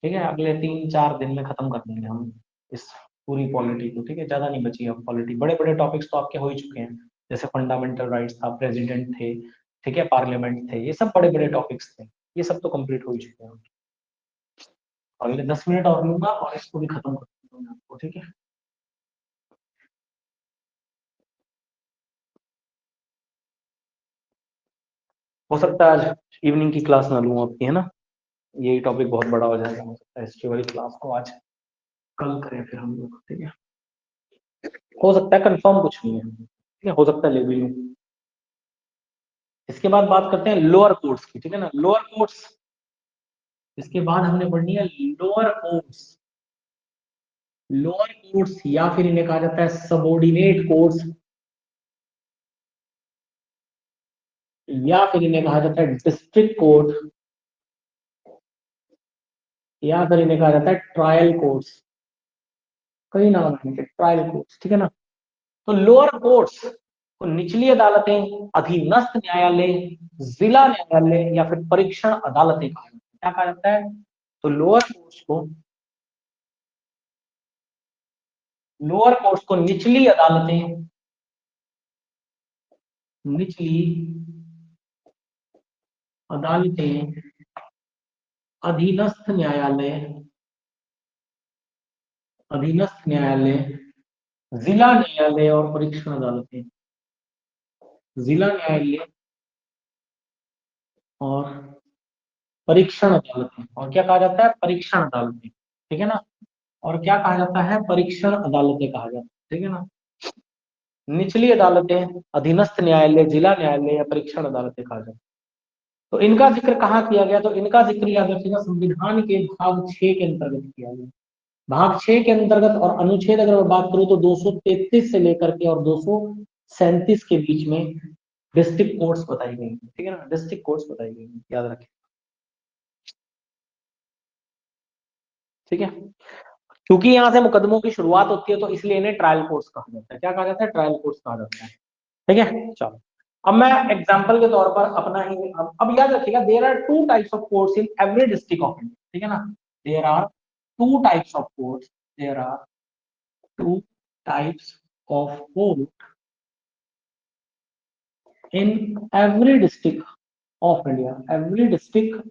ठीक है। अगले 3-4 दिन में खत्म कर देंगे हम इस पूरी पॉलिटी को, ठीक है। ज्यादा नहीं बची अब पॉलिटी, बड़े बड़े टॉपिक्स तो आपके हो ही चुके हैं, जैसे फंडामेंटल राइट्स था, प्रेसिडेंट थे, ठीक है, पार्लियामेंट थे, ये सब बड़े बड़े टॉपिक्स थे, ये सब तो कंप्लीट हो ही चुके हैं। अगले 10 मिनट और लूंगा और इसको भी खत्म कर दूंगा आपको, ठीक है। हो सकता है आज इवनिंग की क्लास ना लूँ आपकी, है ना, यही टॉपिक बहुत बड़ा हो जाएगा, हो सकता है हिस्ट्री वाली क्लास को आज कल करें फिर हम लोग, ठीक है। हो सकता है, कंफर्म कुछ नहीं है, ठीक है, हो सकता है ले भी लूं। इसके बाद बात करते हैं लोअर कोर्ट्स की, ठीक है ना, लोअर कोर्ट्स। इसके बाद हमने पढ़नी है लोअर कोर्ट्स, लोअर कोर्ट्स या फिर इन्हें कहा जाता है सबोर्डिनेट कोर्ट्स, या फिर इन्हें कहा जाता है डिस्ट्रिक्ट कोर्ट, या फिर इन्हें कहा जाता है ट्रायल कोर्ट्स, कई नाम रहेंगे, ट्रायल कोर्ट्स, ठीक है ना। तो लोअर कोर्ट्स को निचली अदालतें, अधीनस्थ न्यायालय, जिला न्यायालय या फिर परीक्षण अदालतें कहा जाता है। क्या कहा जाता है? तो लोअर कोर्ट्स को निचली अदालतें, निचली अदालतें, अधीनस्थ न्यायालय, अधीनस्थ न्यायालय, जिला न्यायालय और परीक्षण अदालतें, जिला न्यायालय और परीक्षण अदालतें, और क्या कहा जाता है? परीक्षण अदालतें, ठीक है ना। और क्या कहा जाता है? परीक्षण अदालतें कहा जाता है, ठीक है ना। निचली अदालतें, अधीनस्थ न्यायालय, जिला न्यायालय या परीक्षण अदालतें कहा जाता है। तो इनका जिक्र कहाँ किया गया? तो इनका जिक्र याद रखिएगा संविधान के भाग 6 के अंतर्गत किया गया। भाग 6 के अंतर्गत, और अनुच्छेद अगर मैं बात करूं तो 233 से लेकर के और 237 के बीच में डिस्ट्रिक्ट कोर्ट्स बताई गई, ठीक है ना। डिस्ट्रिक्ट कोर्ट्स बताई गई, याद रखें, ठीक है। क्योंकि यहाँ से मुकदमों की शुरुआत होती है तो इसलिए इन्हें ट्रायल कोर्ट्स कहा जाता है। क्या कहा जाता है? ट्रायल कोर्ट्स कहा जाता है, ठीक है। चलो, अब मैं एग्जांपल के तौर पर अपना ही, अब याद रखिएगा, there are two types of courts in every district of India, ठीक है ना। There are two types of courts, there are two types of court in every district of India, every district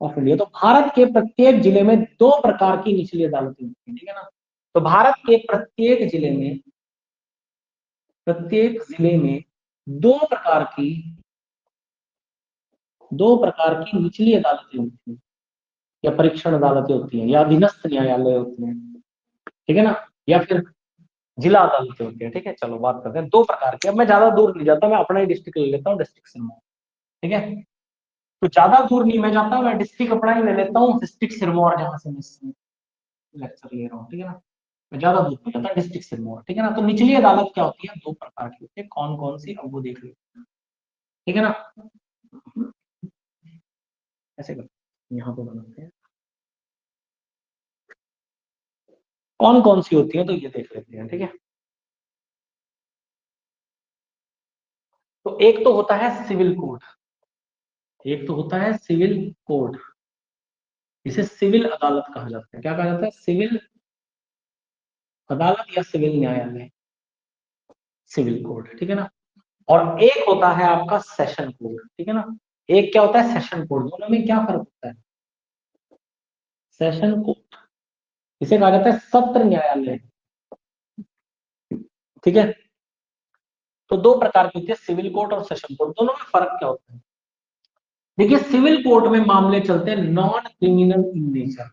of India. तो भारत के प्रत्येक जिले में दो प्रकार की निचली अदालतें होती हैं, ठीक है ना। तो भारत के प्रत्येक जिले में दो प्रकार की निचली अदालतें होती हैं, या परीक्षण अदालतें होती हैं, या अधीनस्थ न्यायालय होते हैं, ठीक है ना, या फिर जिला अदालतें होती है, ठीक है। चलो बात करते हैं दो प्रकार की। अब मैं ज्यादा दूर नहीं जाता, मैं अपना ही डिस्ट्रिक्ट ले लेता हूँ, डिस्ट्रिक्ट सिरमौर, ठीक है। तो ज्यादा दूर नहीं मैं जाता, मैं डिस्ट्रिक्ट अपना ही ले लेता हूँ, डिस्ट्रिक्ट सिरमौर, जहां से मैं लेक्चर ले रहा हूँ, ठीक है ना। मैं ज्यादा दूर नहीं जाता, डिस्ट्रिक्ट सिरमौर, ठीक है ना। तो निचली अदालत क्या होती है? दो प्रकार की होती है, कौन कौन सी, अब वो देख लेते हैं, ठीक है ना। ऐसे करते, यहाँ पे बनाते हैं कौन कौन सी होती है, तो ये देख लेते हैं, ठीक है। तो एक तो होता है सिविल कोड, एक तो होता है सिविल कोड, इसे सिविल अदालत कहा जाता है। क्या कहा जाता है? सिविल अदालत या सिविल न्यायालय, सिविल कोड, ठीक है ना। और एक होता है आपका सेशन कोड, ठीक है ना। एक क्या होता है? Session code. दोनों में क्या फर्क होता है? सेशन कोर्ट, इसे कहा जाता है सत्र न्यायालय, ठीक है। तो दो प्रकार की होती है, सिविल कोर्ट और सेशन कोर्ट। दोनों में फर्क क्या होता है? देखिए, सिविल कोर्ट में मामले चलते हैं non criminal in nature,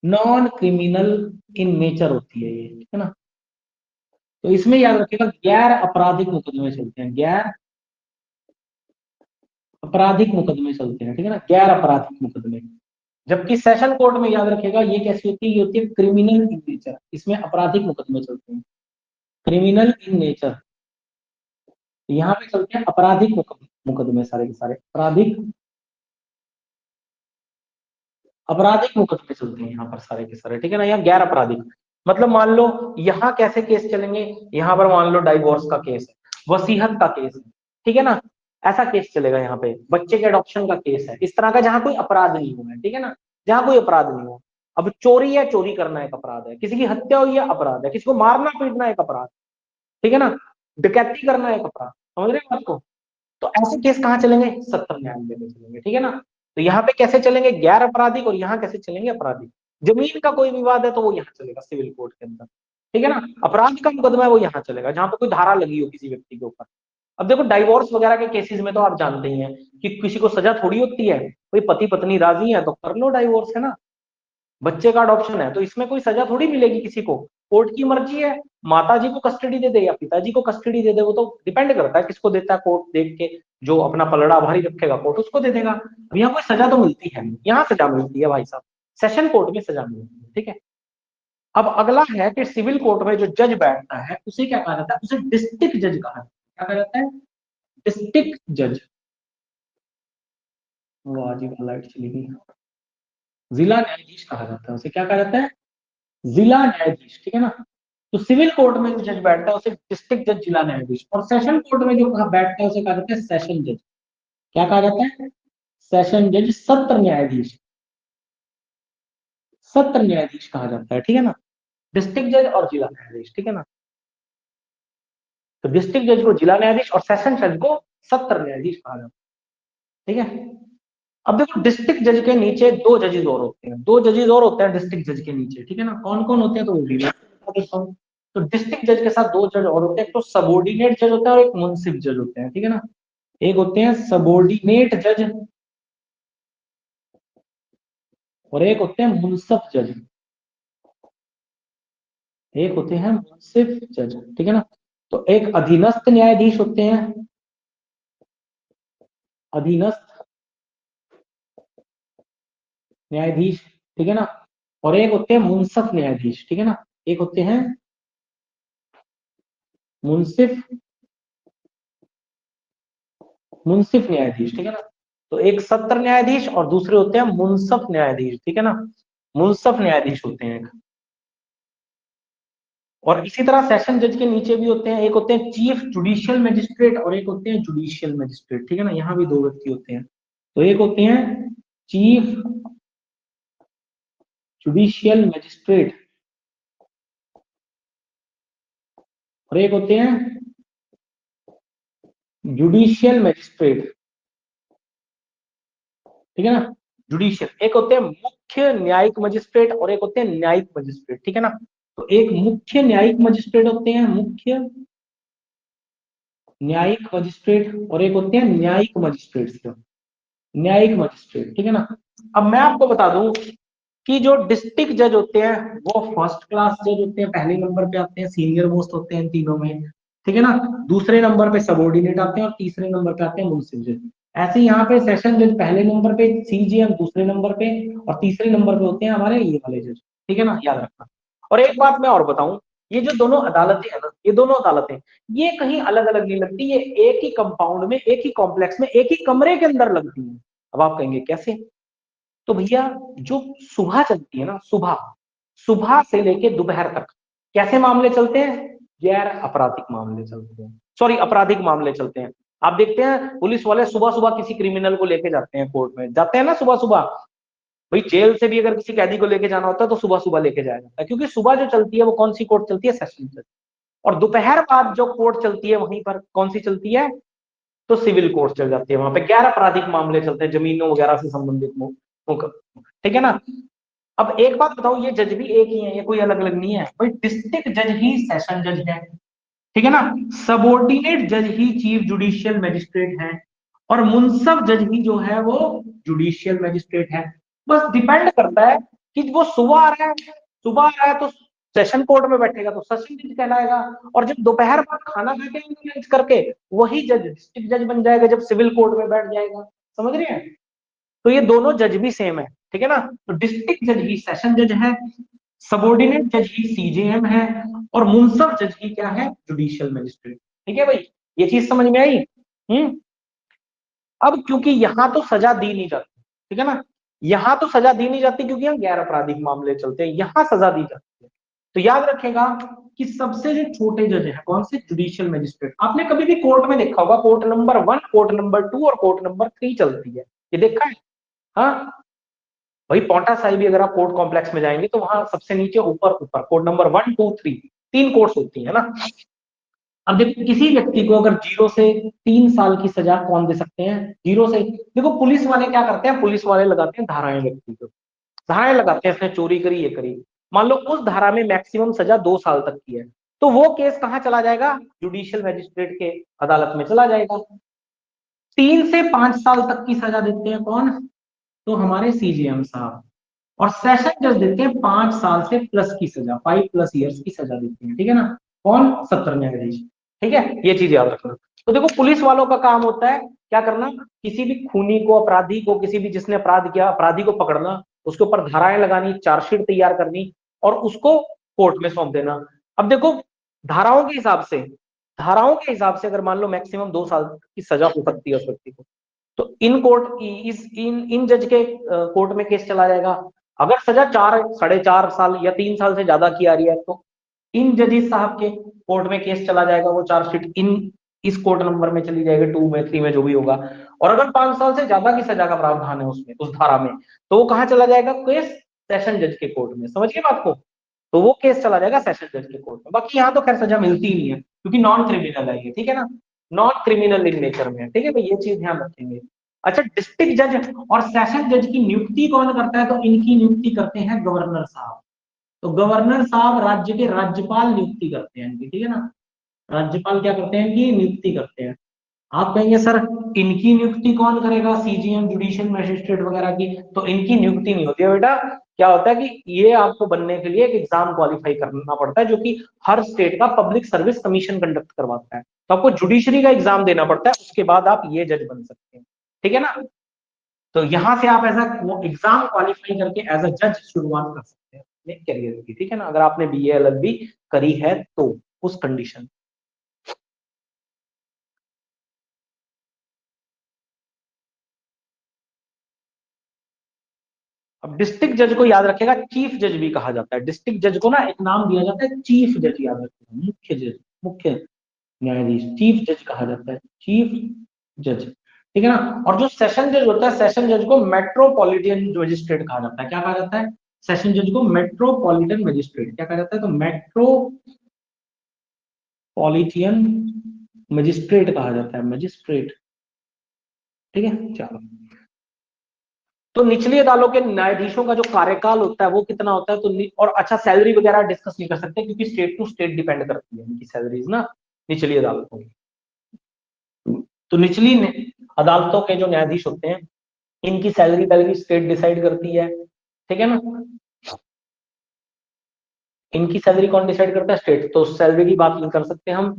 non criminal in nature होती है ये, ठीक है ना। तो इसमें याद रखिएगा गैर आपराधिक मुकदमे चलते हैं, गैर आपराधिक मुकदमे चलते हैं, ठीक है ना, गैर आपराधिक मुकदमे। जबकि सेशन कोर्ट में याद रखिएगा ये कैसी होती है? ये होती है क्रिमिनल इन नेचर, इसमें आपराधिक मुकदमे चलते हैं, क्रिमिनल इन नेचर। यहाँ पे चलते हैं आपराधिक मुकदमे, सारे के सारे आपराधिक मुकदमे चलते हैं यहाँ पर सारे के सारे, ठीक है ना। यहाँ गैर आपराधिक, मतलब मान लो यहाँ कैसे केस चलेंगे, यहाँ पर मान लो डाइवोर्स का केस है, वसीयत का केस है, ठीक है ना। ऐसा केस चलेगा यहाँ पे, बच्चे के अडॉप्शन का केस है, इस तरह का, जहाँ कोई अपराध नहीं हुआ है, ठीक है ना, जहाँ कोई अपराध नहीं हुआ। अब चोरी है, चोरी करना एक अपराध है, किसी की हत्या हुई है अपराध है, किसी को मारना पीटना एक अपराध, ठीक है ना, डकैती करना एक अपराध, समझ रहे हैं बात को। तो ऐसे केस कहाँ चलेंगे? सत्र न्यायालय में चलेंगे, ठीक है ना। तो यहाँ पे कैसे चलेंगे? गैर आपराधिक, और यहाँ कैसे चलेंगे? आपराधिक। जमीन का कोई विवाद है तो वो यहाँ चलेगा सिविल कोर्ट के अंदर, ठीक है ना। अपराध का मुकदमा है वो यहाँ चलेगा जहां पे कोई धारा लगी हो किसी व्यक्ति के ऊपर। अब देखो डाइवोर्स वगैरह के केसेस में तो आप जानते ही हैं कि किसी को सजा थोड़ी होती है, कोई पति पत्नी राजी है तो कर लो डाइवोर्स, है ना। बच्चे का अडॉप्शन है तो इसमें कोई सजा थोड़ी मिलेगी किसी को, कोर्ट की मर्जी है, माता जी को कस्टडी दे दे या पिताजी को कस्टडी दे दे, वो तो डिपेंड करता है किसको देता है कोर्ट, देख के जो अपना पलड़ा भारी रखेगा कोर्ट उसको दे देगा। अब यहाँ कोई सजा तो मिलती है नहीं, यहाँ सजा मिलती है भाई साहब, सेशन कोर्ट में सजा मिलती है, ठीक है। अब अगला है कि सिविल कोर्ट में जो जज बैठता है उसे क्या कहा जाता है? उसे डिस्ट्रिक्ट जज कहा जाता है। क्या कहा जाता है? डिस्ट्रिक्ट जज। वाह जी, लाइट चली गई। जिला न्यायाधीश कहा जाता है उसे, क्या कहा जाता है? जिला न्यायाधीश, ठीक है ना। तो सिविल कोर्ट में जो जज बैठता है उसे डिस्ट्रिक्ट जज, जिला न्यायाधीश, और सेशन कोर्ट में जो बैठता है उसे कहा जाता है सेशन जज। क्या कहा जाता है? सेशन जज, सत्र न्यायाधीश, सत्र न्यायाधीश कहा जाता है, ठीक है ना। डिस्ट्रिक्ट जज और जिला न्यायाधीश, ठीक है ना। तो डिस्ट्रिक्ट जज को जिला न्यायाधीश और सेशन जज को सत्र न्यायाधीश कहा जाता है, ठीक है। अब देखो डिस्ट्रिक्ट जज के नीचे दो जजेस और होते हैं, दो जजेस और होते हैं डिस्ट्रिक्ट जज के नीचे, ठीक है ना। कौन कौन होते हैं तो वो भी मैं बता देता हूँ। तो डिस्ट्रिक्ट जज के साथ दो जज और होते हैं, तो सबोर्डिनेट जज होता है और एक मुंसिफ जज होते हैं, ठीक है ना। एक होते हैं सबोर्डिनेट जज और एक होते हैं मुंसफ जज, एक होते हैं मुंसिफ जज, ठीक है ना। तो एक अधीनस्थ न्यायाधीश होते हैं, अधीनस्थ न्यायाधीश, ठीक है ना। और एक होते हैं मुंसफ न्यायाधीश, ठीक है ना। एक होते हैं मुंसिफ, मुंसिफ न्यायाधीश, ठीक है ना। तो एक सत्र न्यायाधीश और दूसरे होते हैं मुंसफ न्यायाधीश, ठीक है ना। मुंसफ न्यायाधीश होते हैं। और इसी तरह सेशन जज के नीचे भी होते हैं, एक होते हैं चीफ जुडिशियल मजिस्ट्रेट और एक होते हैं जुडिशियल मजिस्ट्रेट, ठीक है ना। यहाँ भी दो व्यक्ति होते हैं। तो एक होते हैं चीफ जुडिशियल मजिस्ट्रेट और एक होते हैं जुडिशियल मजिस्ट्रेट, ठीक है ना। जुडिशियल, एक होते हैं मुख्य न्यायिक मजिस्ट्रेट और एक होते हैं न्यायिक मजिस्ट्रेट, ठीक है ना। तो एक मुख्य न्यायिक मजिस्ट्रेट होते हैं, मुख्य न्यायिक मजिस्ट्रेट, और एक होते हैं न्यायिक मजिस्ट्रेट, न्यायिक मजिस्ट्रेट, ठीक है ना। अब मैं आपको बता दूं कि जो डिस्ट्रिक्ट जज होते हैं वो फर्स्ट क्लास जज होते हैं, पहले नंबर पे आते हैं, सीनियर मोस्ट होते हैं इन तीनों में, ठीक है ना। दूसरे नंबर पे सबॉर्डिनेट आते हैं और तीसरे नंबर पे आते हैं मुंसिफ जज। ऐसे यहाँ पे सेशन जज पहले नंबर पे, सीजीएम दूसरे नंबर पे और तीसरे नंबर पे होते हैं हमारे ये वाले जज, ठीक है ना, याद रखना। और एक बात मैं और बताऊं, ये जो दोनों अदालतें हैं ना, ये दोनों अदालतें ये कहीं अलग अलग नहीं लगती, ये एक ही कंपाउंड में, एक ही कॉम्प्लेक्स में, एक ही कमरे के अंदर लगती है। अब आप कहेंगे कैसे? तो भैया जो सुबह चलती है ना, सुबह, सुबह से लेके दोपहर तक कैसे मामले चलते हैं? गैर आपराधिक मामले चलते हैं, सॉरी आपराधिक मामले चलते हैं। आप देखते हैं पुलिस वाले सुबह सुबह किसी क्रिमिनल को लेके जाते हैं कोर्ट में, जाते हैं ना सुबह सुबह। भाई जेल से भी अगर किसी कैदी को लेके जाना होता है तो सुबह सुबह लेके जाया जाता है, क्योंकि सुबह जो चलती है वो कौन सी कोर्ट चलती है? सेशन चलती है। और दोपहर बाद जो कोर्ट चलती है वहीं पर कौन सी चलती है? तो सिविल कोर्ट चल जाती है, वहां पे गैर आपराधिक मामले चलते हैं, जमीनों वगैरह से संबंधित ठीक है ना। अब एक बात बताओ, ये जज भी एक ही है, ये कोई अलग अलग नहीं है भाई, डिस्ट्रिक्ट जज ही सेशन जज है, ठीक है ना। सबॉर्डिनेट जज ही चीफ जुडिशियल मजिस्ट्रेट है और मुंसफ जज ही जो है वो जुडिशियल मजिस्ट्रेट है। बस डिपेंड करता है कि वो सुबह आ रहा है, सुबह आ रहा है तो सेशन कोर्ट में बैठेगा तो सेशन जज कहलाएगा, और जब दोपहर बाद खाना खा के लंच करके वही जज डिस्ट्रिक्ट जज बन जाएगा जब सिविल कोर्ट में बैठ जाएगा। समझ रहे हैं? तो ये दोनों जज भी सेम है, ठीक है ना। तो डिस्ट्रिक्ट जज ही सेशन जज है, सबॉर्डिनेट जज ही सीजेएम है और मुंसफ जज ही क्या है? जुडिशियल मजिस्ट्रेट, ठीक है भाई। ये चीज समझ में आई? हम्म। अब क्योंकि यहां तो सजा दी नहीं जाती, ठीक है ना, यहां तो सजा दी नहीं जाती क्योंकि यहाँ गैर आपराधिक मामले चलते हैं, यहां सजा दी जाती है। तो याद रखेगा कि सबसे जो छोटे जज है कौन से? Judicial magistrate. आपने कभी भी कोर्ट में देखा होगा कोर्ट नंबर 1, कोर्ट नंबर 2 और कोर्ट नंबर 3 चलती है, ये देखा है? हाँ भाई, पौंटा साहिब भी अगर आप कोर्ट कॉम्प्लेक्स में जाएंगे तो वहां सबसे नीचे ऊपर ऊपर कोर्ट नंबर 1, 2, 3 तीन कोर्ट्स होती है ना। अब देखो किसी व्यक्ति को अगर 0 से 3 साल की सजा कौन दे सकते हैं? 0 से, देखो पुलिस वाले क्या करते हैं, पुलिस वाले लगाते हैं धाराएं व्यक्ति को, धाराएं लगाते हैं, इसने चोरी करी, ये करी, मान लो उस धारा में मैक्सिमम सजा 2 साल तक की है, तो वो केस कहाँ चला जाएगा? जुडिशियल मजिस्ट्रेट के अदालत में चला जाएगा। 3 से 5 साल तक की सजा देते हैं कौन? तो हमारे सीजीएम साहब। और सेशन जज देते हैं 5 साल से प्लस की सजा, 5+ ईयर्स की सजा देते हैं, ठीक है ना। कौन? सत्र न्यायाधीश, ठीक है, ये चीज याद रखना। तो देखो पुलिस वालों का काम होता है क्या करना? किसी भी खूनी को, अपराधी को, किसी भी जिसने अपराध किया अपराधी को पकड़ना, उसके ऊपर धाराएं लगानी, चार्जशीट तैयार करनी और उसको कोर्ट में सौंप देना। अब देखो धाराओं के हिसाब से, धाराओं के हिसाब से अगर मान लो मैक्सिमम 2 साल की सजा हो सकती है उस व्यक्ति को, तो इन कोर्ट इस इन इन जज के कोर्ट में केस चला जाएगा। अगर सजा 4, 4.5 साल या 3 साल से ज्यादा की आ रही है तो इन जजेस साहब के कोर्ट में केस चला जाएगा, वो चार्जशीट इस कोर्ट नंबर में चली जाएगी, 2 में 3 में जो भी होगा। और अगर 5 साल से ज्यादा की सजा का प्रावधान है उसमें, उस धारा में, तो वो कहाँ चला जाएगा, केस सेशन जज के कोर्ट में। समझ गए बात को? तो वो केस चला जाएगा सेशन जज के कोर्ट में। बाकी यहाँ तो खैर सजा मिलती ही नहीं है क्योंकि नॉन क्रिमिनल है ये, ठीक है ना, नॉन क्रिमिनल इन नेचर में है, ठीक है भाई, ये चीज ध्यान रखेंगे। अच्छा, डिस्ट्रिक्ट जज और सेशन जज की नियुक्ति कौन करता है, तो इनकी नियुक्ति करते हैं गवर्नर साहब। तो गवर्नर साहब राज्य के राज्यपाल नियुक्ति करते हैं इनकी, ठीक है ना, राज्यपाल क्या करते हैं कि नियुक्ति करते हैं। आप कहेंगे सर इनकी नियुक्ति कौन करेगा, सीजीएम जुडिशियल मजिस्ट्रेट वगैरह की, तो इनकी नियुक्ति नहीं होती है बेटा। क्या होता है कि ये आपको बनने के लिए एक एग्जाम क्वालिफाई करना पड़ता है, जो कि हर स्टेट का पब्लिक सर्विस कमीशन कंडक्ट करवाता है। तो आपको जुडिशरी का एग्जाम देना पड़ता है, उसके बाद आप ये जज बन सकते हैं, ठीक है ना। तो यहां से आप एज एग्जाम क्वालिफाई करके एज अ जज शुरुआत कर सकते हैं अपने करियर की, ठीक है ना, अगर आपने बीए एलएलबी करी है तो उस कंडीशन। अब डिस्ट्रिक्ट जज को याद रखेगा चीफ जज भी कहा जाता है। डिस्ट्रिक्ट जज को ना एक नाम दिया जाता है चीफ जज, याद रखेगा, मुख्य जज, मुख्य न्यायाधीश, चीफ जज कहा जाता है, चीफ जज, ठीक है ना। और जो सेशन जज होता है, सेशन जज को मेट्रोपॉलिटन मजिस्ट्रेट कहा जाता है। क्या कहा जाता है, सेशन जज को मेट्रोपॉलिटन मजिस्ट्रेट क्या कहा जाता है, तो मेट्रोपॉलिटन मजिस्ट्रेट कहा जाता है, मजिस्ट्रेट, ठीक है। चलो, तो निचली अदालतों के न्यायाधीशों का जो कार्यकाल होता है वो कितना होता है, तो और अच्छा सैलरी वगैरह डिस्कस नहीं कर सकते क्योंकि स्टेट टू स्टेट डिपेंड करती है इनकी सैलरीज ना, निचली अदालतों की। तो निचली अदालतों के जो न्यायाधीश होते हैं इनकी सैलरी वैलरी स्टेट डिसाइड करती है, ठीक है ना। इनकी सैलरी कौन डिसाइड करता है, स्टेट। तो सैलरी की बात नहीं कर सकते हम,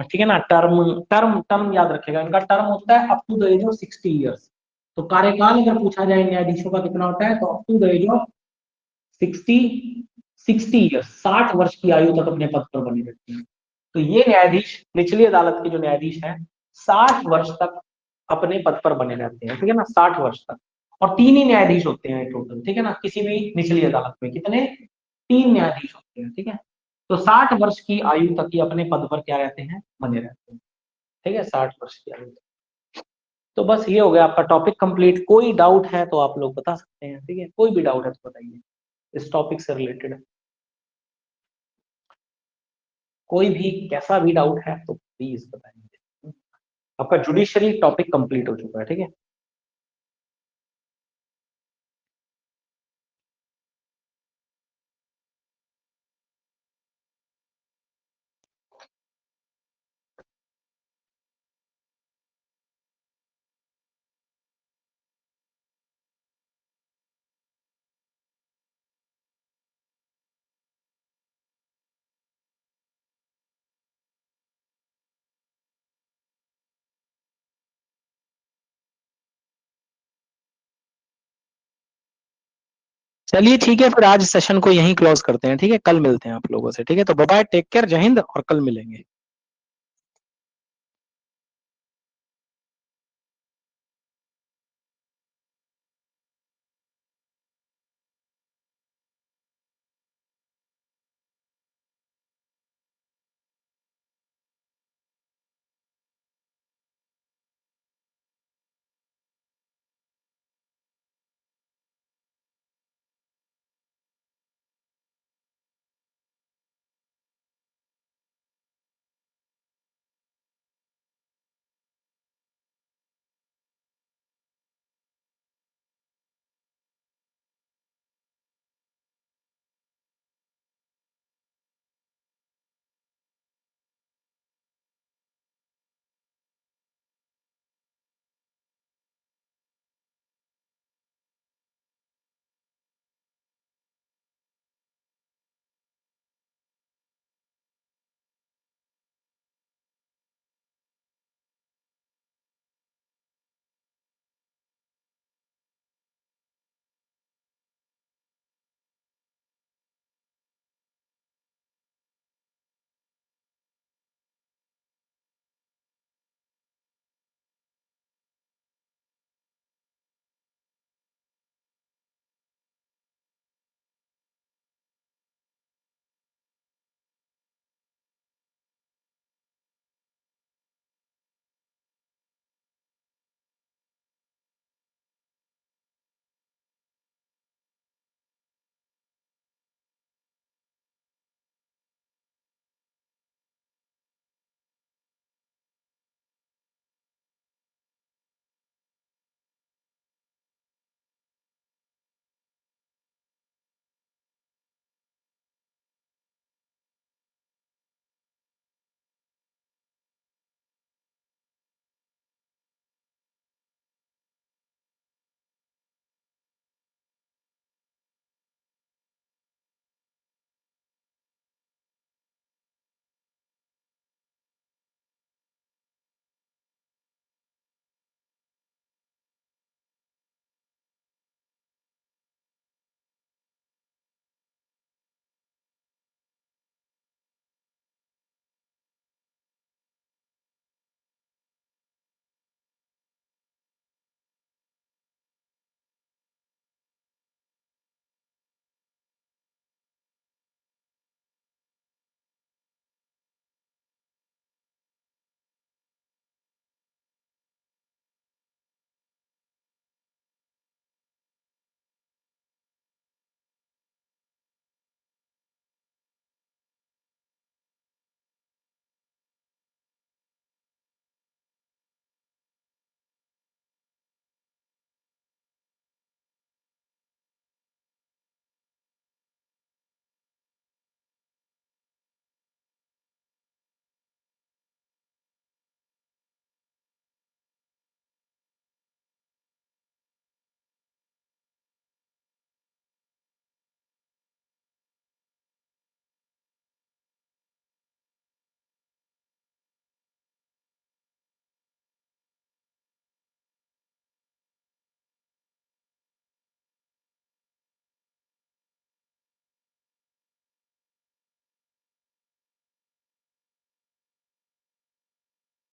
ठीक है ना। टर्म टर्म टर्म याद रखेगा, इनका टर्म होता है up to the age of 60 years. तो कार्यकाल अगर पूछा जाए न्यायाधीशों का कितना होता है, तो up to the age of 60 60 years, 60 वर्ष की आयु तक अपने पद पर बने रहते हैं। तो ये न्यायाधीश, निचली अदालत के जो न्यायाधीश हैं, 60 वर्ष तक अपने पद पर बने रहते हैं, ठीक है ना, 60 वर्ष तक। और 3 ही न्यायाधीश होते हैं टोटल, ठीक है ना, किसी भी निचली अदालत में कितने, 3 न्यायाधीश होते हैं, ठीक है। तो 60 वर्ष की आयु तक ही अपने पद पर क्या रहते हैं, बने रहते हैं, ठीक है, 60 वर्ष की आयु तक। तो बस ये हो गया आपका टॉपिक कंप्लीट। कोई डाउट है तो आप लोग बता सकते हैं, ठीक है, कोई भी डाउट है तो बताइए इस टॉपिक से रिलेटेड। कोई भी कैसा भी डाउट है तो प्लीज बताइए। आपका जुडिशरी टॉपिक कंप्लीट हो चुका है, ठीक है। चलिए ठीक है, फिर आज सेशन को यहीं क्लोज करते हैं, ठीक है, कल मिलते हैं आप लोगों से, ठीक है। तो बाय बाय, टेक केयर, जय हिंद, और कल मिलेंगे।